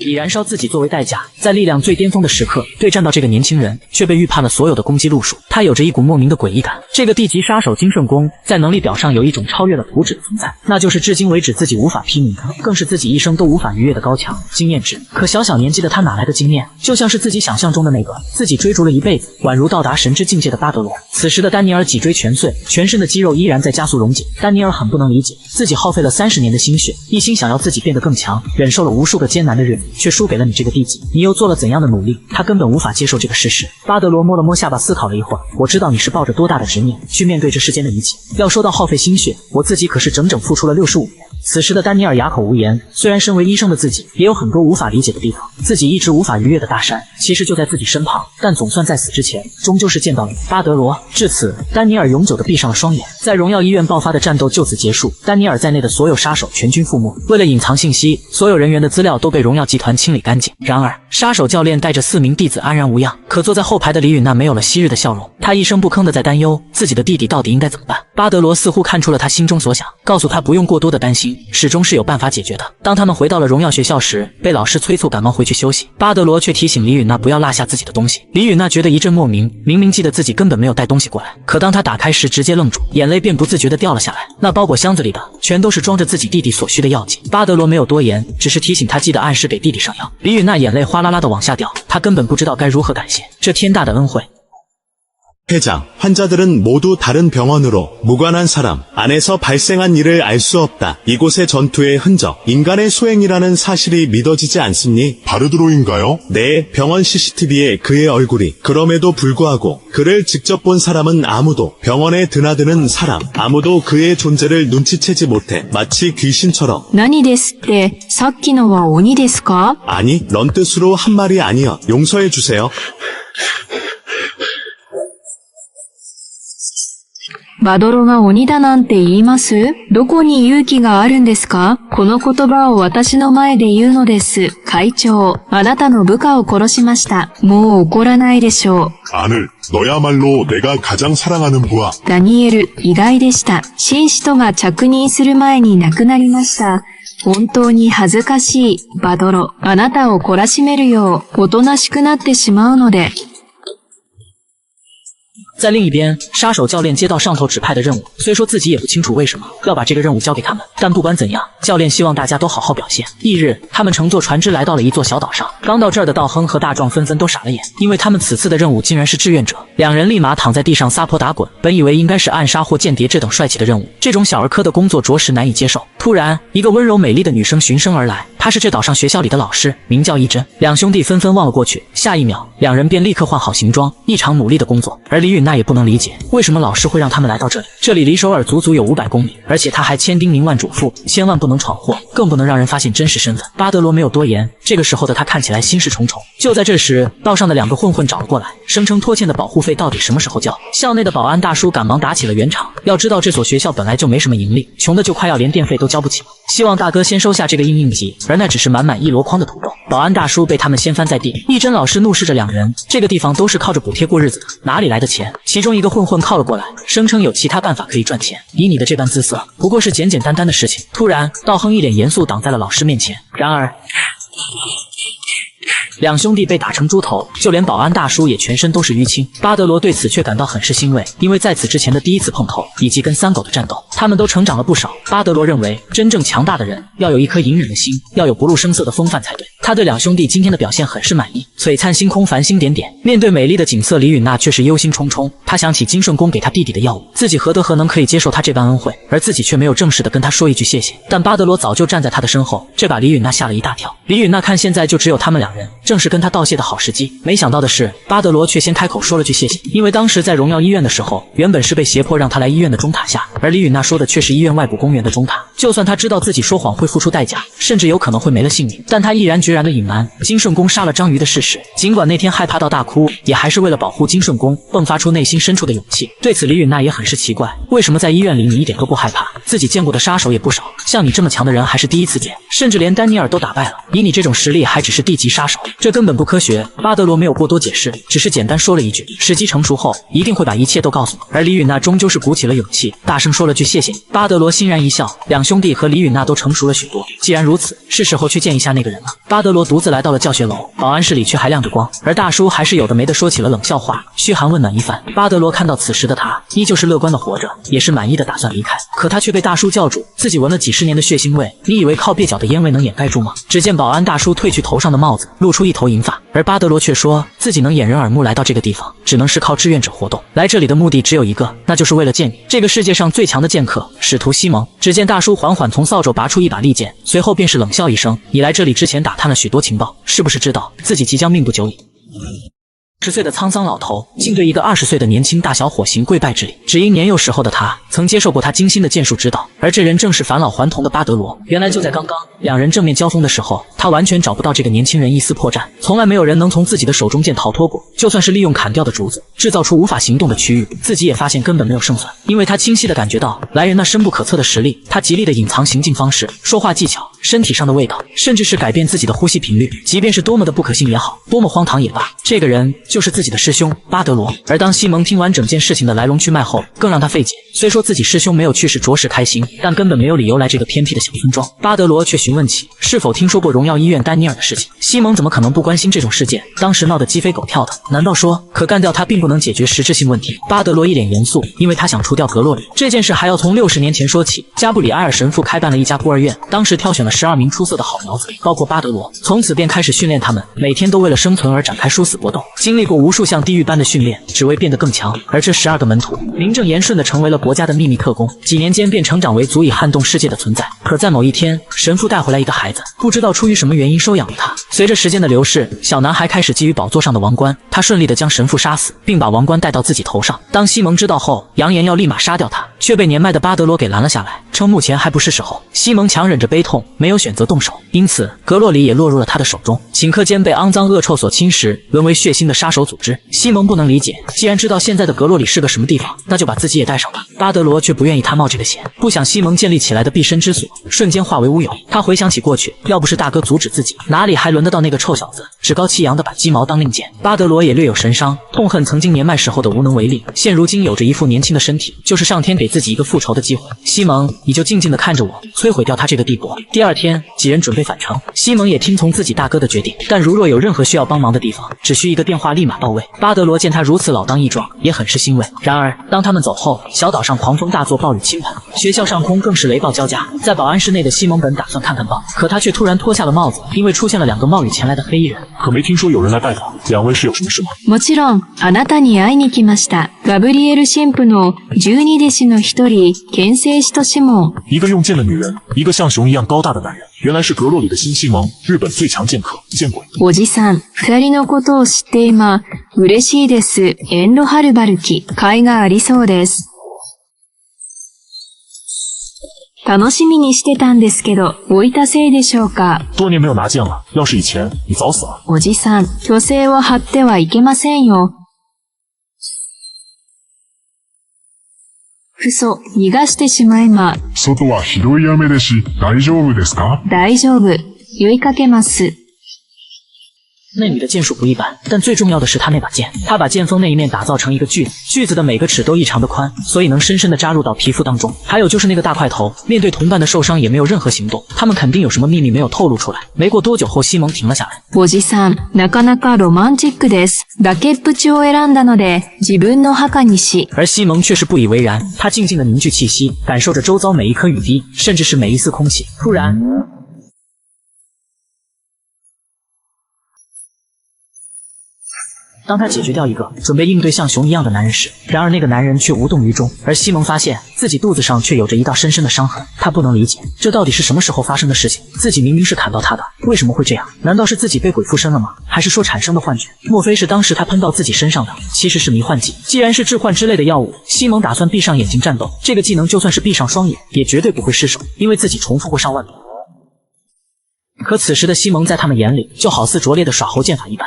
以燃烧自己作为代价，在力量最巅峰的时刻对战到这个年轻人，却被预判了所有的攻击路数。他有着一股莫名的诡异感。这个地级杀手金顺公在能力表上有一种超越了图纸的存在，那就是至今为止自己无法媲美的，更是自己一生都无法逾越的高强经验值。可小小年纪的他哪来的经验？就像是自己想象中的那个自己追逐了一辈子，宛如到达神之境界的巴德罗。此时的丹尼尔脊椎全碎，全身的肌肉依然在加速溶解。丹尼尔很不能理解，自己耗费了30年的心血，一心想要自己变得更强，忍受了无数个艰难的日子，却输给了你这个地级。你又做了怎样的努力？他根本无法接受这个事实。巴德罗摸了摸下巴，思考了一会儿。我知道你是抱着多大的执念去面对这世间的一切。要说到耗费心血，我自己可是整整付出了65年。此时的丹尼尔哑口无言，虽然身为医生的自己也有很多无法理解的地方，自己一直无法逾越的大山其实就在自己身旁，但总算在死之前终究是见到了巴德罗。至此，丹尼尔永久地闭上了双眼。在荣耀医院爆发的战斗就此结束，丹尼尔在内的所有杀手全军覆没。为了隐藏信息，所有人员的资料都被荣耀集团清理干净。然而，杀手教练带着4名弟子安然无恙，可坐在后排的李允娜没有了昔日的笑容，她一声不吭地在担忧自己的弟弟到底应该怎么办。巴德罗似乎看出了他心中所想，告诉他不用过多的担心，情始终是有办法解决的。当他们回到了荣耀学校时，被老师催促赶忙回去休息。巴德罗却提醒李允娜不要落下自己的东西。李允娜觉得一阵莫名，明明记得自己根本没有带东西过来，可当她打开时直接愣住，眼泪便不自觉地掉了下来。那包裹箱子里的全都是装着自己弟弟所需的药剂。巴德罗没有多言，只是提醒他记得按时给弟弟上药。李允娜眼泪哗啦啦地往下掉，她根本不知道该如何感谢这天大的恩惠。 회장, 환자들은 모두 다른 병원으로 무관한 사람, 안에서 발생한 일을 알 수 없다. 이곳의 전투의 흔적, 인간의 소행이라는 사실이 믿어지지 않습니? 바르드로인가요? 네, 병원 CCTV에 그의 얼굴이. 그럼에도 불구하고 그를 직접 본 사람은 아무도, 병원에 드나드는 사람, 아무도 그의 존재를 눈치채지 못해 마치 귀신처럼. 何ですって、さっきのは鬼ですか? 아니, 런 뜻으로 한 말이 아니여. 용서해 주세요. バドロが鬼だなんて言います?どこに勇気があるんですか?この言葉を私の前で言うのです。会長、あなたの部下を殺しました。もう怒らないでしょう。 아늘, 너야말로 내가 가장 사랑하는 부하. ダニエル、意外でした。紳士とが着任する前に亡くなりました。本当に恥ずかしい。バドロ、あなたを懲らしめるよう、おとなしくなってしまうので。 在另一边，杀手教练接到上头指派的任务，虽说自己也不清楚为什么要把这个任务交给他们，但不管怎样，教练希望大家都好好表现。翌日，他们乘坐船只来到了一座小岛上。刚到这儿的道亨和大壮纷纷都傻了眼，因为他们此次的任务竟然是志愿者。两人立马躺在地上撒泼打滚，本以为应该是暗杀或间谍这等帅气的任务，这种小儿科的工作着实难以接受。突然，一个温柔美丽的女生循声而来，她是这岛上学校里的老师，名叫一真。两兄弟纷纷望了过去，下一秒，两人便立刻换好行装，异常努力的工作。而李允娜也不能理解。 为什么老师会让他们来到这里？这里离首尔足足有500公里，而且他还千叮咛万嘱咐，千万不能闯祸，更不能让人发现真实身份。巴德罗没有多言，这个时候的他看起来心事重重。就在这时，道上的2个混混找了过来，声称拖欠的保护费到底什么时候交。校内的保安大叔赶忙打起了圆场。要知道这所学校本来就没什么盈利，穷的就快要连电费都交不起了。希望大哥先收下这个应急，而那只是满满1箩筐的土豆。保安大叔被他们掀翻在地，一真老师怒视着2人，这个地方都是靠着补贴过日子的，哪里来的钱？其中一个混混靠了过来，声称有其他办法可以赚钱。以你的这般姿色，不过是简简单单的事情。突然，道亨一脸严肃挡在了老师面前。然而， 两兄弟被打成猪头，就连保安大叔也全身都是淤青。巴德罗对此却感到很是欣慰，因为在此之前的第一次碰头，以及跟3狗的战斗，他们都成长了不少。巴德罗认为，真正强大的人要有一颗隐忍的心，要有不露声色的风范才对。他对两兄弟今天的表现很是满意。璀璨星空，繁星点点，面对美丽的景色，李允娜却是忧心忡忡。她想起金顺宫给他弟弟的药物，自己何德何能可以接受他这般恩惠，而自己却没有正式的跟他说一句谢谢。但巴德罗早就站在他的身后，这把李允娜吓了一大跳。李允娜看现在就只有他们2人，正是跟他道谢的好时机。没想到的是，巴德罗却先开口说了句谢谢，因为当时在荣耀医院的时候，原本是被胁迫让他来医院的钟塔下，而李允娜说的却是医院外部公园的钟塔。就算他知道自己说谎会付出代价，甚至有可能会没了性命，但他毅然决然的隐瞒金顺宫杀了章鱼的事实。尽管那天害怕到大哭，也还是为了保护金顺宫，迸发出内心深处的勇气。对此，李允娜也很是奇怪，为什么在医院里你一点都不害怕？自己见过的杀手也不少，像你这么强的人还是第一次见，甚至连丹尼尔都打败了，以你这种实力还只是地级杀手，这根本不科学。巴德罗没有过多解释，只是简单说了一句：“时机成熟后，一定会把一切都告诉你。”而李允娜终究是鼓起了勇气，大声说了句谢谢你。巴德罗欣然一笑，两兄弟和李允娜都成熟了许多。既然如此，是时候去见一下那个人了。巴德罗独自来到了教学楼，保安室里却还亮着光，而大叔还是有的没的说起了冷笑话，嘘寒问暖一番。巴德罗看到此时的他，依旧是乐观的活着，也是满意的打算离开，可他却被大叔叫住，自己闻了几十年的血腥味，你以为靠蹩脚的烟味能掩盖住吗？只见保安大叔褪去头上的帽子，露出一头银发，而巴德罗却说自己能掩人耳目来到这个地方，只能是靠志愿者活动。来这里的目的只有一个，那就是为了见你，这个世界上最强的剑客使徒西蒙。只见大叔缓缓从扫帚拔出一把利剑，随后便是冷笑一声：“你来这里之前打探了许多情报，是不是知道自己即将命不久矣？”10岁的沧桑老头竟对一个20岁的年轻大小伙行跪拜之礼，只因年幼时候的他曾接受过他精心的剑术指导，而这人正是返老还童的巴德罗。原来就在刚刚两人正面交锋的时候，他完全找不到这个年轻人一丝破绽，从来没有人能从自己的手中剑逃脱过，就算是利用砍掉的竹子制造出无法行动的区域，自己也发现根本没有胜算。因为他清晰地感觉到来人那深不可测的实力，他极力的隐藏行进方式、说话技巧、身体上的味道，甚至是改变自己的呼吸频率，即便是多么的不可信也好，多么荒唐也罢，这个人就是自己的师兄巴德罗。而当西蒙听完整件事情的来龙去脉后，更让他费解。虽说自己师兄没有去世着实开心，但根本没有理由来这个偏僻的小村庄。巴德罗却询问起是否听说过荣耀医院丹尼尔的事情。西蒙怎么可能不关心这种事件？当时闹得鸡飞狗跳的，难道说可干掉他并不能解决实质性问题？巴德罗一脸严肃，因为他想除掉格洛里。这件事还要从60年前说起。加布里埃尔神父开办了一家孤儿院，当时挑选了12名出色的好苗子，包括巴德罗，从此便开始训练他们，每天都为了生存而展开殊死搏斗，经历过无数项地狱般的训练，只为变得更强。而这12个门徒名正言顺地成为了国家的秘密特工，几年间便成长为足以撼动世界的存在。可在某一天，神父带回来一个孩子，不知道出于什么原因收养了他。随着时间的流逝，小男孩开始觊觎宝座上的王冠，他顺利地将神父杀死，并把王冠戴到自己头上。当西蒙知道后，扬言要立马杀掉他，却被年迈的巴德罗给拦了下来，称目前还不是时候。西蒙强忍着悲痛，没有选择动手，因此格洛里也落入了他的手中。顷刻间被肮脏恶臭所侵蚀，沦为血腥的杀手组织。西蒙不能理解，既然知道现在的格洛里是个什么地方，那就把自己也带上吧。巴德罗却不愿意他冒这个险，不想西蒙建立起来的避身之所瞬间化为乌有。他回想起过去，要不是大哥阻止自己，哪里还轮得到那个臭小子趾高气扬地把鸡毛当令箭。巴德罗也略有神伤，痛恨曾经年迈时候的无能为力，现如今有着一副年轻的身体，就是上天给自己一个复仇的机会。西蒙，你就静静地看着我摧毁掉他这个帝国。第二天，几人准备返程，西蒙也听从自己大哥的决定，但如若有任何需要帮忙的地方，只需一个电话立马到位。巴德罗见他如此老当益壮，也很是欣慰。然而当他们走后，小岛上狂风大作，暴雨倾盆，学校上空更是雷暴交加。在保安室内的西蒙本打算看看报，可他却突然脱下了帽子，因为出现了2个冒雨前来的黑衣人。可没听说有人来拜访，两位是有什么事吗？もちろん、あなたに会いに来ました。ガブリエル神父の12弟子の一人、ケンセイシトシモン。一个用剑的女人，一个像熊一样高大的男人，原来是格洛里的新西蒙，日本最强剑客，见鬼！おじさん、二人のことを知って今、嬉しいです。遠路はるばるき、甲斐がありそうです。楽しみにしてたんですけど、置いたせいでしょうか。多年没有拿剑了，要是以前，你早死了。おじさん、虚勢を張ってはいけませんよ。嘘、逃がしてしまえま。外はひどい雨ですし、大丈夫ですか？大丈夫。酔いかけます。那女的剑术不一般，但最重要的是她那把剑。她把剑锋那一面打造成一个锯子，锯子的每个齿都异常的宽，所以能深深的扎入到皮肤当中。还有就是那个大块头，面对同伴的受伤也没有任何行动，他们肯定有什么秘密没有透露出来。没过多久后，西蒙停了下来。おじさん、なかなかロマンチックです。崖っぷちを選んだので、自分の墓にし。而西蒙却是不以为然，他静静的凝聚气息，感受着周遭每一颗雨滴，甚至是每一丝空气。突然，当他解决掉一个准备应对像熊一样的男人时，然而那个男人却无动于衷。而西蒙发现自己肚子上却有着一道深深的伤痕，他不能理解这到底是什么时候发生的事情。自己明明是砍到他的，为什么会这样？难道是自己被鬼附身了吗？还是说产生的幻觉？莫非是当时他喷到自己身上的其实是迷幻剂？既然是致幻之类的药物，西蒙打算闭上眼睛战斗。这个技能就算是闭上双眼，也绝对不会失手，因为自己重复过上万遍。可此时的西蒙在他们眼里就好似拙劣的耍猴剑法一般。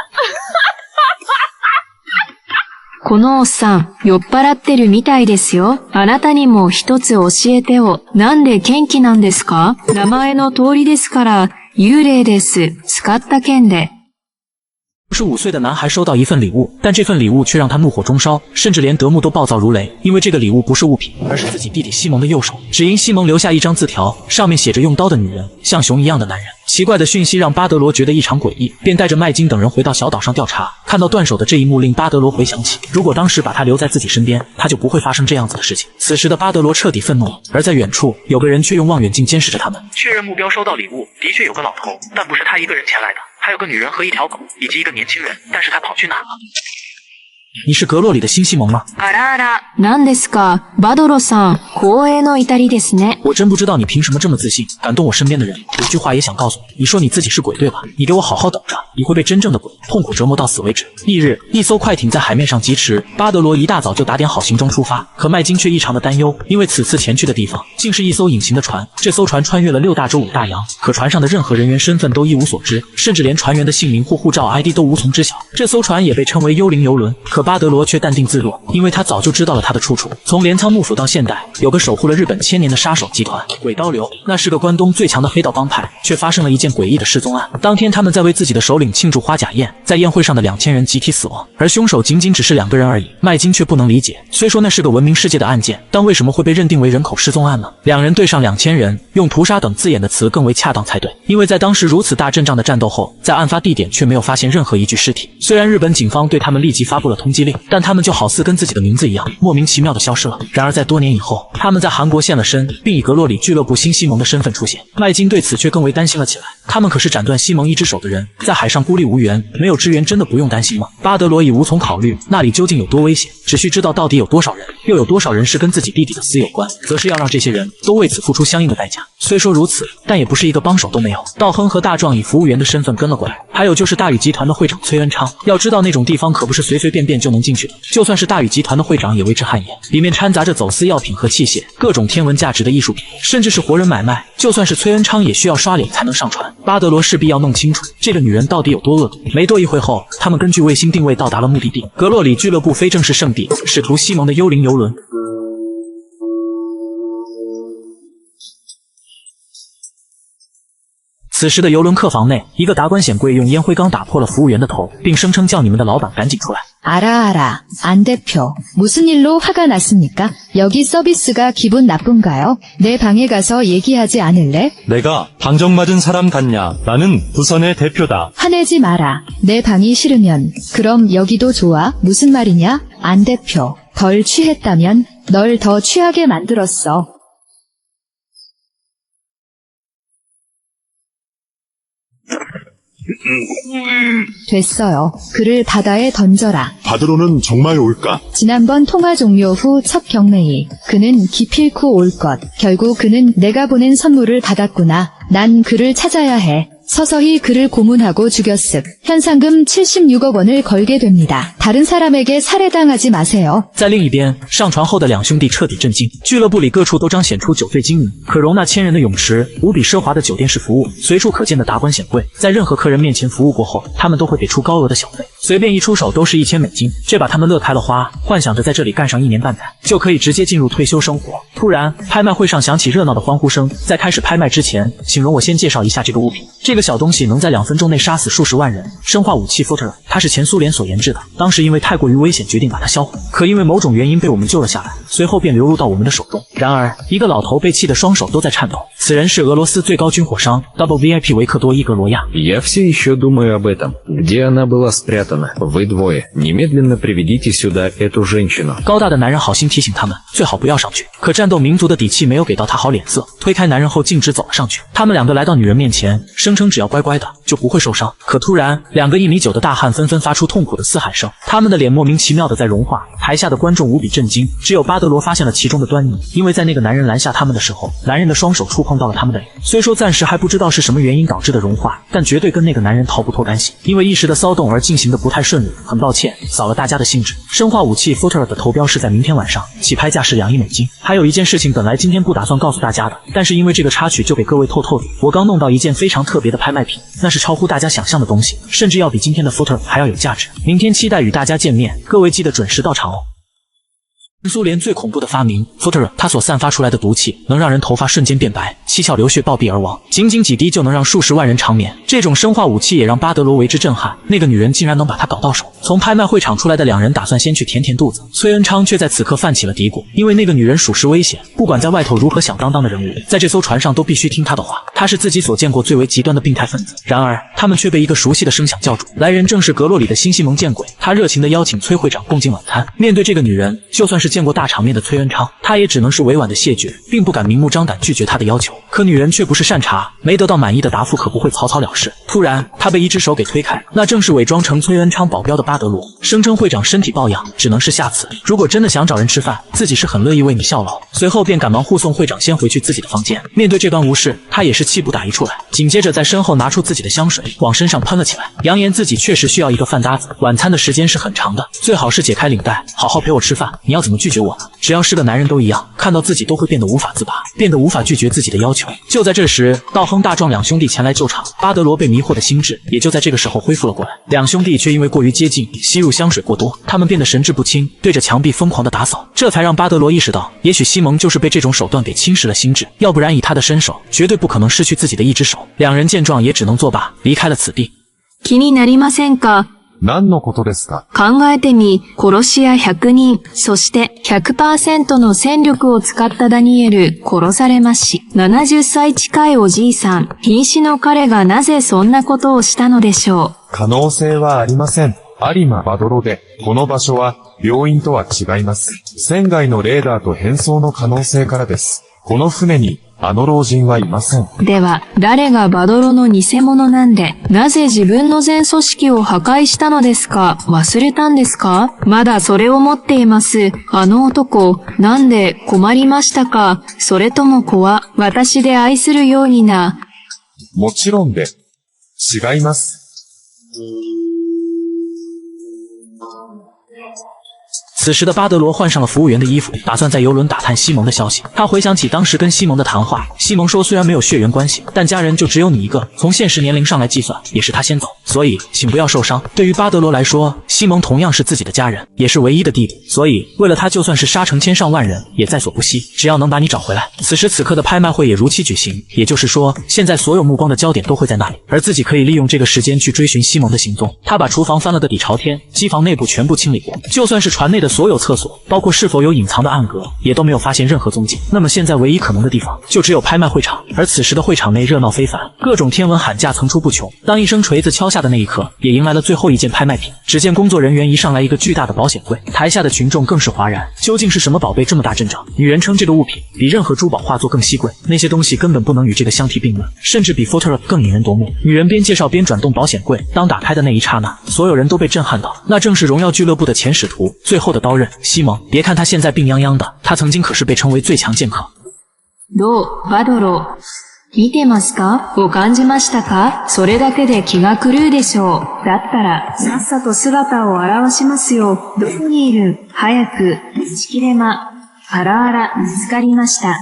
このおっさん、酔っ払ってるみたいですよ。あなたにも一つ教えてよ。なんで元気なんですか？名前の通りですから、幽霊です。使った剣で。65岁的男孩收到一份礼物，但这份礼物却让他怒火中烧，甚至连德牧都暴躁如雷。因为这个礼物不是物品，而是自己弟弟西蒙的右手。只因西蒙留下一张字条，上面写着用刀的女人，像熊一样的男人。奇怪的讯息让巴德罗觉得异常诡异，便带着麦金等人回到小岛上调查。看到断手的这一幕，令巴德罗回想起，如果当时把他留在自己身边，他就不会发生这样子的事情。此时的巴德罗彻底愤怒了，而在远处有个人却用望远镜监视着他们。确认目标收到礼物，的确有个老头，但不是他一个人前来的，还有个女人和一条狗，以及一个年轻人，但是他跑去哪了？你是格洛里的新西蒙吗？あらあら、なんですか、バドロさん、光栄の至りですね。我真不知道你凭什么这么自信，感动我身边的人。有句话也想告诉你，你说你自己是鬼对吧？你给我好好等着，你会被真正的鬼痛苦折磨到死为止。翌日，一艘快艇在海面上疾驰，巴德罗一大早就打点好行踪出发，可麦金却异常的担忧，因为此次前去的地方竟是一艘隐形的船。这艘船穿越了6大洲5大洋，可船上的任何人员身份都一无所知，甚至连船员的姓名或护照 ID 都无从知晓。这艘船也被称为幽灵游轮，可可巴德罗却淡定自若，因为他早就知道了他的出处。从镰仓幕府到现代，有个守护了日本1000年的杀手集团——鬼刀流，那是个关东最强的黑道帮派，却发生了一件诡异的失踪案。当天他们在为自己的首领庆祝花甲宴，在宴会上的2000人集体死亡，而凶手仅仅只是2个人而已。麦金却不能理解，虽说那是个闻名世界的案件，但为什么会被认定为人口失踪案呢？2人对上2000人，用屠杀等字眼的词更为恰当才对，因为在当时如此大阵仗的战斗后，在案发地点却没有发现任何一具尸体。虽然日本警方对他们立即发布了通缉令，但他们就好似跟自己的名字一样，莫名其妙的消失了。然而在多年以后，他们在韩国现了身，并以格洛里俱乐部新西蒙的身份出现。麦金对此却更为担心了起来，他们可是斩断西蒙一只手的人，在海上孤立无援，没有支援真的不用担心吗？巴德罗已无从考虑那里究竟有多危险，只需知道到底有多少人，又有多少人是跟自己弟弟的死有关，则是要让这些人都为此付出相应的代价。虽说如此，但也不是一个帮手都没有。道亨和大壮以服务员的身份跟了过来，还有就是大宇集团的会长崔恩昌。要知道那种地方可不是随随便便就能进去的，就算是大宇集团的会长也为之汗颜，里面掺杂着走私药品和器械，各种天文价值的艺术品，甚至是活人买卖。就算是崔恩昌也需要刷脸才能上船。巴德罗势必要弄清楚这个女人到底有多恶毒。没多一会后，他们根据卫星定位到达了目的地——格洛里俱乐部非正式圣地，使徒西蒙的幽灵游轮。此时的游轮客房内，一个达官显贵用烟灰缸打破了服务员的头，并声称叫你们的老板赶紧出来。 알아. 안 대표. 무슨 일로 화가 났습니까? 여기 서비스가 기분 나쁜가요? 내 방에 가서 얘기하지 않을래? 내가 방정맞은 사람 같냐? 나는 부선의 대표다. 화내지 마라. 내 방이 싫으면 그럼 여기도 좋아? 무슨 말이냐? 안 대표. 덜 취했다면 널 더 취하게 만들었어. 됐어요. 그를 바다에 던져라. 바드로는 정말 올까? 지난번 통화 종료 후 첫 경매일. 그는 기필코 올 것. 결국 그는 내가 보낸 선물을 받았구나. 난 그를 찾아야 해. 서서히 그를 고문하고 죽였음. 현상금 76억 원을 걸게 됩니다. 다른 사람에게 살해당하지 마세요. 在另一边，上船后的2兄弟彻底震惊，俱乐部里各处都彰显出酒醉惊人，可容纳1000人的泳池，无比奢华的酒店式服务，随处可见的达官显贵，在任何客人面前服务过后，他们都会给出高额的小费，随便一出手都是1000美金，这把他们乐开了花，幻想着在这里干上1年半载，就可以直接进入退休生活。突然，拍卖会上响起热闹的欢呼声。在开始拍卖之前，请容我先介绍一下这个物品。这个小东西能在2分钟内杀死数十万人，生化武器 Futter， 它是前苏联所研制的，当时因为太过于危险，决定把它销毁，可因为某种原因被我们救了下来，随后便流入到我们的手中。然而，一个老头被气得双手都在颤抖，此人是俄罗斯最高军火商 Double VIP 维克多·伊格罗亚。Я все еще думаю об этом. Где она была спрятана? Вы двое. Немедленно приведите сюда эту женщину. 高大的男人好心提醒他们，最好不要上去。可战斗民族的底气没有给到他好脸色，推开男人后径直走了上去。他们2个来到女人面前，声称只要乖乖的就不会受伤。可突然，2个1.9米的大汉纷纷发出痛苦的嘶喊声，他们的脸莫名其妙的在融化。台下的观众无比震惊，只有巴德罗发现了其中的端倪，因为在那个男人拦下他们的时候，男人的双手触碰到了他们的脸。虽说暂时还不知道是什么原因导致的融化，但绝对跟那个男人逃不脱干系。因为一时的骚动而进行的不太顺利，很抱歉，扫了大家的兴致。生化武器 Futter 的投标是在明天晚上，起拍价是2亿美金。还有一件事情，本来今天不打算告诉大家的，但是因为这个插曲就给各位透透底。我刚弄到一件非常特别的拍卖品，那是超乎大家想象的东西，甚至要比今天的 Futter 还要有价值。明天期待与大家见面，各位记得准时到场哦。苏联最恐怖的发明 Futter， 它所散发出来的毒气能让人头发瞬间变白，七窍流血暴毙而亡，仅仅几滴就能让数十万人长眠。这种生化武器也让巴德罗为之震撼，那个女人竟然能把它搞到手。从拍卖会场出来的2人打算先去填填肚子，崔恩昌却在此刻泛起了嘀咕，因为那个女人属实危险，不管在外头如何响当当的人物，在这艘船上都必须听她的话，她是自己所见过最为极端的病态分子。然而他们却被一个熟悉的声响叫住，来人正是格洛里的新西蒙见鬼，他热情地邀请崔会长共进晚餐。面对这个女人，就算是见过大场面的崔恩昌，他也只能是委婉的谢绝，并不敢明目张胆拒绝他的要求。可女人却不是善茬，没得到满意的答复可不会草草了事。突然他被一只手给推开，那正是伪装成崔恩昌保镖的巴德罗，声称会长身体抱恙，只能是下次如果真的想找人吃饭，自己是很乐意为你效劳。随后便赶忙护送会长先回去自己的房间。面对这段无视，他也是气不打一处来，紧接着在身后拿出自己的香水往身上喷了起来，扬言自己确实需要一个饭搭子，晚餐的时间是很长的，最好是解开领带，好好陪我吃饭，你要怎么拒绝我呢？只要是个男人都一样，看到自己都会变得无法自拔，变得无法拒绝自己的要求。求。就在这时，道亨、大壮两兄弟前来救场，巴德罗被迷惑的心智也就在这个时候恢复了过来。两兄弟却因为过于接近，吸入香水过多，他们变得神志不清，对着墙壁疯狂的打扫，这才让巴德罗意识到，也许西蒙就是被这种手段给侵蚀了心智，要不然以他的身手，绝对不可能失去自己的一只手。两人见状也只能作罢，离开了此地。気になりませんか？何のことですか？考えてみ、殺し屋100人、そして 100% の戦力を使ったダニエル、殺されまし。70歳近いおじいさん、瀕死の彼がなぜそんなことをしたのでしょう。可能性はありません。有馬バドロで、この場所は病院とは違います。船外のレーダーと変装の可能性からです。この船にあの老人はいません。では、誰がバドロの偽物なんで、なぜ自分の全組織を破壊したのですか？忘れたんですか？まだそれを持っています。あの男、なんで困りましたか？それとも子は私で愛するようにな。もちろんで、違います。此时的巴德罗换上了服务员的衣服，打算在游轮打探西蒙的消息。他回想起当时跟西蒙的谈话，西蒙说虽然没有血缘关系，但家人就只有你一个，从现实年龄上来计算，也是他先走，所以请不要受伤。对于巴德罗来说，西蒙同样是自己的家人，也是唯一的弟弟，所以为了他就算是杀成千上万人也在所不惜，只要能把你找回来。此时此刻的拍卖会也如期举行，也就是说现在所有目光的焦点都会在那里，而自己可以利用这个时间去追寻西蒙的行踪。他把厨房翻了个底朝天，机房内部全部清理过，就算是船内的所有厕所，包括是否有隐藏的暗格，也都没有发现任何踪迹。那么现在唯一可能的地方就只有拍卖会场，而此时的会场内热闹非凡，各种天文喊价层出不穷。当一声锤子敲下的那一刻，也迎来了最后一件拍卖品。只见工作人员一上来一个巨大的保险柜，台下的群众更是哗然，究竟是什么宝贝这么大阵仗？女人称这个物品比任何珠宝画作更稀贵，那些东西根本不能与这个相提并论，甚至比 Photorock 更引人夺目。女人边介绍边转动保险柜，当打开的那一刹那，所有人都被震撼到，那正是荣耀俱乐部的前使徒，最后的刀刃西蒙。别看他现在病殃殃的，他曾经可是被称为最强剑客。どう、バドロ、見てますか？を感じましたか？それだけで気が狂うでしょう。だったら、さっさと姿を現しますよ。どこにいる？早く、ちきれま。あらあら、見つかりました。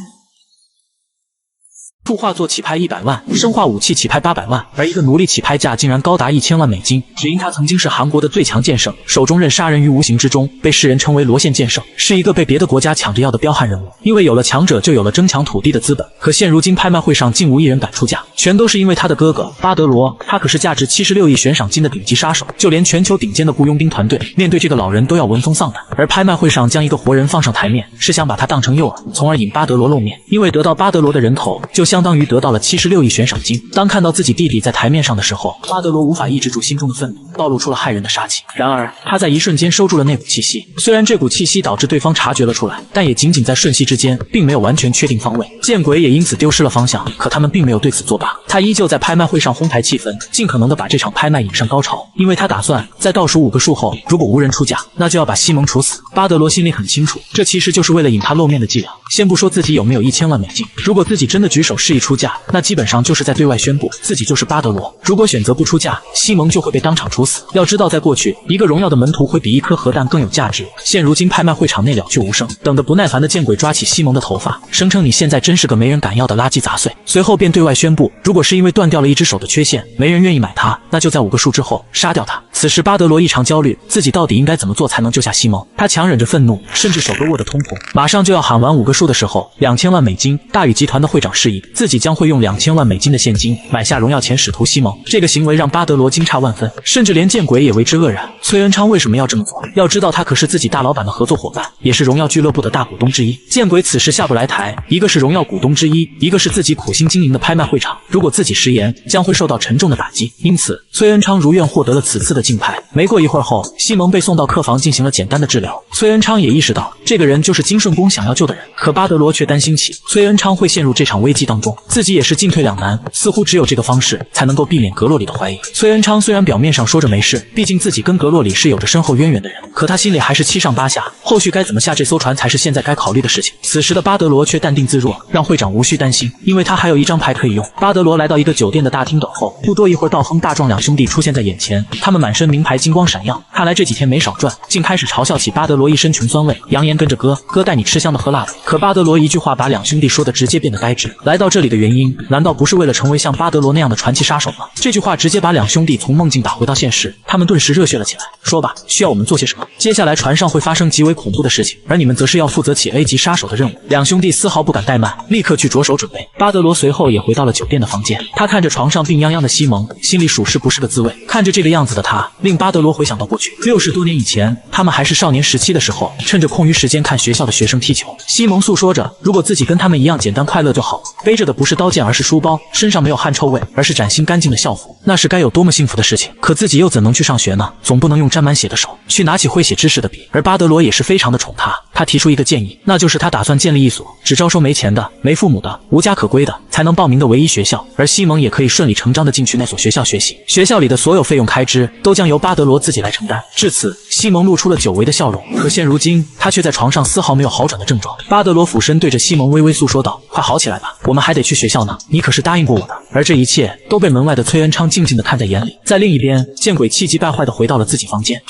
图画作起拍100万，生化武器起拍800万，而一个奴隶起拍价竟然高达1000万美金，只因他曾经是韩国的最强剑圣，手中刃杀人于无形之中，被世人称为罗线剑圣，是一个被别的国家抢着要的彪悍人物。因为有了强者，就有了争抢土地的资本。可现如今拍卖会上竟无一人敢出价，全都是因为他的哥哥巴德罗，他可是价值76亿悬赏金的顶级杀手，就连全球顶尖的雇佣兵团队面对这个老人都要闻风丧胆。而拍卖会上将一个活人放上台面，是想把他当成诱饵，从而引巴德罗露面。因为得到巴德罗的人头，就相当于得到了76亿悬赏金。当看到自己弟弟在台面上的时候，巴德罗无法抑制住心中的愤怒，暴露出了骇人的杀气。然而他在一瞬间收住了那股气息，虽然这股气息导致对方察觉了出来，但也仅仅在瞬息之间，并没有完全确定方位。见鬼也因此丢失了方向，可他们并没有对此作罢，他依旧在拍卖会上哄抬气氛，尽可能的把这场拍卖引上高潮。因为他打算在倒数5个数后，如果无人出价，那就要把西蒙处死。巴德罗心里很清楚，这其实就是为了引他露面的伎俩。先不说自己有没有1000万美金，如果自己真的举手示意出价，那基本上就是在对外宣布自己就是巴德罗。如果选择不出价，西蒙就会被当场处死。要知道在过去，一个荣耀的门徒会比一颗核弹更有价值。现如今拍卖会场内了却无声，等得不耐烦的见鬼抓起西蒙的头发，声称你现在真是个没人敢要的垃圾杂碎。随后便对外宣布，如果是因为断掉了一只手的缺陷，没人愿意买它，那就在5个数之后杀掉他。此时巴德罗异常焦虑，自己到底应该怎么做才能救下西蒙？他强忍着愤怒，甚至手都握得通红。马上就要喊完5个数的时候，2000万美金，大宇集团的会长示意自己将会用2000万美金的现金买下荣耀前使徒西蒙。这个行为让巴德罗惊诧万分，甚至连见鬼也为之愕然。崔恩昌为什么要这么做？要知道他可是自己大老板的合作伙伴，也是荣耀俱乐部的大股东之一。见鬼此时下不来台，一个是荣耀股东之一，一个是自己苦心经营的拍卖会场，如果自己食言，将会受到沉重的打击。因此崔恩昌如愿获得了此次的竞拍。没过一会儿后，西蒙被送到客房进行了简单的治疗。崔恩昌也意识到这个人就是金顺公想要救的人，可巴德罗却担心起崔恩昌会陷入这场危机当中，自己也是进退两难，似乎只有这个方式才能够避免阁洛里的怀疑。崔恩昌虽然表面上说说着没事，毕竟自己跟格洛里是有着深厚渊源的人，可他心里还是七上八下，后续该怎么下这艘船才是现在该考虑的事情。此时的巴德罗却淡定自若，让会长无需担心，因为他还有一张牌可以用。巴德罗来到一个酒店的大厅等候，不多一会儿，道亨大壮两兄弟出现在眼前，他们满身名牌，金光闪耀，看来这几天没少赚，竟开始嘲笑起巴德罗一身穷酸味，扬言跟着哥带你吃香的喝辣的。可巴德罗一句话把两兄弟说的直接变得呆滞。来到这里的原因，难道不是为了成为像巴德罗那样的传奇杀手吗？这句话直接把两兄弟从梦境打回到现实，他们顿时热血了起来。说吧，需要我们做些什么？接下来船上会发生极为恐怖的事情，而你们则是要负责起 A 级杀手的任务。两兄弟丝毫不敢怠慢，立刻去着手准备。巴德罗随后也回到了酒店的房间，他看着床上病殃殃的西蒙，心里属实不是个滋味。看着这个样子的他，令巴德罗回想到过去60多年以前，他们还是少年时期的时候，趁着空余时间看学校的学生踢球。西蒙诉说着，如果自己跟他们一样简单快乐就好，背着的不是刀剑而是书包，身上没有汗臭味，而是崭新干净的校服，那是该有多么幸福的事情。可自己又怎能去上学呢？总不能用沾满血的手去拿起会写知识的笔。而巴德罗也是非常的宠他提出一个建议，那就是他打算建立一所只招收没钱的、没父母的、无家可归的才能报名的唯一学校，而西蒙也可以顺理成章的进去那所学校学习，学校里的所有费用开支都将由巴德罗自己来承担。至此，西蒙露出了久违的笑容，可现如今他却在床上丝毫没有好转的症状。巴德罗俯身对着西蒙微微诉说道：“快好起来吧，我们还得去学校呢，你可是答应过我的。”而这一切都被门外的崔恩昌静静地看在眼里。在另一边，见鬼气急败坏地回到了自己房间。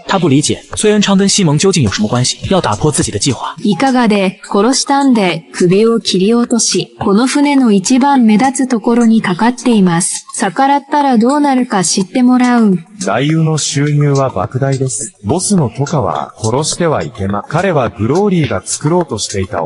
他不理解崔恩昌跟西蒙究竟有什么关系，要打破自己的计划。いかがで殺したんで首を切り落とし、この船の一番目立つところにかかっています。逆らったらどうなるか知ってもらう。大油の収入は莫大です。ボスのトカは殺してはいけま。彼はグローリーが作ろうとしていた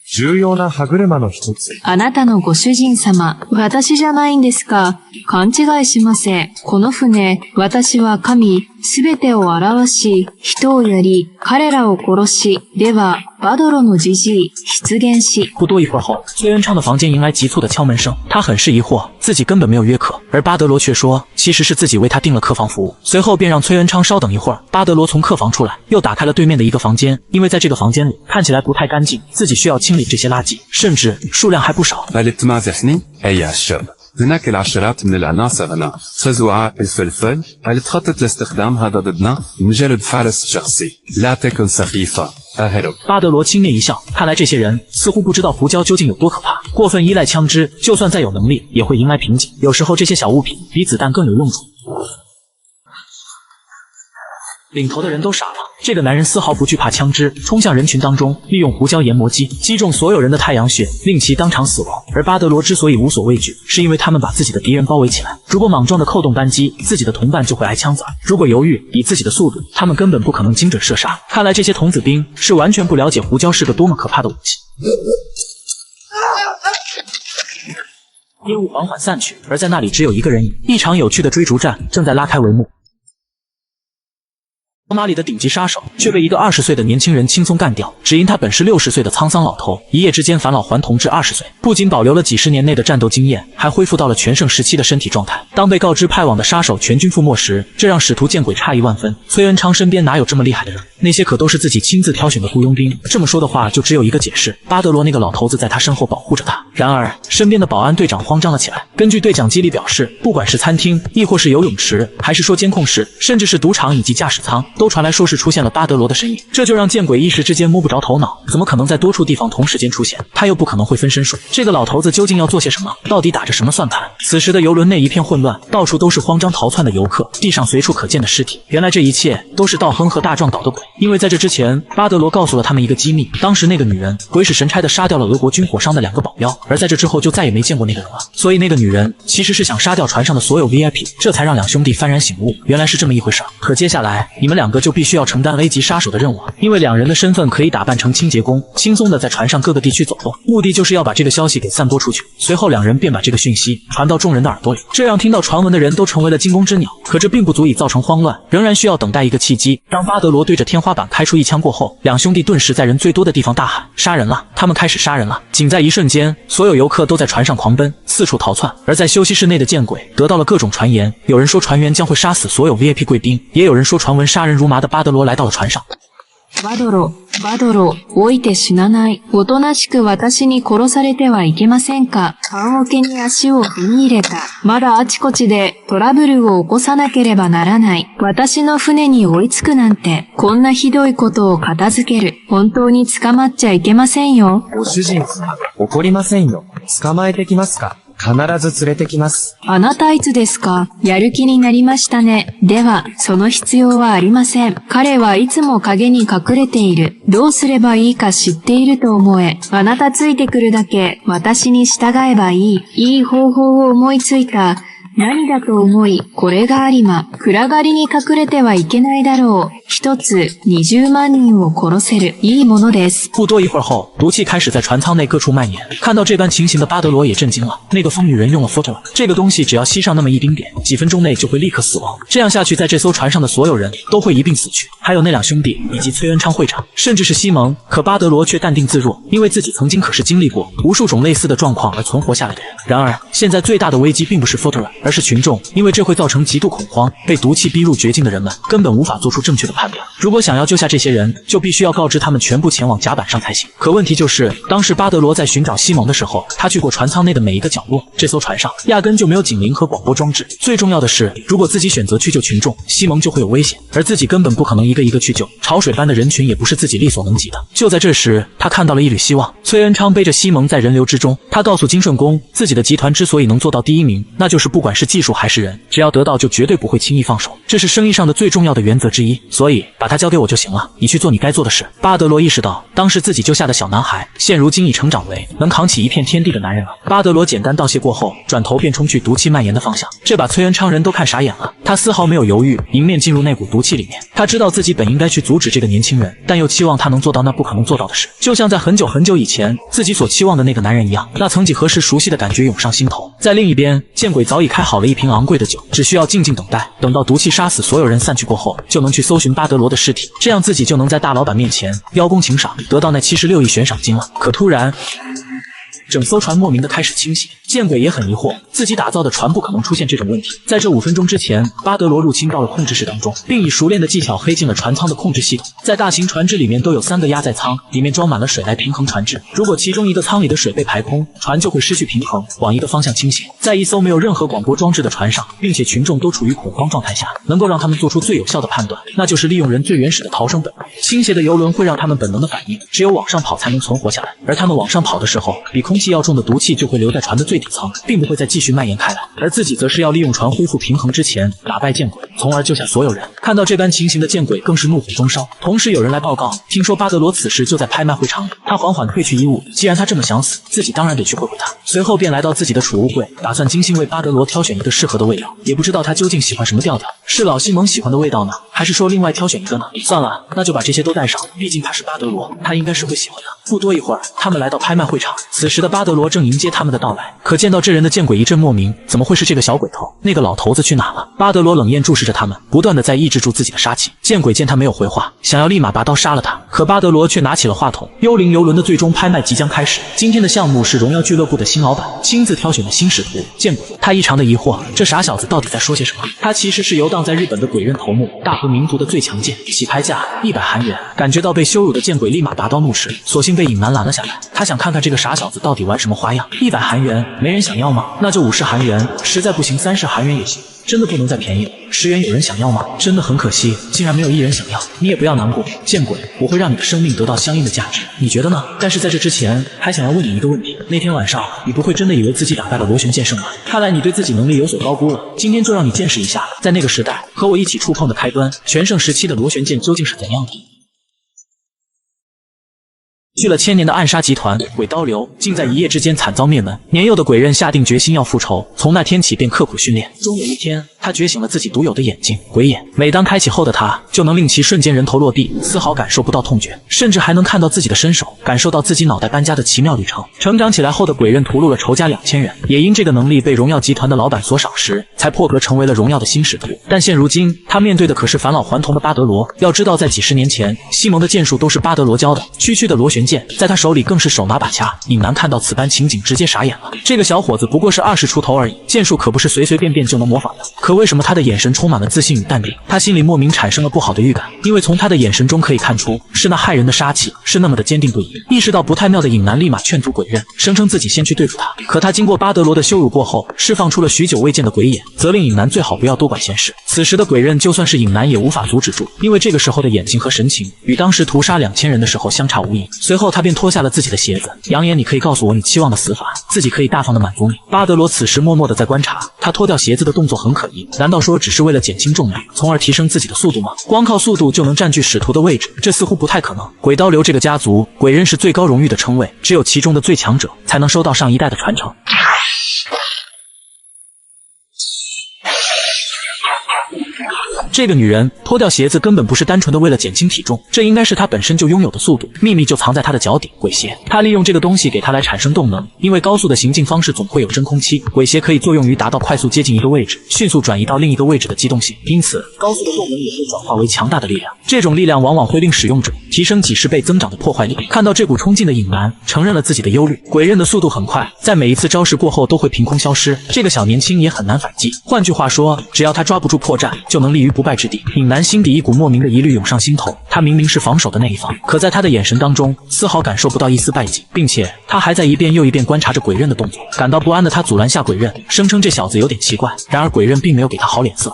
重要な歯車の一つ。あなたのご主人様、私じゃないんですか？勘違いしません。この船、私は神、すべてを表し、人をやり、彼らを殺し、では、巴德罗のじじい出現し。不多一会儿后，崔恩昌的房间迎来急促的敲门声。他很是疑惑，自己根本没有约课，而巴德罗却说其实是自己为他订了客房服务。随后便让崔恩昌稍等一会儿。巴德罗从客房出来，又打开了对面的一个房间，因为在这个房间里看起来不太干净，自己需要清理这些垃圾，甚至数量还不少。هناك العشرات من العناصر أنا خزوعة الفلفل هل تخطط لاستخدام هذا ضدنا مجرد حارس شخصي لا تكن سخيفة أهرب。 巴德罗轻蔑一笑，看来这些人似乎不知道胡椒究竟有多可怕。过分依赖枪支，就算再有能力，也会迎来瓶颈。有时候这些小物品比子弹更有用处。领头的人都傻了，这个男人丝毫不惧怕枪支，冲向人群当中，利用胡椒研磨机击中所有人的太阳穴，令其当场死亡。而巴德罗之所以无所畏惧，是因为他们把自己的敌人包围起来，如果莽撞的扣动扳机，自己的同伴就会挨枪子儿；如果犹豫，以自己的速度，他们根本不可能精准射杀。看来这些童子兵是完全不了解胡椒是个多么可怕的武器。烟雾缓缓散去，而在那里只有一个人影。一场有趣的追逐战正在拉开帷幕。马里的顶级杀手却被一个20岁的年轻人轻松干掉，只因他本是60岁的沧桑老头，一夜之间返老还童至20岁，不仅保留了几十年内的战斗经验，还恢复到了全盛时期的身体状态。当被告知派往的杀手全军覆没时，这让使徒见鬼诧异万分。崔恩昌身边哪有这么厉害的人？那些可都是自己亲自挑选的雇佣兵。这么说的话，就只有一个解释：巴德罗那个老头子在他身后保护着他。然而，身边的保安队长慌张了起来。根据对讲机里表示，不管是餐厅，亦或是游泳池，还是说监控室，甚至是赌场以及驾驶舱，都传来说是出现了巴德罗的身影。这就让见鬼一时之间摸不着头脑，怎么可能在多处地方同时间出现？他又不可能会分身术。这个老头子究竟要做些什么？到底打着什么算盘？此时的游轮内一片混乱，到处都是慌张逃窜的游客，地上随处可见的尸体。原来这一切都是道亨和大壮捣的鬼。因为在这之前，巴德罗告诉了他们一个机密，当时那个女人鬼使神差地杀掉了俄国军火商的2个保镖，而在这之后就再也没见过那个人了。所以那个女人其实是想杀掉船上的所有 VIP， 这才让两兄弟幡然醒悟，原来是这么一回事。可接下来你们2个就必须要承担 A 级杀手的任务，因为2人的身份可以打扮成清洁工，轻松地在船上各个地区走动，目的就是要把这个消息给散播出去。随后2人便把这个讯息传到众人的耳朵里，这让听到传闻的人都成为了惊弓之鸟。可这并不足以造成慌乱，仍然需要等待一个契机。当巴德罗对着天花板开出一枪过后，两兄弟顿时在人最多的地方大喊：“杀人了！”他们开始杀人了。仅在一瞬间，所有游客都在船上狂奔，四处逃窜。而在休息室内的见鬼得到了各种传言，有人说船员将会杀死所有 VIP 贵宾，也有人说传闻杀人如麻的巴德罗来到了船上。バドロ、老いて死なない。おとなしく私に殺されてはいけませんか。棺桶に足を踏み入れた。まだあちこちでトラブルを起こさなければならない。私の船に追いつくなんて、こんなひどいことを片付ける。本当に捕まっちゃいけませんよ。ご主人様、怒りませんよ。捕まえてきますか。必ず連れてきます。あなたいつですか？やる気になりましたね。では、その必要はありません。彼はいつも影に隠れている。どうすればいいか知っていると思え。あなたついてくるだけ、私に従えばいい。いい方法を思いついた。何だと思い、これが有馬。暗がりに隠れてはいけないだろう。一つ20万人を殺せる。いいものです。不多一会儿后，毒气开始在船舱内各处蔓延。看到这般情形的巴德罗也震惊了。那个疯女人用了 Photola 这个东西，只要吸上那么一丁点，几分钟内就会立刻死亡。这样下去，在这艘船上的所有人都会一并死去，还有那两兄弟以及崔恩昌会长，甚至是西蒙。可巴德罗却淡定自若，因为自己曾经可是经历过无数种类似的状况而存活下来的人。然而，现在最大的危机并不是 Photola，而是群众，因为这会造成极度恐慌，被毒气逼入绝境的人们根本无法做出正确的判断。如果想要救下这些人，就必须要告知他们全部前往甲板上才行。可问题就是，当时巴德罗在寻找西蒙的时候，他去过船舱内的每一个角落，这艘船上压根就没有警铃和广播装置。最重要的是，如果自己选择去救群众，西蒙就会有危险，而自己根本不可能一个一个去救，潮水般的人群也不是自己力所能及的。就在这时，他看到了一缕希望。崔恩昌背着西蒙在人流之中，他告诉金顺公，自己的集团之所以能做到第一名，那就是不管是技术还是人，只要得到就绝对不会轻易放手，这是生意上的最重要的原则之一。所以把它交给我就行了，你去做你该做的事。巴德罗意识到，当时自己救下的小男孩，现如今已成长为能扛起一片天地的男人了。巴德罗简单道谢过后，转头便冲去毒气蔓延的方向。这把崔恩昌人都看傻眼了，他丝毫没有犹豫，迎面进入那股毒气里面。他知道自己本应该去阻止这个年轻人，但又期望他能做到那不可能做到的事，就像在很久很久以前自己所期望的那个男人一样，那曾几何时熟悉的感觉涌上心头。在另一边，见鬼早已开好了一瓶昂贵的酒，只需要静静等待，等到毒气杀死所有人散去过后，就能去搜寻巴德罗的尸体，这样自己就能在大老板面前邀功请赏，得到那76亿悬赏金了。可突然，整艘船莫名的开始倾斜，见鬼也很疑惑，自己打造的船不可能出现这种问题。在这5分钟之前，巴德罗入侵到了控制室当中，并以熟练的技巧黑进了船舱的控制系统。在大型船只里面都有3个压载舱，里面装满了水来平衡船只。如果其中一个舱里的水被排空，船就会失去平衡，往一个方向倾斜。在一艘没有任何广播装置的船上，并且群众都处于恐慌状态下，能够让他们做出最有效的判断，那就是利用人最原始的逃生本能。倾斜的油轮会让他们本能的反应，只有往上跑才能存活下来。而他们往上跑的时候，比空气要重的毒气就会留在船的最底层，并不会再继续蔓延开来。而自己则是要利用船恢复平衡之前打败见鬼，从而救下所有人。看到这般情形的见鬼更是怒火中烧。同时有人来报告，听说巴德罗此时就在拍卖会场里。他缓缓褪去衣物，既然他这么想死，自己当然得去会会他。随后便来到自己的储物柜，打算精心为巴德罗挑选一个适合的味道。也不知道他究竟喜欢什么调调，是老西蒙喜欢的味道呢，还是说另外挑选一个呢？算了，那就把这些都带上，毕竟他是巴德罗，他应该是会喜欢的。不多一会儿，他们来到拍卖会场，此时的巴德罗正迎接他们的到来。可见到这人的见鬼一阵莫名，怎么会是这个小鬼头？那个老头子去哪了？巴德罗冷艳注视着他们，不断的在抑制住自己的杀气。见鬼见他没有回话，想要立马拔刀杀了他，可巴德罗却拿起了话筒。幽灵游轮的最终拍卖即将开始，今天的项目是荣耀俱乐部的新老板亲自挑选的新使徒见鬼。他异常的疑惑，这傻小子到底在说些什么？他其实是游荡在日本的鬼刃头目，大和民族的最强剑，起拍价100韩元。感觉到被羞辱的见鬼立马拔刀怒斥，索性被影男拦了下来。他想看看这个傻小子到底玩什么花样。100韩元没人想要吗？那就50韩元，实在不行30韩元也行。真的不能再便宜了，10元有人想要吗？真的很可惜，竟然没有一人想要。你也不要难过，见鬼，我会让你的生命得到相应的价值，你觉得呢？但是在这之前，还想要问你一个问题，那天晚上你不会真的以为自己打败了螺旋剑圣吗？看来你对自己能力有所高估了。今天就让你见识一下，在那个时代和我一起触碰的开端全盛时期的螺旋剑究竟是怎样的。去了1000年的暗杀集团鬼刀流，竟在一夜之间惨遭灭门。年幼的鬼刃下定决心要复仇，从那天起便刻苦训练。终有一天，他觉醒了自己独有的眼睛——鬼眼。每当开启后的他，就能令其瞬间人头落地，丝毫感受不到痛觉，甚至还能看到自己的身手，感受到自己脑袋搬家的奇妙旅程。成长起来后的鬼刃屠戮了仇家2000人，也因这个能力被荣耀集团的老板所赏识，才破格成为了荣耀的新使徒。但现如今，他面对的可是返老还童的巴德罗。要知道，在几十年前，西蒙的剑术都是巴德罗教的，区区的螺旋剑在他手里更是手拿把掐。影男看到此般情景，直接傻眼了。这个小伙子不过是20出头而已，剑术可不是随随便便就能模仿的。可为什么他的眼神充满了自信与淡定？他心里莫名产生了不好的预感，因为从他的眼神中可以看出，是那骇人的杀气，是那么的坚定不移。意识到不太妙的尹南立马劝阻鬼刃，声称自己先去对付他。可他经过巴德罗的羞辱过后，释放出了许久未见的鬼眼，责令尹南最好不要多管闲事。此时的鬼刃就算是尹南也无法阻止住，因为这个时候的眼睛和神情与当时屠杀2000人的时候相差无异。随后他便脱下了自己的鞋子，扬言你可以告诉我你期望的死法，自己可以大方的满足你。巴德罗此时默默的在观察，他脱掉鞋子的动作很可疑，难道说只是为了减轻重量，从而提升自己的速度吗？光靠速度就能占据使徒的位置，这似乎不太可能。鬼刀流这个家族，鬼刃是最高荣誉的称谓，只有其中的最强者才能收到上一代的传承。这个女人脱掉鞋子根本不是单纯的为了减轻体重，这应该是她本身就拥有的速度，秘密就藏在她的脚底。鬼鞋，她利用这个东西给她来产生动能，因为高速的行进方式总会有真空期，鬼鞋可以作用于达到快速接近一个位置，迅速转移到另一个位置的机动性，因此高速的动能也会转化为强大的力量。这种力量往往会令使用者提升几十倍增长的破坏力。看到这股冲劲的尹南承认了自己的忧虑，鬼刃的速度很快，在每一次招式过后都会凭空消失，这个小年轻也很难反击。换句话说，只要他抓不住破绽，就能立于不败之地。尹南心底一股莫名的疑虑涌上心头，他明明是防守的那一方，可在他的眼神当中丝毫感受不到一丝败绩，并且他还在一遍又一遍观察着鬼刃的动作。感到不安的他阻拦下鬼刃，声称这小子有点奇怪，然而鬼刃并没有给他好脸色。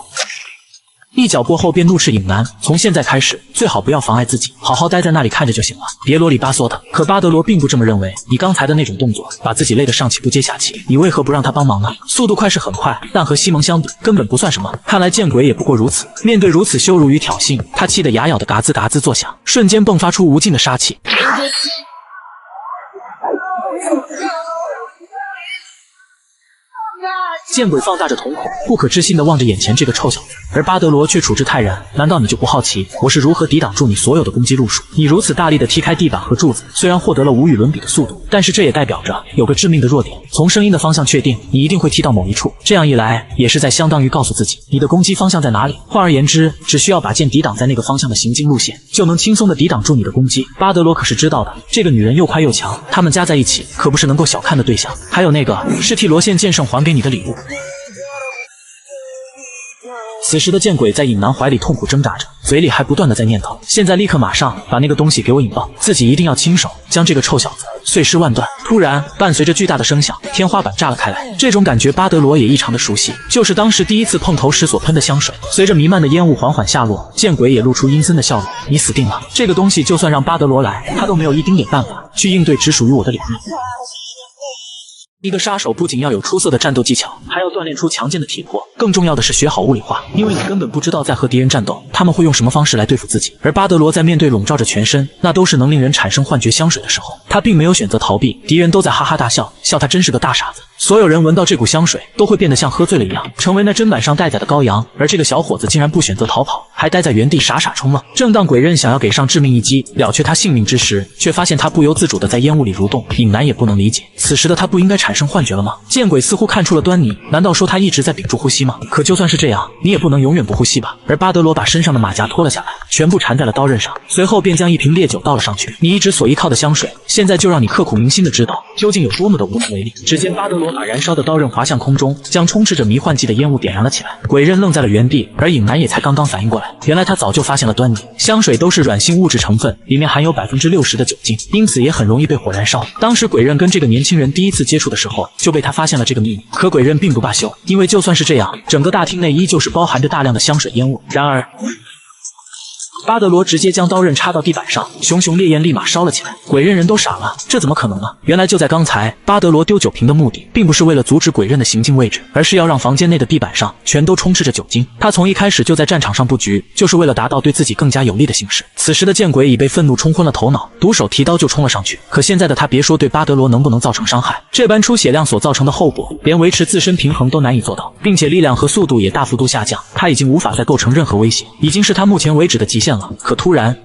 一脚过后便怒斥尹南，从现在开始最好不要妨碍自己，好好待在那里看着就行了，别啰里吧嗦的。可巴德罗并不这么认为，你刚才的那种动作把自己累得上气不接下气，你为何不让他帮忙呢？速度快是很快，但和西蒙相比根本不算什么，看来见鬼也不过如此。面对如此羞辱与挑衅，他气得牙咬得嘎吱嘎吱作响，瞬间迸发出无尽的杀气。见鬼放大着瞳孔，不可置信地望着眼前这个臭小子，而巴德罗却处之泰然。难道你就不好奇我是如何抵挡住你所有的攻击路数？你如此大力地踢开地板和柱子，虽然获得了无与伦比的速度，但是这也代表着有个致命的弱点，从声音的方向确定你一定会踢到某一处，这样一来也是在相当于告诉自己你的攻击方向在哪里。换而言之，只需要把剑抵挡在那个方向的行进路线，就能轻松地抵挡住你的攻击。巴德罗可是知道的，这个女人又快又强，他们加在一起可不是能够小看的对象。还有那个是替罗线剑圣还给你的礼物。此时的见鬼在尹南怀里痛苦挣扎着，嘴里还不断的在念叨，现在立刻马上把那个东西给我引爆，自己一定要亲手将这个臭小子碎尸万段。突然伴随着巨大的声响，天花板炸了开来，这种感觉巴德罗也异常的熟悉，就是当时第一次碰头时所喷的香水。随着弥漫的烟雾缓缓下落，见鬼也露出阴森的笑容，你死定了，这个东西就算让巴德罗来，他都没有一丁点办法去应对只属于我的领域。一个杀手不仅要有出色的战斗技巧，还要锻炼出强健的体魄，更重要的是学好物理化，因为你根本不知道在和敌人战斗，他们会用什么方式来对付自己。而巴德罗在面对笼罩着全身，那都是能令人产生幻觉香水的时候，他并没有选择逃避，敌人都在哈哈大笑，笑他真是个大傻子。所有人闻到这股香水都会变得像喝醉了一样，成为那砧板上待宰的羔羊，而这个小伙子竟然不选择逃跑，还待在原地傻傻冲浪。正当鬼刃想要给上致命一击了却他性命之时，却发现他不由自主地在烟雾里蠕动。尹南也不能理解，此时的他不应该产生幻觉了吗？见鬼似乎看出了端倪，难道说他一直在屏住呼吸吗？可就算是这样，你也不能永远不呼吸吧。而巴德罗把身上的马甲脱了下来，全部缠在了刀刃上，随后便将一瓶烈酒倒了上去。你一直所依靠的香水，现在就让你刻骨铭心的知道究竟有多么的无能为力。只见巴德罗把燃烧的刀刃划向空中，将充斥着迷幻剂的烟雾点燃了起来。鬼刃愣在了原地，而尹南也才刚刚反应过来，原来他早就发现了端倪。香水都是软性物质成分，里面含有60%的酒精，因此也很容易被火燃烧。当时鬼刃跟这个年轻人第一次接触的时候，就被他发现了这个秘密。可鬼刃并不罢休，因为就算是这样，整个大厅内依旧是包含着大量的香水烟雾。然而巴德罗直接将刀刃插到地板上，熊熊烈焰立马烧了起来。鬼刃人都傻了，这怎么可能呢？原来就在刚才，巴德罗丢酒瓶的目的并不是为了阻止鬼刃的行进位置，而是要让房间内的地板上全都充斥着酒精。他从一开始就在战场上布局，就是为了达到对自己更加有利的形式。此时的见鬼已被愤怒冲昏了头脑，独手提刀就冲了上去。可现在的他别说对巴德罗能不能造成伤害，这般出血量所造成的后果，连维持自身平衡都难以做到，并且力量和速度也大幅度下降，他已经无法再构成任何威胁，已经是他目前为止的极限了。可突然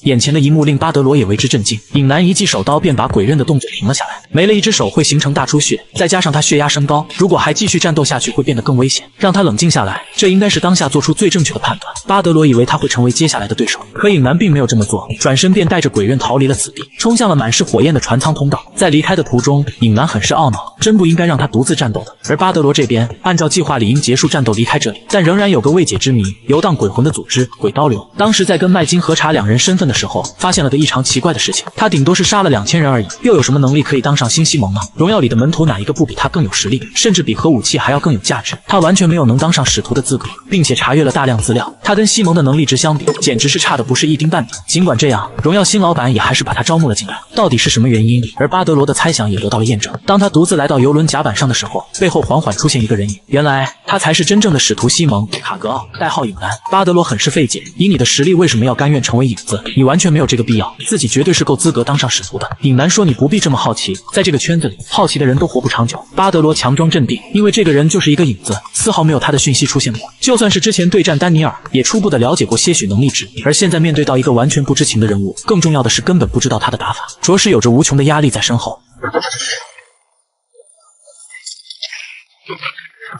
眼前的一幕令巴德罗也为之震惊，影男一记手刀便把鬼刃的动作停了下来，没了一只手会形成大出血，再加上他血压升高，如果还继续战斗下去会变得更危险，让他冷静下来，这应该是当下做出最正确的判断。巴德罗以为他会成为接下来的对手，可影男并没有这么做，转身便带着鬼刃逃离了此地，冲向了满是火焰的船舱通道。在离开的途中，影男很是懊恼，真不应该让他独自战斗的。而巴德罗这边按照计划理应结束战斗离开这里，但仍然有个未解之谜，游荡鬼魂的组织鬼刀流当时在跟麦金核查两人身份的时候，发现了个异常奇怪的事情，他顶多是杀了2000人而已，又有什么能力可以当上新西蒙呢？荣耀里的门徒哪一个不比他更有实力，甚至比核武器还要更有价值？他完全没有能当上使徒的资格，并且查阅了大量资料，他跟西蒙的能力值相比，简直是差的不是一丁半点。尽管这样，荣耀新老板也还是把他招募了进来，到底是什么原因？而巴德罗的猜想也得到了验证。当他独自来到游轮甲板上的时候，背后缓缓出现一个人影，原来他才是真正的使徒西蒙·卡格奥，代号影男。巴德罗很是费解，以你的实力为什么要甘愿成为影子？你完全没有这个必要，自己绝对是够资格当上使徒的。影男说你不必这么好奇，在这个圈子里，好奇的人都活不长久。巴德罗强装镇定，因为这个人就是一个影子，丝毫没有他的讯息出现过。就算是之前对战丹尼尔，也初步的了解过些许能力值，而现在面对到一个完全不知情的人物，更重要的是根本不知道他的打法，着实有着无穷的压力在身后。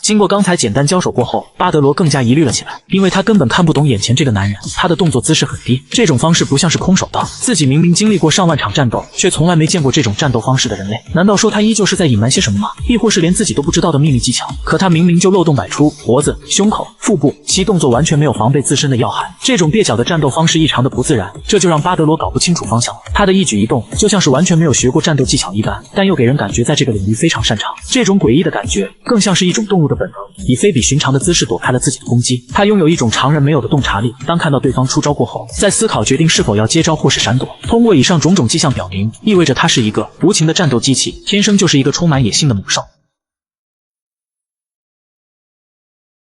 经过刚才简单交手过后，巴德罗更加疑虑了起来，因为他根本看不懂眼前这个男人，他的动作姿势很低，这种方式不像是空手道，自己明明经历过上万场战斗，却从来没见过这种战斗方式的人类，难道说他依旧是在隐瞒些什么吗？亦或是连自己都不知道的秘密技巧？可他明明就漏洞百出，脖子、胸口、腹部，其动作完全没有防备自身的要害，这种蹩脚的战斗方式异常的不自然，这就让巴德罗搞不清楚方向了。他的一举一动就像是完全没有学过战斗技巧一般，但又给人感觉在这个领域非常擅长，这种诡异的感觉更像是一种动物的本能，以非比寻常的姿势躲开了自己的攻击。他拥有一种常人没有的洞察力，当看到对方出招过后，在思考决定是否要接招或是闪躲。通过以上种种迹象表明，意味着他是一个无情的战斗机器，天生就是一个充满野性的猛兽。